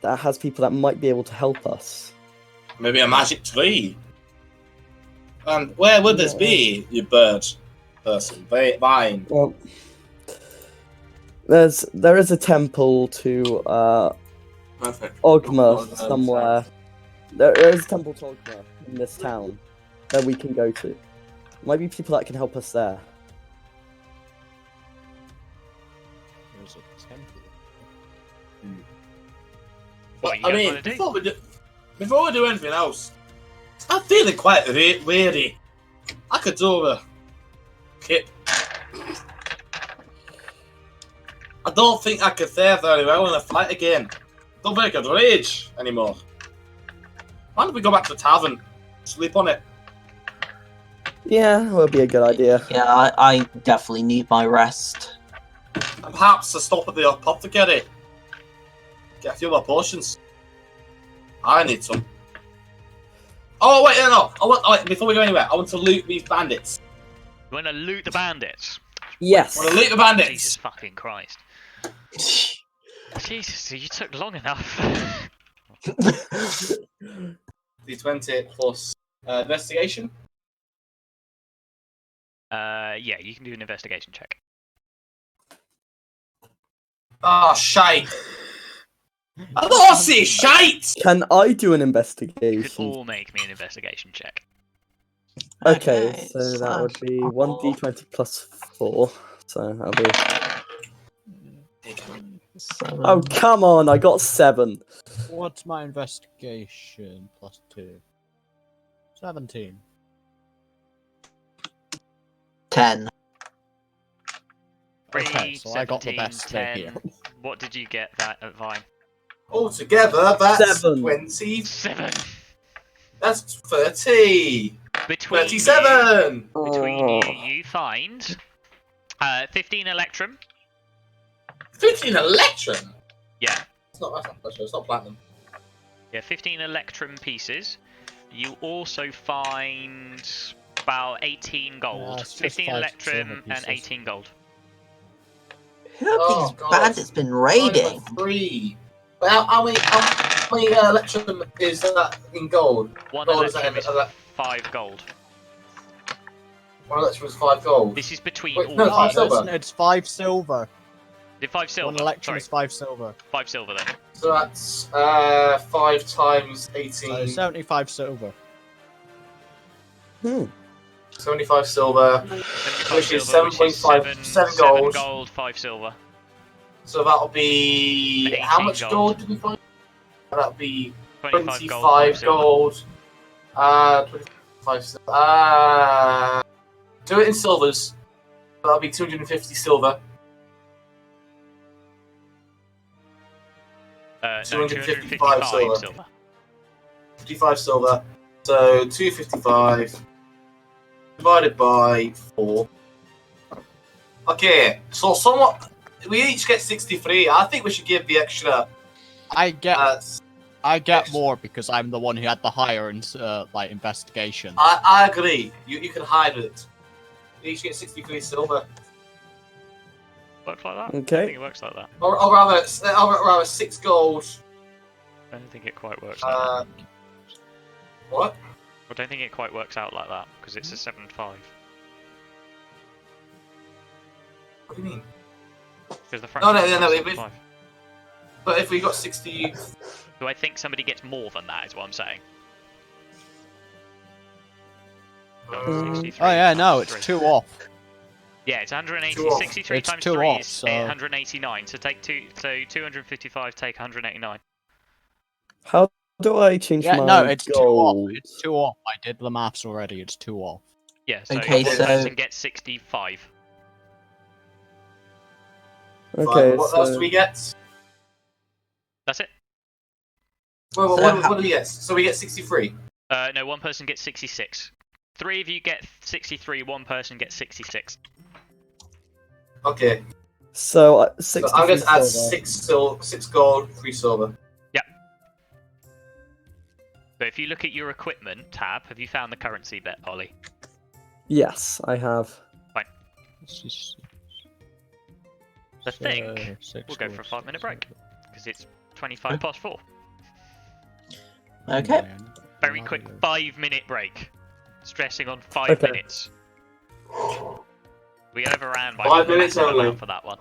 that has people that might be able to help us. Maybe a magic tree. And where would this be, you bird person? Vine. Well, there is a temple to Perfect. Ogma somewhere. There is a temple to Ogma in this town that we can go to. Might be people that can help us there. There's a temple. What, I mean, before we do anything else, I'm feeling quite weary. I could do a kip. I don't think I could fare very well in a fight again. Don't think I could rage anymore. Why don't we go back to the tavern, sleep on it? Yeah, that would be a good idea. Yeah, I definitely need my rest. And perhaps a stop at the apothecary. Get a few more potions. I need some. Oh wait, no. Wait, before we go anywhere, I want to loot these bandits. You want to loot the bandits? Yes. I want to loot the bandits. Jesus fucking Christ. Jesus, you took long enough. D20 plus investigation. Yeah, you can do an investigation check. Oh, shite. I don't see shite! Can I do an You could investigation? all make me an investigation check. Okay, so that would be 1d20 plus 4. So that'll be. Oh, come on, I got 7. What's my investigation? Plus 2. 17. 10. Okay, so I got the 17, best thing 10. here. What did you get that at Vine? Altogether, that's 7. 20. 7. That's 30. Between 37. Between you find 15 electrum. 15 electrum? Yeah. It's not platinum. Yeah, 15 electrum pieces. You also find about 18 gold. it's just 15 5 electrum silver and pieces. 18 gold. Who have Oh, these God. bandits been raiding? 3. But how many electrum is that in gold? One Gold is electrum is that- 5 gold. One electrum is 5 gold. This is between Wait, all no, of five you. silver. It's 5 silver. Is it 5 silver? One election Sorry, is 5 silver. 5 silver then. So that's 5 times 18. So 75 silver. 75 silver. 75 Which is silver, which is 7.5 7 gold. gold, 5 silver. So that'll be 18 how much gold. gold did we find? That'll be 25 gold, 25 5 silver. gold. 25 silver. Do it in silvers. That'll be 250 silver. No, 255 silver. silver. 55 silver. So 255 divided by 4. Okay, so somewhat. We each get 63. I think we should give the extra. I get Yes. more because I'm the one who had the higher investigation. I agree. You can hide with it. You each get 63 silver. Works like that? Okay. I don't think it works like that. Or rather 6 gold. I don't think it quite works like that. What? I don't think it quite works out like that because it's a 7-5. What do you mean? Because the No, fraction no, is if- 7-5. But if we got 60, Do I think somebody gets more than that? Is what I'm saying. Mm. 63 Oh yeah, no, times it's 3. 2 off. Yeah, it's 180. Two off. 63 It's times 2 3 off, is so- 189. So take 2. So 255 take 189. How do I change Yeah, my no, it's 2 off. gold? It's 2 off. I did the maths already. It's 2 off. Yeah. So Okay, one so- person gets 65. Okay, what so else do we get? That's it. Well, So what do we get? So we get 63. No, one person gets 66. 3 of you get 63. One person gets 66. Okay. so So 63 I'm going to add silver. 6 gold, 3 silver. So if you look at your equipment tab, have you found the currency bit, Ollie? Yes, I have. I think we'll go for a 5-minute break because it's 25 past 4. Okay. Very quick 5-minute break. Stressing on 5 Okay. minutes. We overran by 5 a minutes massive only. amount for that one.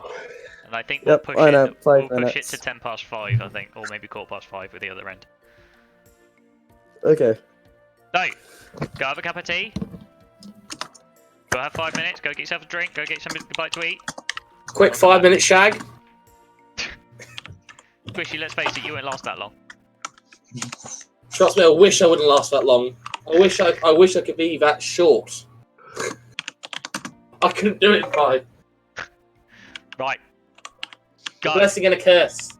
And I think Yep, we'll I know, push 5 it. We'll push it minutes. to 10 past 5, I think, or maybe 5:15 with the other end. Okay. So, go have a cup of tea. Go have 5 minutes. Go get yourself a drink. Go get something to bite to eat. Quick 5-minute shag. Squishy, let's face it, you won't last that long. Trust me, I wish I wouldn't last that long. I wish I could be that short. I couldn't do it in 5. Right. A Go. blessing and a curse.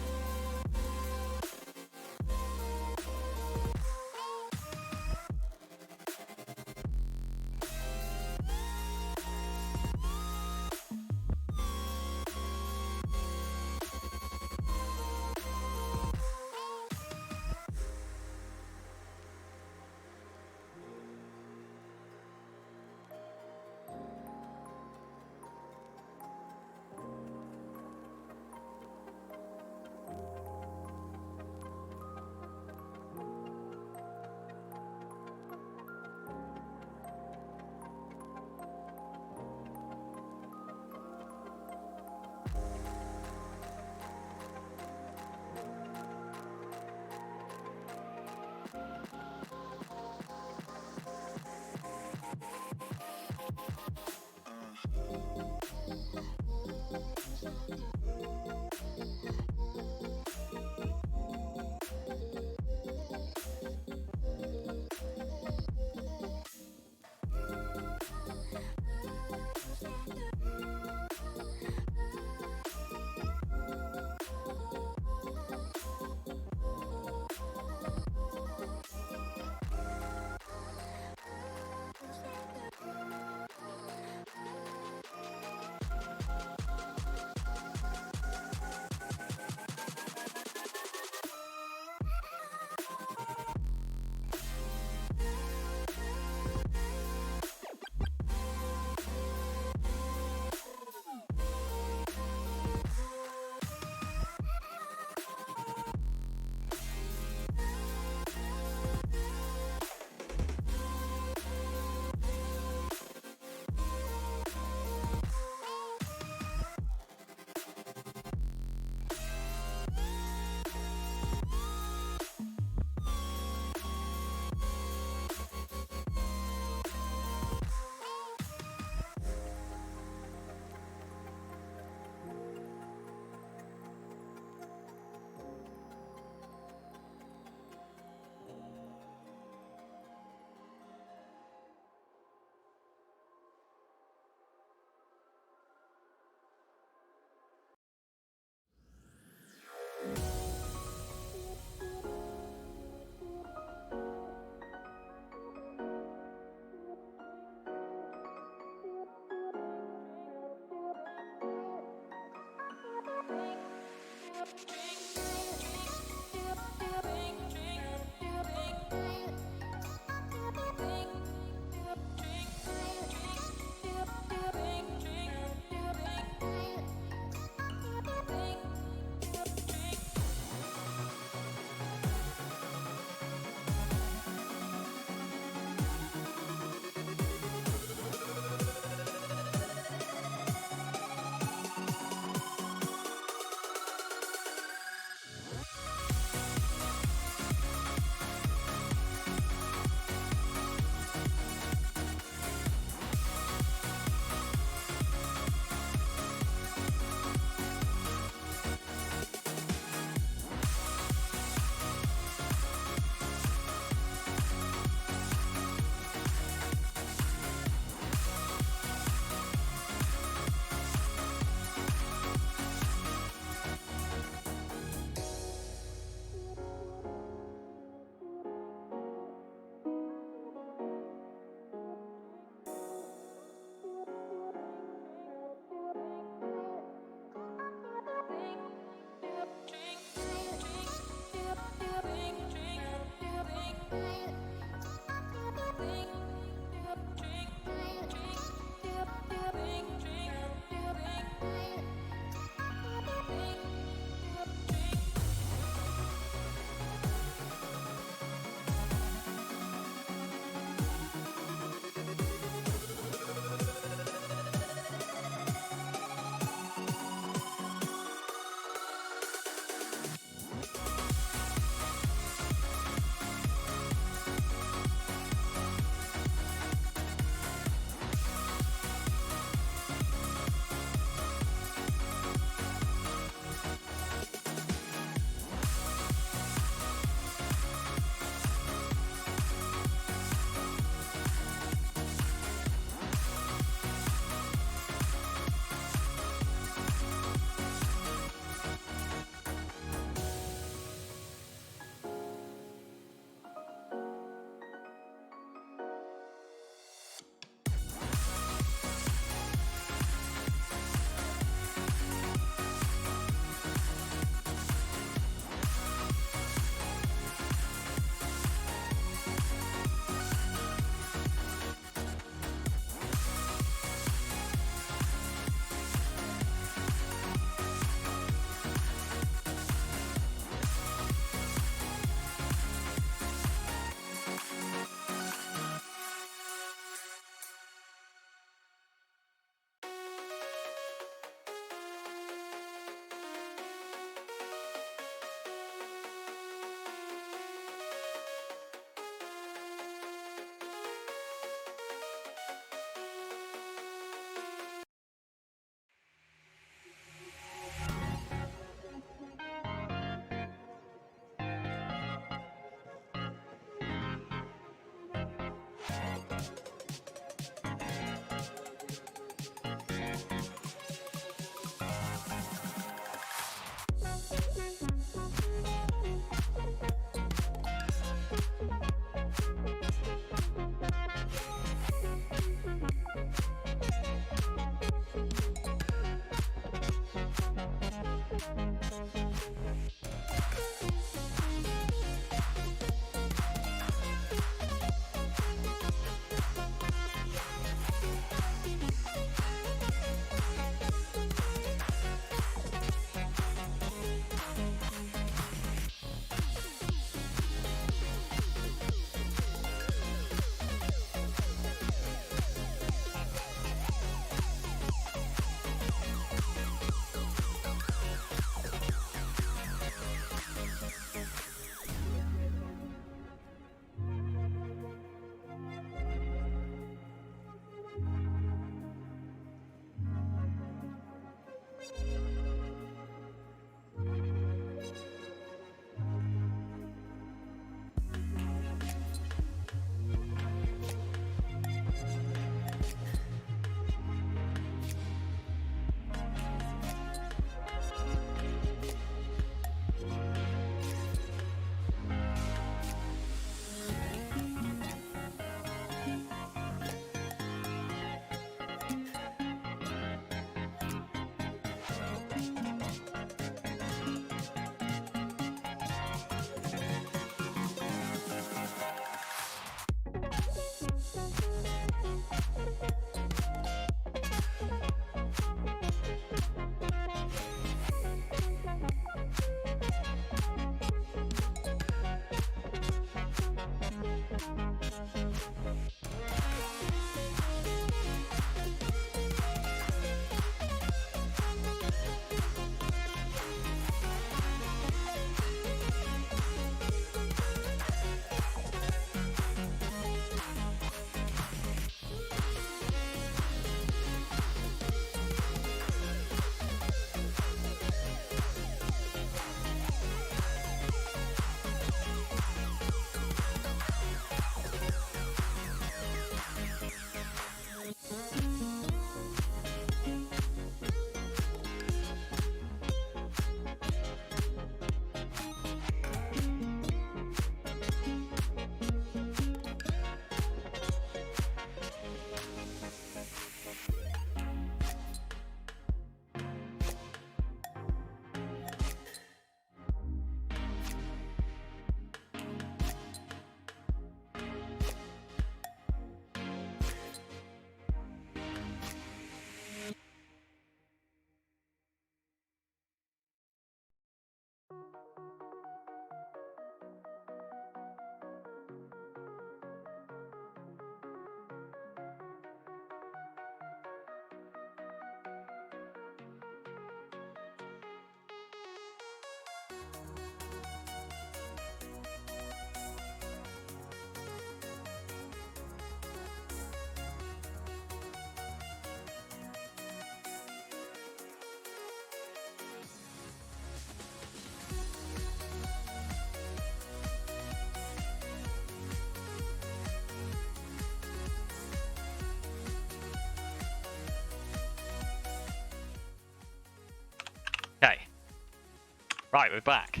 Right, we're back.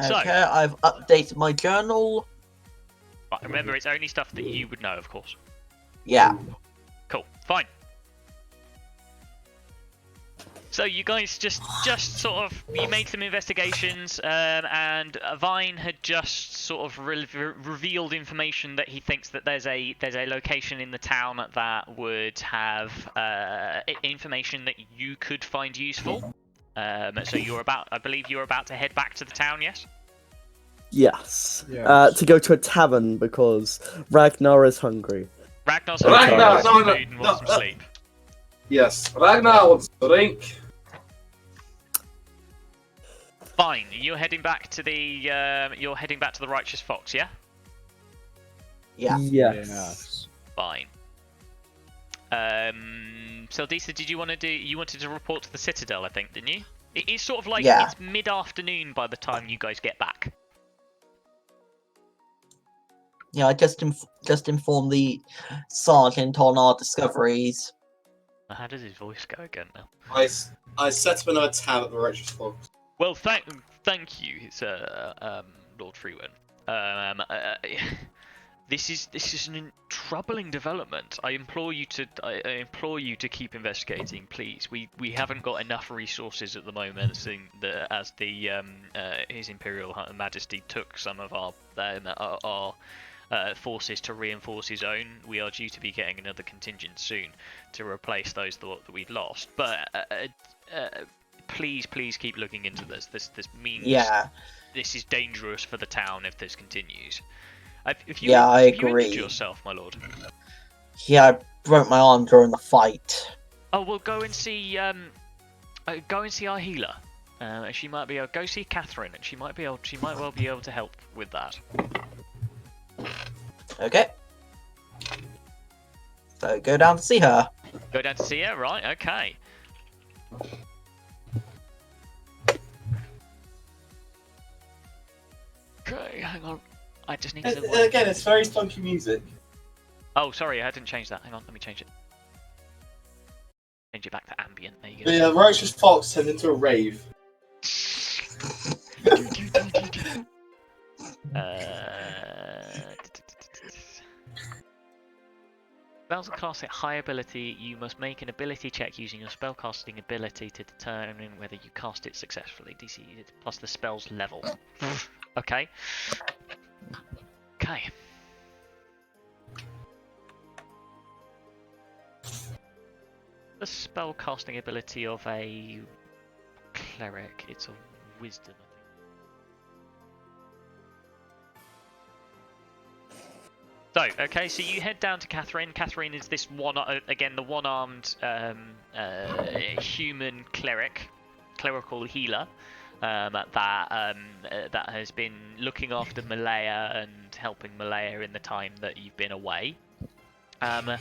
So- Okay, I've updated my journal. Right, remember, it's only stuff that you would know, of course. Yeah. Cool, fine. So you guys just sort of, you made some investigations, and Vine had just sort of revealed information that he thinks that there's a location in the town that would have information that you could find useful. So I believe you're about to head back to the town, yes? Yes. Yes. To go to a tavern because Ragnar is hungry. Ragnar's Ragnar, wants some no, food and wants some no, sleep. Yes, Ragnar wants a drink. Fine, you're heading back to the Righteous Fox, yeah? Yeah. Yes. Fine. So Disa, did you wanted to report to the Citadel, I think, didn't you? It's sort of like it's mid-afternoon by the time you guys get back. Yeah, I just informed the sergeant on our discoveries. How does his voice go again now? I set up another tab at the Righteous Fox. Well, thank you, Sir Lord Freewen. This is an troubling development. I implore you to keep investigating, please. We haven't got enough resources at the moment, seeing as His Imperial Majesty took some of our forces to reinforce his own. We are due to be getting another contingent soon to replace those that we've lost. But please keep looking into this. This means this is dangerous for the town if this continues. I Have you agree. injured yourself, my lord? Yeah, I broke my arm during the fight. Oh well, go and see our healer. She might be able. Go see Catherine, and she might well be able to help with that. Okay. So go down to see her. Go down to see her, right? Okay. Okay, hang on. I just need to. Again, it's very funky music. Oh, sorry, I didn't change that. Hang on, let me change it. Change it back to ambient. There you go. The Righteous Fox turned into a rave. Spells are cast at high ability. You must make an ability check using your spellcasting ability to determine whether you cast it successfully. DC plus the spell's level. Okay. Okay. The spellcasting ability of a cleric. It's a wisdom, I think. So, okay, so you head down to Catherine. Catherine is this the one-armed human clerical healer that has been looking after Malaya and helping Malaya in the time that you've been away. So,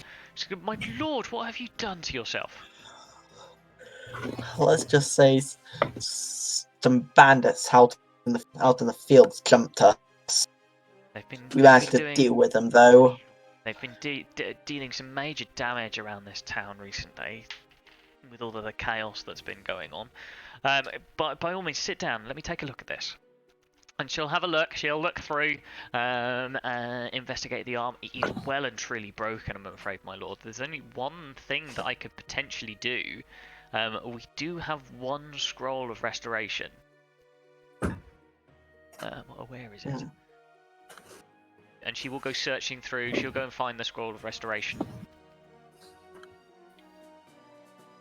my lord, what have you done to yourself? Let's just say some bandits out in the fields jumped us. We managed to deal with them, though. They've been dealing some major damage around this town recently, with all of the chaos that's been going on. But by all means, sit down. Let me take a look at this. And she'll have a look. She'll look through, investigate the arm. It is well and truly broken, I'm afraid, my lord. There's only one thing that I could potentially do. We do have one scroll of restoration. Where is it? And she will go searching through. She'll go and find the scroll of restoration.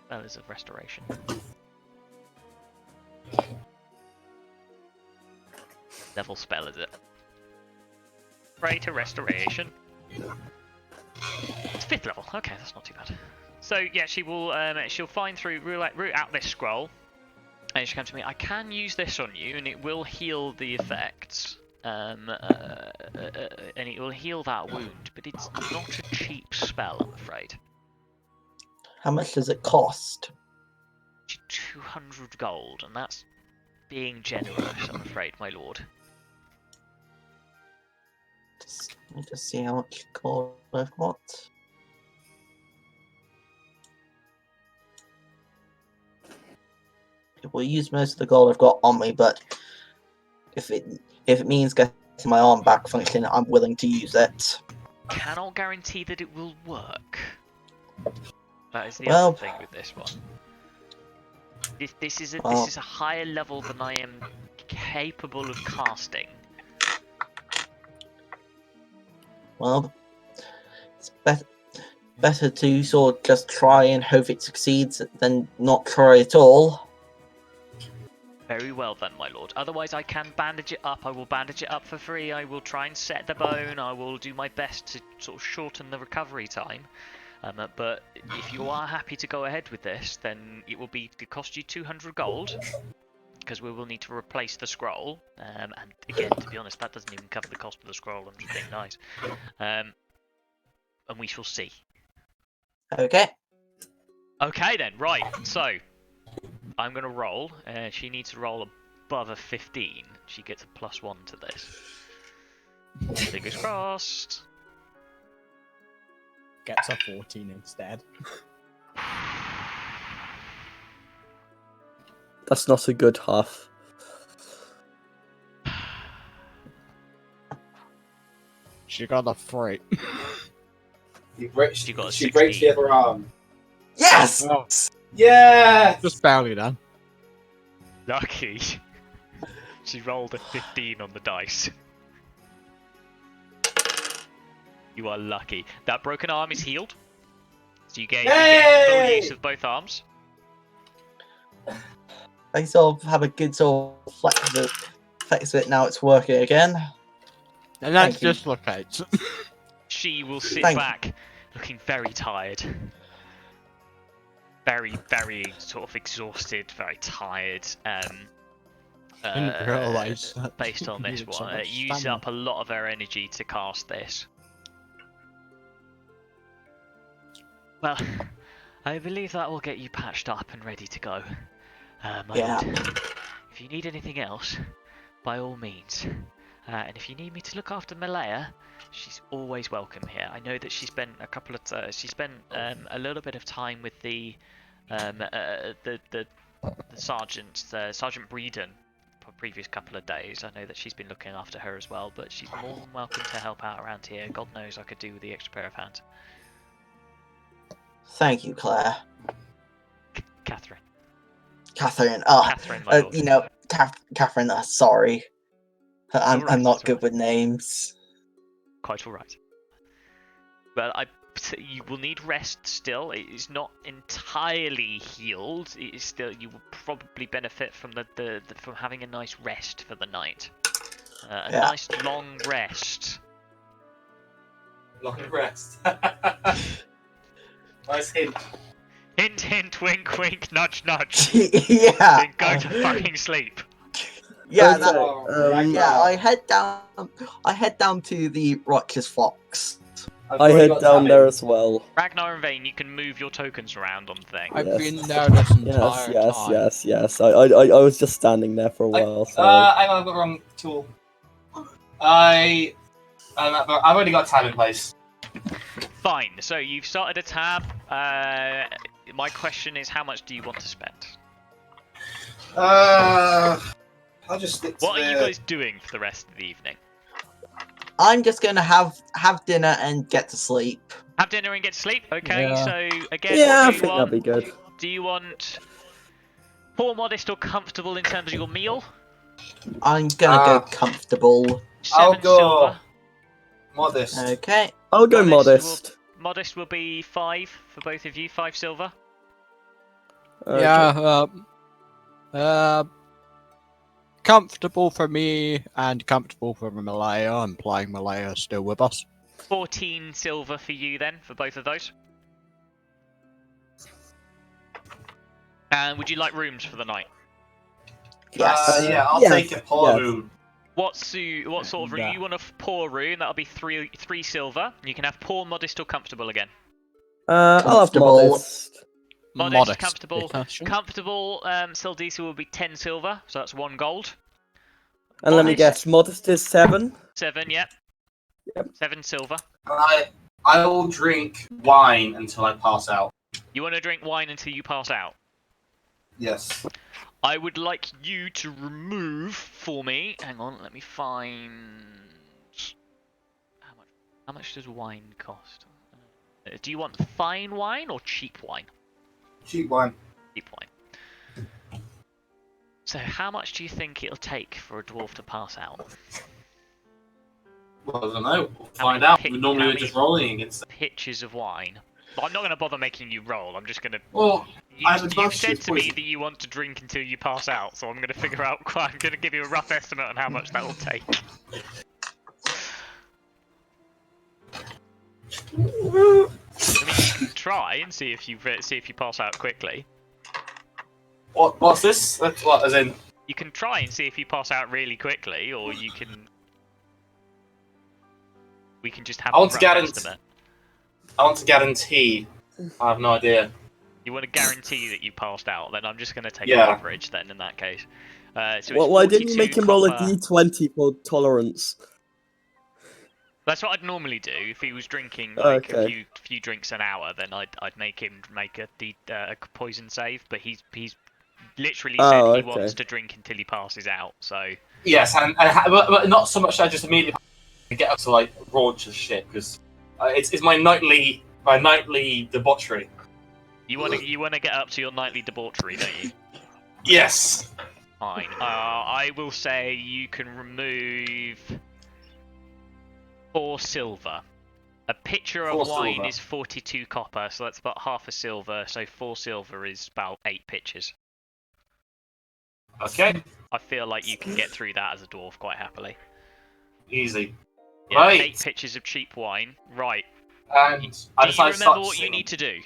Spells of restoration. Level spell, is it? Pray to restoration. It's 5th level. Okay, that's not too bad. So yeah, she will. She'll find through, root out this scroll, and she'll come to me. I can use this on you, and it will heal the effects. And it will heal that wound, but it's not a cheap spell, I'm afraid. How much does it cost? 200 gold, and that's being generous, I'm afraid, my lord. Let me just see how much gold I've got. will use most of the gold I've got on me, but if it means getting my arm back functioning, I'm willing to use it. Cannot guarantee that it will work. That is the Well- other thing with this one. This is a higher level than I am capable of casting. Well, it's better to sort of just try and hope it succeeds than not try at all. Very well then, my lord. Otherwise, I can bandage it up. I will bandage it up for free. I will try and set the bone. I will do my best to sort of shorten the recovery time. But if you are happy to go ahead with this, then it will cost you 200 gold. Because we will need to replace the scroll. And again, to be honest, that doesn't even cover the cost of the scroll. I'm just being nice. And we shall see. Okay. Okay then, right. So, I'm going to roll. She needs to roll above a 15. She gets a +1 to this. Fingers crossed. Gets a 14 instead. That's not a good half. She got a 3. You break, She got a she breaks the 16. other arm. Yes! Oh, Yeah! just barely done. Lucky. She rolled a 15 on the dice. You are lucky. That broken arm is healed. So you get full Yay! use of both arms. I sort of have a good sort of flex of it now. It's working again. And that Thank you. dislocates. She will sit Thank- back, looking very tired. Very, very sort of exhausted, very tired. Didn't realise that based on you this needed so one, it much used stamina. up a lot of her energy to cast this. Well, I believe that will get you patched up and ready to go. My Yeah. lord. If you need anything else, by all means. And if you need me to look after Malaya, she's always welcome here. I know that she spent a little bit of time with the sergeant, Sergeant Breeden, for the previous couple of days. I know that she's been looking after her as well, but she's more than welcome to help out around here. God knows I could do with the extra pair of hands. Thank you, Claire. Catherine. Catherine. Catherine, my lord. You know, Catherine. Sorry, I'm alright, not it's good alright. with names. Quite alright. Well, you will need rest still. It is not entirely healed. It is still. You will probably benefit from from having a nice rest for the night. A Yeah. nice long rest. Long rest. Nice hint. Hint, hint, wink, wink, nudge, nudge. Yeah. Then go to fucking sleep. Yeah. Okay, That, yeah. I head down to the Righteous Fox. I've I already head got down Tammy. there as well. Ragnar and Vane, you can move your tokens around on the thing. I've Yes. been there this entire Yes, time. yes. I was just standing there for a while. So I've got the wrong tool. I've already got time in place. Fine. So you've started a tab. My question is, how much do you want to spend? I'll just stick to What are you the- guys doing for the rest of the evening? I'm just gonna have dinner and get to sleep. Have dinner and get to sleep. Okay. Yeah. So again, yeah, I what do you think that'd want? be good. Do you want poor, modest, or comfortable in terms of your meal? I'm gonna go comfortable. I'll 7 go- silver. Modest. Okay. I'll go Modest modest. Modest will be 5 for both of you. 5 silver. Okay. Yeah, comfortable for me and comfortable for Malaya, implying Malaya's still with us. 14 silver for you then, for both of those. And would you like rooms for the night? Yes. Yeah, I'll Yes, take a poor yes. room. What sort of room? Yeah. You want a poor room? That'll be three silver. You can have poor, modest, or comfortable again. I'll have Comfortable. modest. Modest, comfortable. because- Comfortable, Sildisa will be 10 silver, so that's 1 gold. And let me Modest. guess, modest is 7. 7, yep. Yep. 7 silver. I will drink wine until I pass out. You want to drink wine until you pass out? Yes. I would like you to remove for me. Hang on, let me find. How much does wine cost? Do you want fine wine or cheap wine? Cheap wine. Cheap wine. So, how much do you think it'll take for a dwarf to pass out? Well, I don't know. We'll How find many out. pi- Normally how we're many just rolling against it. Pitchers of wine. Well, I'm not going to bother making you roll. I'm just going to. Well, I have You've advantage said with to me poison. that you want to drink until you pass out, so I'm going to figure out. I'm going to give you a rough estimate on how much that will take. I mean, you can try and see if you pass out quickly. What's this? That's what, as in... You can try and see if you pass out really quickly, or you can. We can just have I a want to rough guarantee. estimate. I want to guarantee. I have no idea. You want to guarantee that you passed out? Then I'm just going to take Yeah. an average. Then in that case, so it's Why didn't you 42 make him roll a copper. d20 for tolerance? That's what I'd normally do if he was drinking like Okay. a few drinks an hour. Then I'd make him make a poison save. But he's literally said Oh, he okay. wants to drink until he passes out. So Yes, but not so much that I just immediately get up to like raunch as shit because it's my nightly debauchery. you want to get up to your nightly debauchery, don't you? Yes. Fine. I will say you can remove 4 silver. A pitcher of 4 wine silver. is 42 copper, so that's about half a silver. So 4 silver is about 8 pitchers. Okay. I feel like you can get through that as a dwarf quite happily. Easy. Yeah, Right. 8 pitchers of cheap wine. Right. And I Do you decided to remember start what you singing. need to do?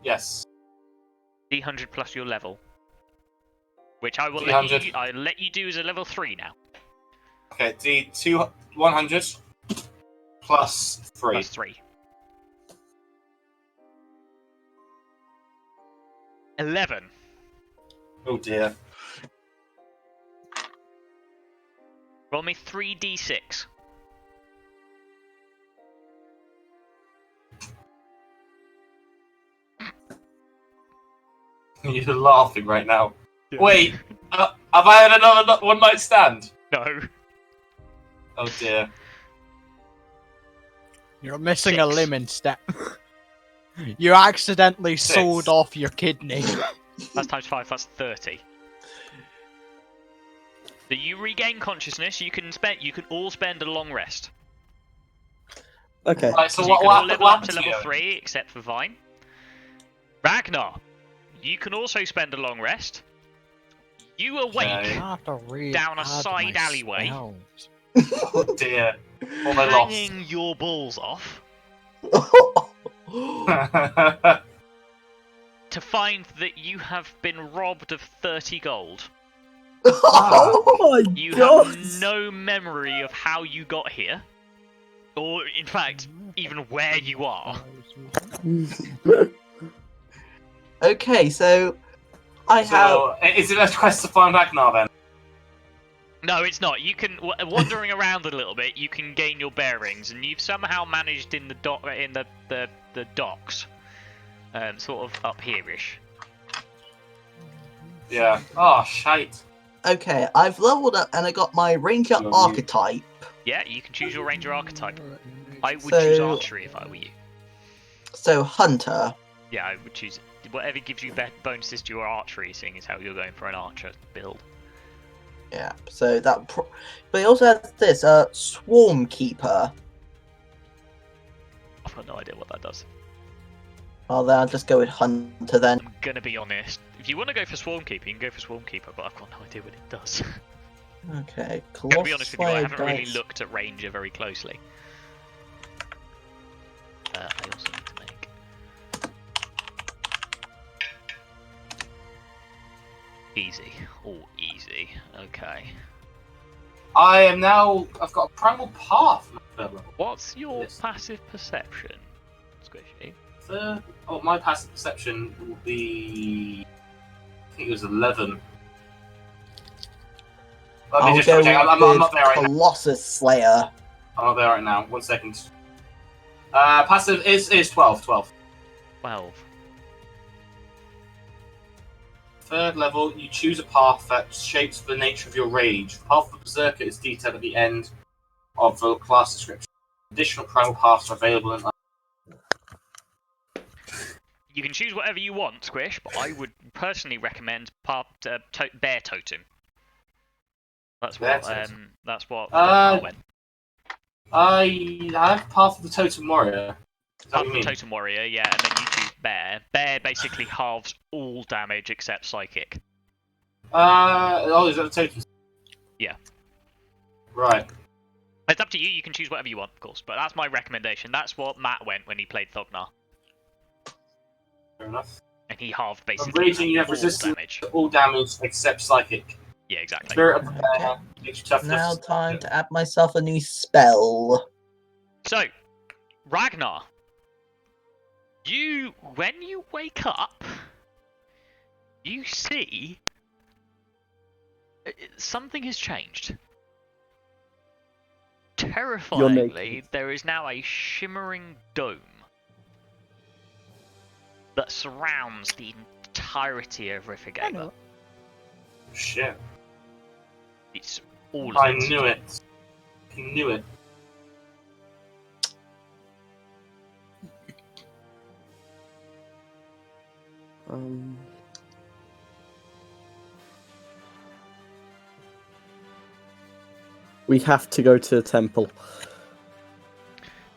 Yes. D100 plus your level. Which I will D100. I'll let you do as a level 3 now. Okay. D 100 plus 3. Plus 3. 11. Oh dear. Roll me 3d6. You're laughing right now. Wait. Have I had another one night stand? No. Oh dear. You're missing a 6. limb instead. You accidentally 6. sawed off your kidney. That's times 5, that's 30. So you regain consciousness, you can all spend a long rest. Okay. Right. So So what you can all happened? level What up to happened to level you? 3, except for Vine. Ragnar, you can also spend a long rest. You awake Okay. down a side alleyway. Oh dear. What have I lost? hanging your balls off to find that you have been robbed of 30 gold. Oh my You god! have no memory of how you got here, or in fact, even where you are. Okay, so I have. So is it a quest to find Ragnar then? No, it's not. You can wandering around a little bit. You can gain your bearings, and you've somehow managed in the docks, sort of up here-ish. Yeah. Oh shite. Okay, I've leveled up and I got my ranger you- archetype. Yeah, you can choose your ranger archetype. I would So- choose archery if I were you. So hunter. Yeah, I would choose whatever gives you bonuses to your archery, seeing as how you're going for an archer build. Yeah. So that. But he also has this swarm keeper. I've got no idea what that does. Well, then I'll just go with hunter then. I'm gonna be honest. If you want to go for Swarmkeeper, you can go for Swarmkeeper, but I've got no idea what it does. Okay. I'm gonna be honest with you, I Colossal haven't really dice. looked at Ranger very closely. I also need to make... Easy. Oh, easy. Okay. I am now. I've got a primal path. What's your Yes. passive perception, Squishy? Oh, my passive perception will be. I think it was 11. Let me I'll just go check. I'm with not there right now. Colossus Slayer. I'm not there right now. 1 second. Passive is 12. 12. 12. Third level, you choose a path that shapes the nature of your rage. The path of the Berserker is detailed at the end of the class description. Additional primal paths are available in. You can choose whatever you want, Squish, but I would personally recommend Bear Totem. That's Bear what Totem. that's what went. I have Path of the Totem Warrior. Path of the Totem Warrior, yeah, and then you choose Bear. Bear basically halves all damage except Psychic. Is that the totem? Yeah. Right. It's up to you, you can choose whatever you want, of course, but that's my recommendation. That's what Matt went when he played Thognar. Fair enough. And he halved When basically raging, you have all resistance damage. to all damage except Psychic. Yeah, exactly. Spirit of the Bear makes you toughness. Now time to add myself a new spell. So, Ragnar, when you wake up, you see something has changed. Terrifyingly, there is now a shimmering dome that surrounds the entirety of Riffigaber. Shit. It's all of I it. knew it. I knew it. We have to go to the temple.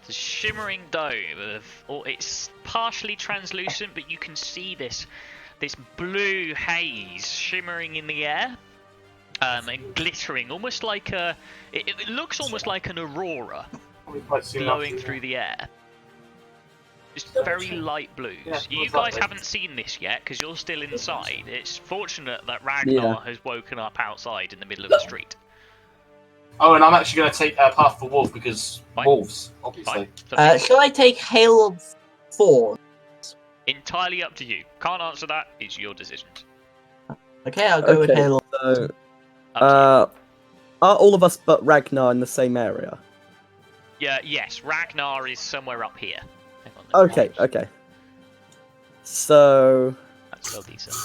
It's a shimmering dome it's partially translucent, but you can see this blue haze shimmering in the air, and glittering, almost like it looks almost like an aurora glowing through the air. Just very light blues. Yeah, You guys haven't seen this yet because you're still inside. It's fortunate that Ragnar has woken up outside in the middle of the street. Oh, and I'm actually going to take Path for Wolf because wolves, obviously. Shall I take Hail of Thorns? Entirely up to you. Can't answer that. It's your decision. Okay, I'll go with Hail of So, are all of us but Ragnar in the same area? Yeah. Yes. Ragnar is somewhere up here. Hang on, Okay. Okay. So That's well decent.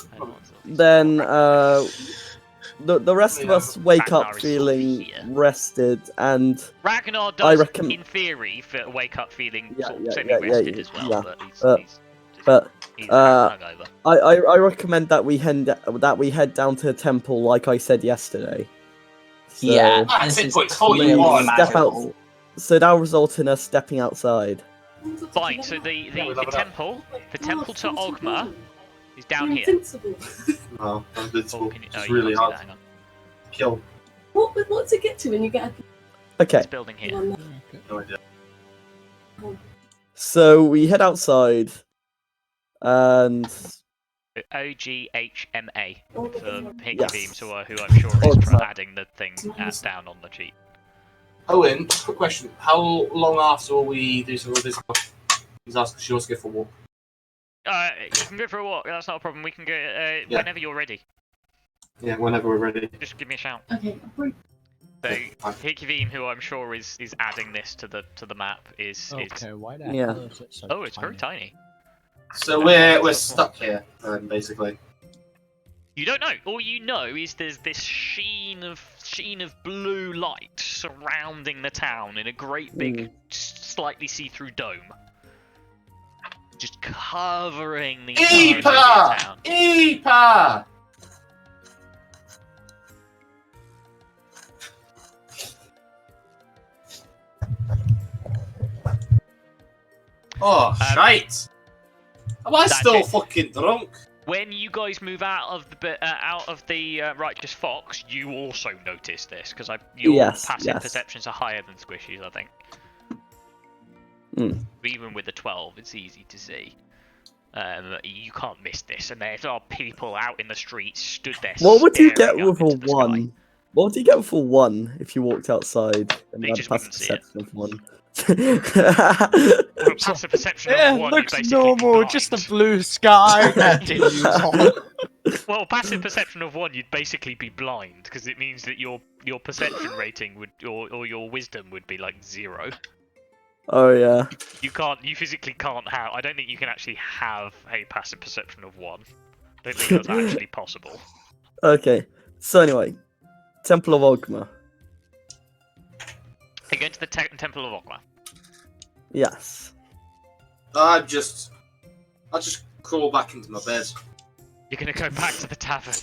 then, the rest of us wake Ragnar up is feeling here. rested, and Ragnar does, reckon- in theory, wake up feeling Yeah, sort of yeah, semi-rested yeah, as well, yeah. but he's hungover. I recommend that we head down to the temple, like I said yesterday. So, Yeah, That's this it, is point clearly 41. Step out. magical. So that'll result in us stepping outside. Fine. So the Yeah, we level it up. temple to Ogma is down here. Invincible. No, Oh, invincible. can you, It's you really can't see hard that, hang on. to kill. What's it get to when you get Okay. This building here. one? No idea. So we head outside, and OGHMA Oh, for Hickey Yes. Beams, who I'm sure is Ogma. adding the thing down on the cheat. Owen, quick question. How long after will we do some of this? He's asking if she wants to go for a walk. You can go for a walk. That's not a problem. We can go whenever you're ready. Yeah, whenever we're ready. Just give me a shout. Okay. So Hickey Beam, who I'm sure is adding this to the map, is why the Yeah. hell is it so oh, it's very tiny. So we're stuck here, basically. You don't know. All you know is there's this sheen of blue light surrounding the town in a great big, slightly see-through dome, just covering the entirety of the town. Eepa! Oh, shite! Am I That's still it. fucking drunk? When you guys move out of the righteous fox, you also notice this because your passive perceptions are higher than Squishy's, I think. Even with the 12, it's easy to see. You can't miss this, and there are people out in the streets stood there. what would you get staring up with a into the sky. 1? What would you get for 1 if you walked outside and You had a just passive wouldn't see it. perception of 1? Well, passive perception of 1, you'd looks basically be normal, blind. just a blue sky. Continues on. Well, passive perception of 1, you'd basically be blind because it means that your perception rating would or your wisdom would be like 0. Oh yeah. You physically can't have. I don't think you can actually have a passive perception of 1. don't think that's actually possible. Okay. So anyway, Temple of Ogma. You're going to the Temple of Ogma. Yes. I'll just crawl back into my bed. You're going to go back to the tavern.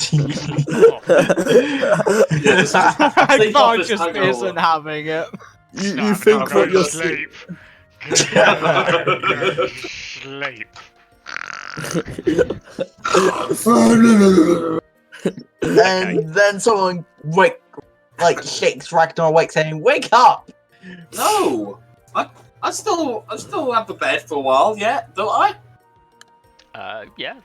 Yeah, just I sleep off this just hangover. isn't having it. You think go what to you're sleep. Sleep. And then someone shakes Ragnar awake, saying, "Wake up!" No, I still have the bed for a while. Yeah, don't I? Yeah.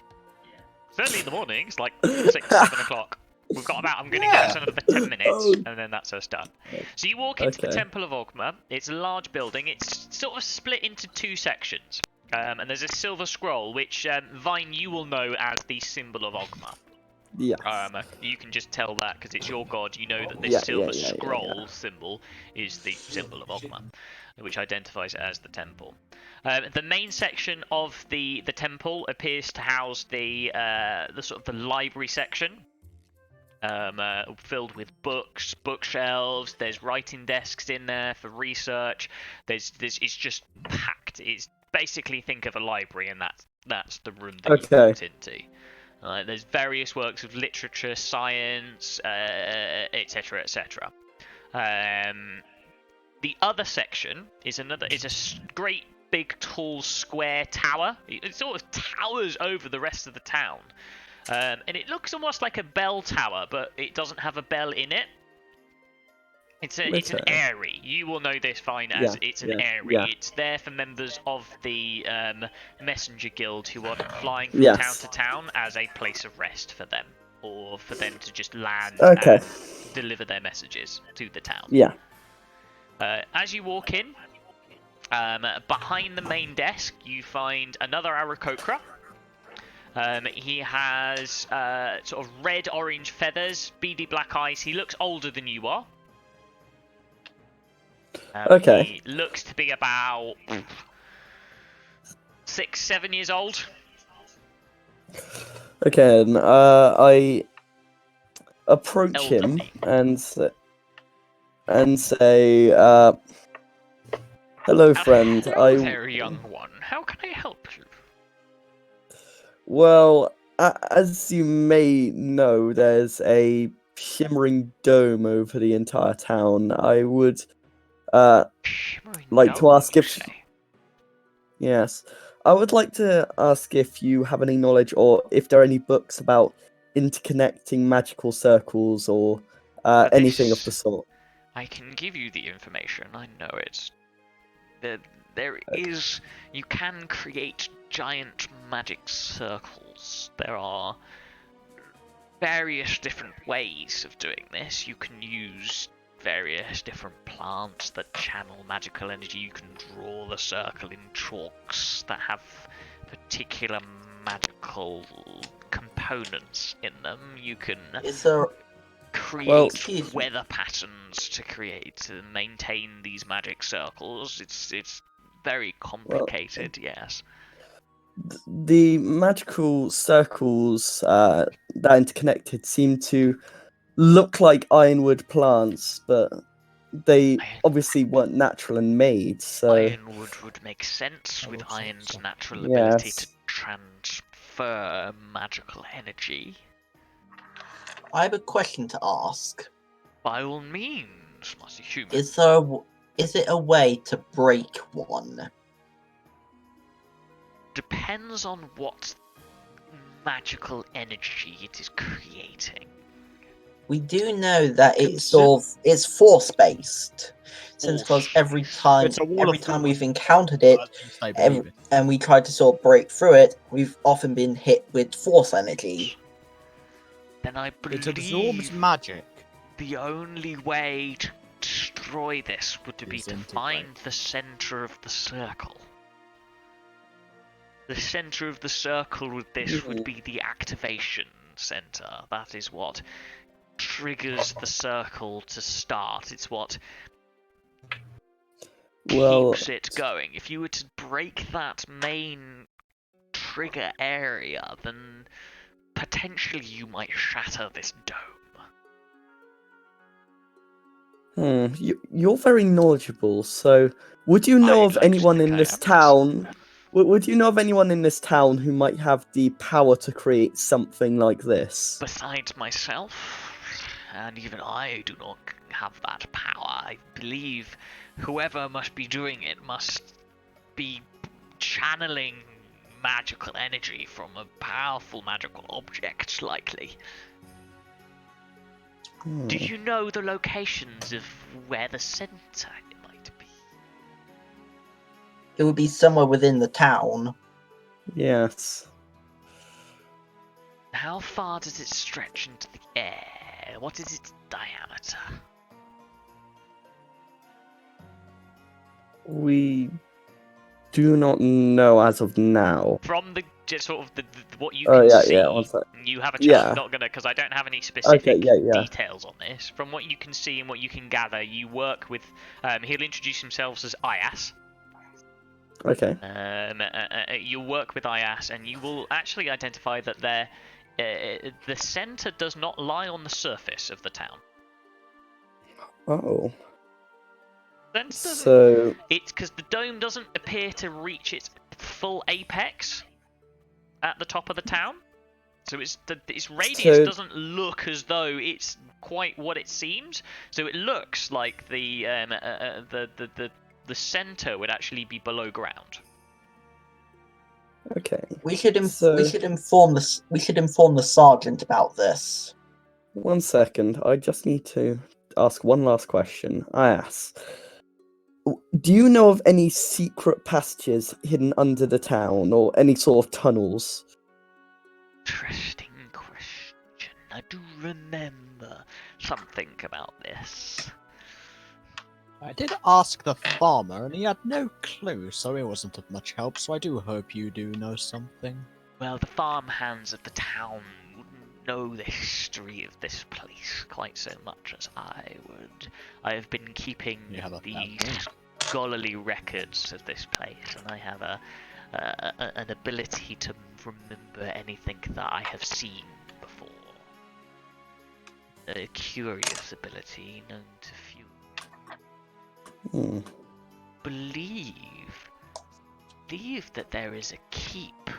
Certainly in the morning, it's like 6, 7 o'clock. I'm going to give us another 10 minutes, and then that's us done. So you walk into the Temple of Ogma. It's a large building. It's sort of split into 2 sections. And there's a silver scroll, which, Vine, you will know as the symbol of Ogma. Yeah. You can just tell that because it's your god. You know that this silver yeah. scroll symbol is the symbol of Ogma, which identifies it as the temple. The main section of the temple appears to house the sort of the library section, filled with books, bookshelves. There's writing desks in there for research. It's just packed. It's basically, think of a library, and that's the room that you walked into. There's various works of literature, science, etc., etc. The other section is a great big tall square tower. It sort of towers over the rest of the town, and it looks almost like a bell tower, but it doesn't have a bell in it. It's an airy. You will know this fine as it's an airy. Yeah. It's there for members of the messenger guild who are flying from town to town as a place of rest for them, or for them to just land and deliver their messages to the town. Yeah. As you walk in, behind the main desk, you find another Aarakocra. He has sort of red-orange feathers, beady black eyes. He looks older than you are. He looks to be about 6, 7 years old. Okay, I approach him Elderly. and say, "Hello, friend. Hello there, young one. How can I help you?" Well, as you may know, there's a shimmering dome over the entire town. I would like to ask if... Yes. I would like to ask if you have any knowledge, or if there are any books about interconnecting magical circles, or anything of the sort. I can give you the information. I know it. There is... You can create giant magic circles. There are various different ways of doing this. You can use various different plants that channel magical energy. You can draw the circle in chalks that have particular magical components in them. You can create weather patterns to maintain these magic circles. It's very complicated, yes. The magical circles that are interconnected seem to look like ironwood plants, but they obviously weren't natural and made, so... Ironwood would make sense with iron's natural ability to transfer magical energy. I have a question to ask. By all means, Master Human. Is it a way to break one? Depends on what magical energy it is creating. We do know that it's force based, since because every time we've encountered it, and we tried to sort of break through it, we've often been hit with force energy. Then I believe it absorbs magic. The only way to destroy this would be to find the center of the circle. The center of the circle with this would be the activation center. That is what triggers the circle to start. It's what keeps it going. If you were to break that main trigger area, then potentially you might shatter this dome. You're very knowledgeable, so would you know of anyone in this town? Would you know of anyone in this town who might have the power to create something like this? Besides myself, and even I do not have that power. I believe whoever must be doing it must be channeling magical energy from a powerful magical object, likely. Do you know the locations of where the center might be? It would be somewhere within the town. Yes. How far does it stretch into the air? What is its diameter? We do not know as of now. From the just sort of what you can see, you have a chance. I'm not gonna, because I don't have any specific details on this. From what you can see and what you can gather, you work with. He'll introduce himself as Ias. Okay. You'll work with Ias, and you will actually identify that the center does not lie on the surface of the town. Oh. So it's because the dome doesn't appear to reach its full apex at the top of the town, so its radius doesn't look as though it's quite what it seems. So it looks like the center would actually be below ground. Okay. We should inform the sergeant about this. 1 second. I just need to ask one last question. I ask, do you know of any secret passages hidden under the town, or any sort of tunnels? Interesting question. I do remember something about this. I did ask the farmer, and he had no clue, so he wasn't of much help, so I do hope you do know something. Well, the farmhands of the town wouldn't know the history of this place quite so much as I would. I have been keeping the scholarly records of this place, and I have an ability to remember anything that I have seen before. A curious ability known to few. Believe that there is a keep.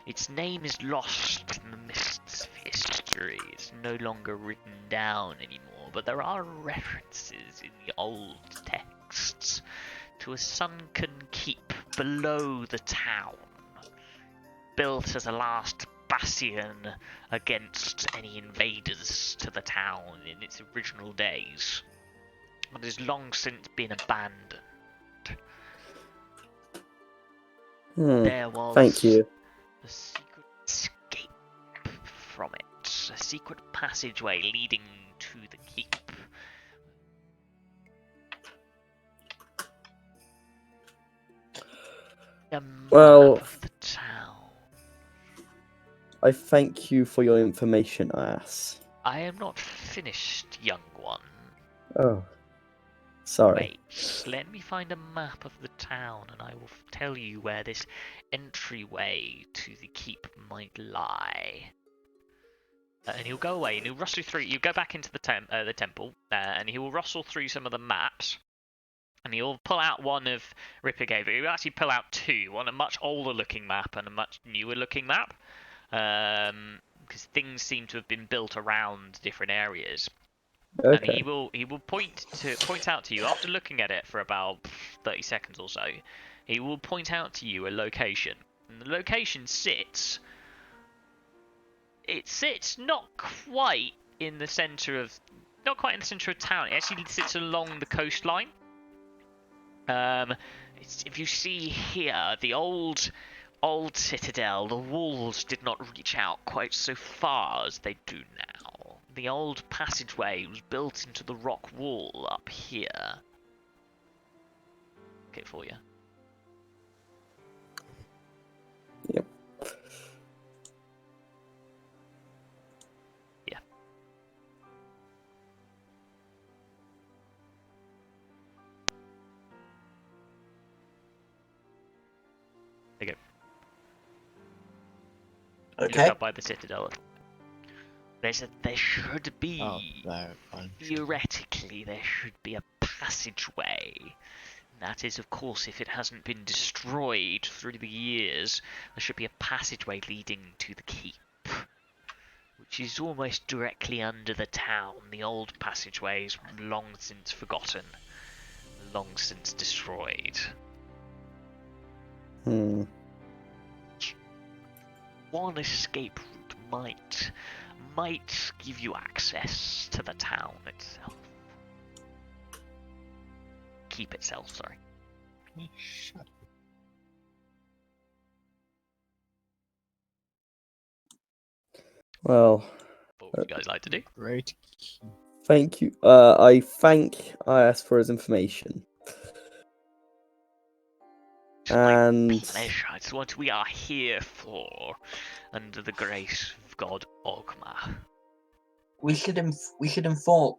Its name is lost in the mists of history. It's no longer written down anymore, but there are references in the old texts to a sunken keep below the town, built as a last bastion against any invaders to the town in its original days, but has long since been abandoned. There was Thank you. a secret escape from it, a secret passageway leading to the keep. Well, of the town. I thank you for your information, Ias. I am not finished, young one. Oh. Sorry. Wait, let me find a map of the town, and I will tell you where this entryway to the keep might lie. And he'll go away, and he'll rustle through. You go back into the temple, and he will rustle through some of the maps, and he'll pull out one of Ripper gave. He'll actually pull out two: one a much older-looking map and a much newer-looking map, because things seem to have been built around different areas. Okay. And he will point out to you after looking at it for about 30 seconds or so. He will point out to you a location, and the location sits. It sits not quite in the center of town. It actually sits along the coastline. If you see here, the old citadel, the walls did not reach out quite so far as they do now. The old passageway was built into the rock wall up here. Okay, for you. Yep. Yeah. There you go. Okay. Look up by the citadel. There should be. Oh, no. Fine. Theoretically, there should be a passageway. That is, of course, if it hasn't been destroyed through the years, there should be a passageway leading to the keep, which is almost directly under the town. The old passageway is long since forgotten, long since destroyed. One escape route might give you access to the town itself. Keep itself, sorry. Well, What would you guys like to do? Great. thank you. I thank IS for his information. It's my And pleasure. It's what we are here for, under the grace of God Ogma. We should inform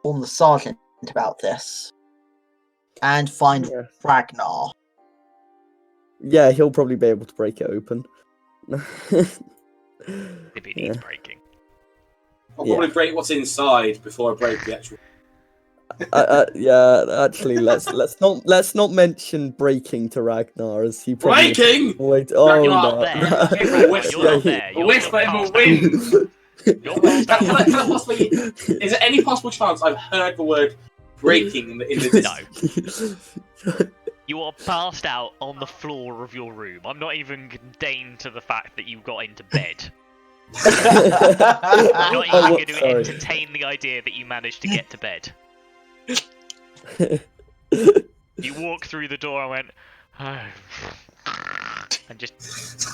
the sergeant about this and find yeah. Ragnar. Yeah, he'll probably be able to break it open. If it needs breaking. I'll probably break what's inside before I break the actual. Yeah, actually, let's not mention breaking to Ragnar, as he probably Breaking. Wait, You're no, not there. You're not there. You're A whisper in the wind. You're past Can I that. possibly? Is there any possible chance I've heard the word breaking in the distance? No. You are passed out on the floor of your room. I'm not even contained to the fact that you got into bed. I'm not even going to entertain the idea that you managed to get to bed. You walk through the door and went, oh, and just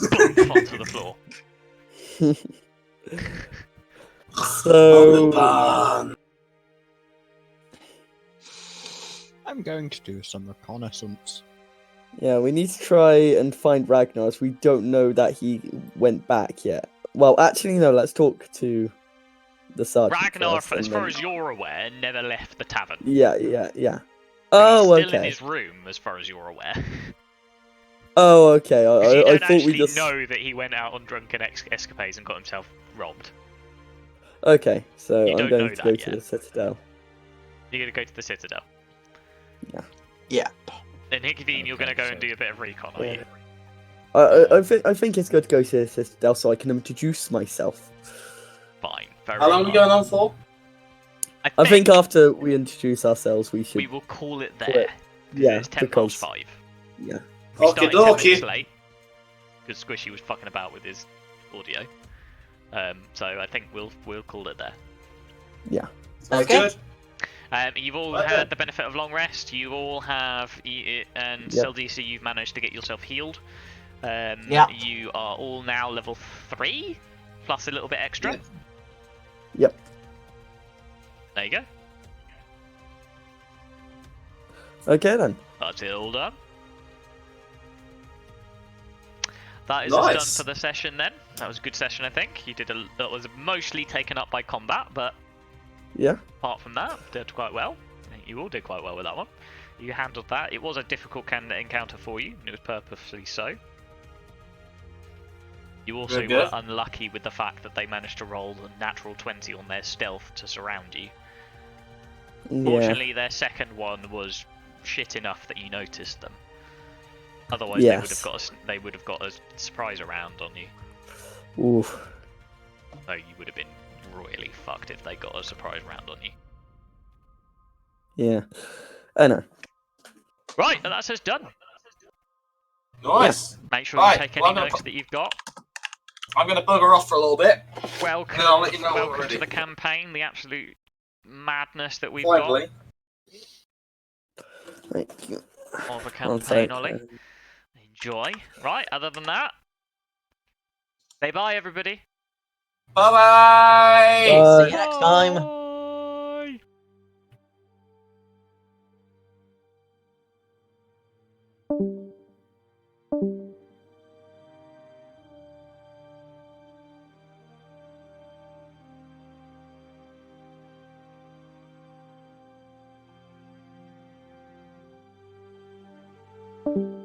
bump onto the floor. So I'm going to do some reconnaissance. yeah, we need to try and find Ragnar, as we don't know that he went back yet. Well, actually, no. Let's talk to the sergeant. Ragnar, first, as far as you're aware, never left the tavern. Yeah. He's Oh, still okay. in his room, as far as you're aware. Oh, okay. Because you I don't thought we actually just. know that he went out on drunken escapades and got himself robbed. Okay, so You I'm don't going know to that go to yet. the Citadel. You're going to go to the Citadel. Yeah. And Hickadine, you're going to go and do a bit of recon, are you? I think it's good to go to the Citadel so I can introduce myself. Fine. Very How long are we going on for? I think after we introduce ourselves, we should. we will call it there. Yeah, It's 10 past 5. Yeah. We Okie started 10 minutes dokie. late because Squishy was fucking about with his audio. So I think we'll call it there. Yeah. Sounds Okay. good. You've all Right had then. the benefit of long rest. You all have, and Yep. Seldisi, you've managed to get yourself healed. Yeah. You are all now level 3, plus a little bit extra. Yeah. Yep. There you go. Okay then. That's it all done. That is us done Nice. for the session then. That was a good session, I think. You did that was mostly taken up by combat, but Yeah. apart from that, did quite well. I think you all did quite well with that one. You handled that. It was a difficult encounter for you, and it was purposely so. You also Very good. were unlucky with the fact that they managed to roll a natural 20 on their stealth to surround you. Yeah. Fortunately, their second one was shit enough that you noticed them. Otherwise, Yes. they would have got a surprise around on you. Oof. So you would have been royally fucked if they got a surprise round on you. Yeah. I know. Right, and that's us done. Nice. Make sure Right, you take any well, I'm gonna notes that you've got. I'm going to bugger off for a little bit. Welcome, And I'll let you know when we're welcome to ready. the campaign, the absolute madness that we've Finally. Thank you. got of a One campaign, sec. Ollie. Enjoy. Right, other than that, say bye, everybody. Bye-bye! See you next time. Bye. Bye.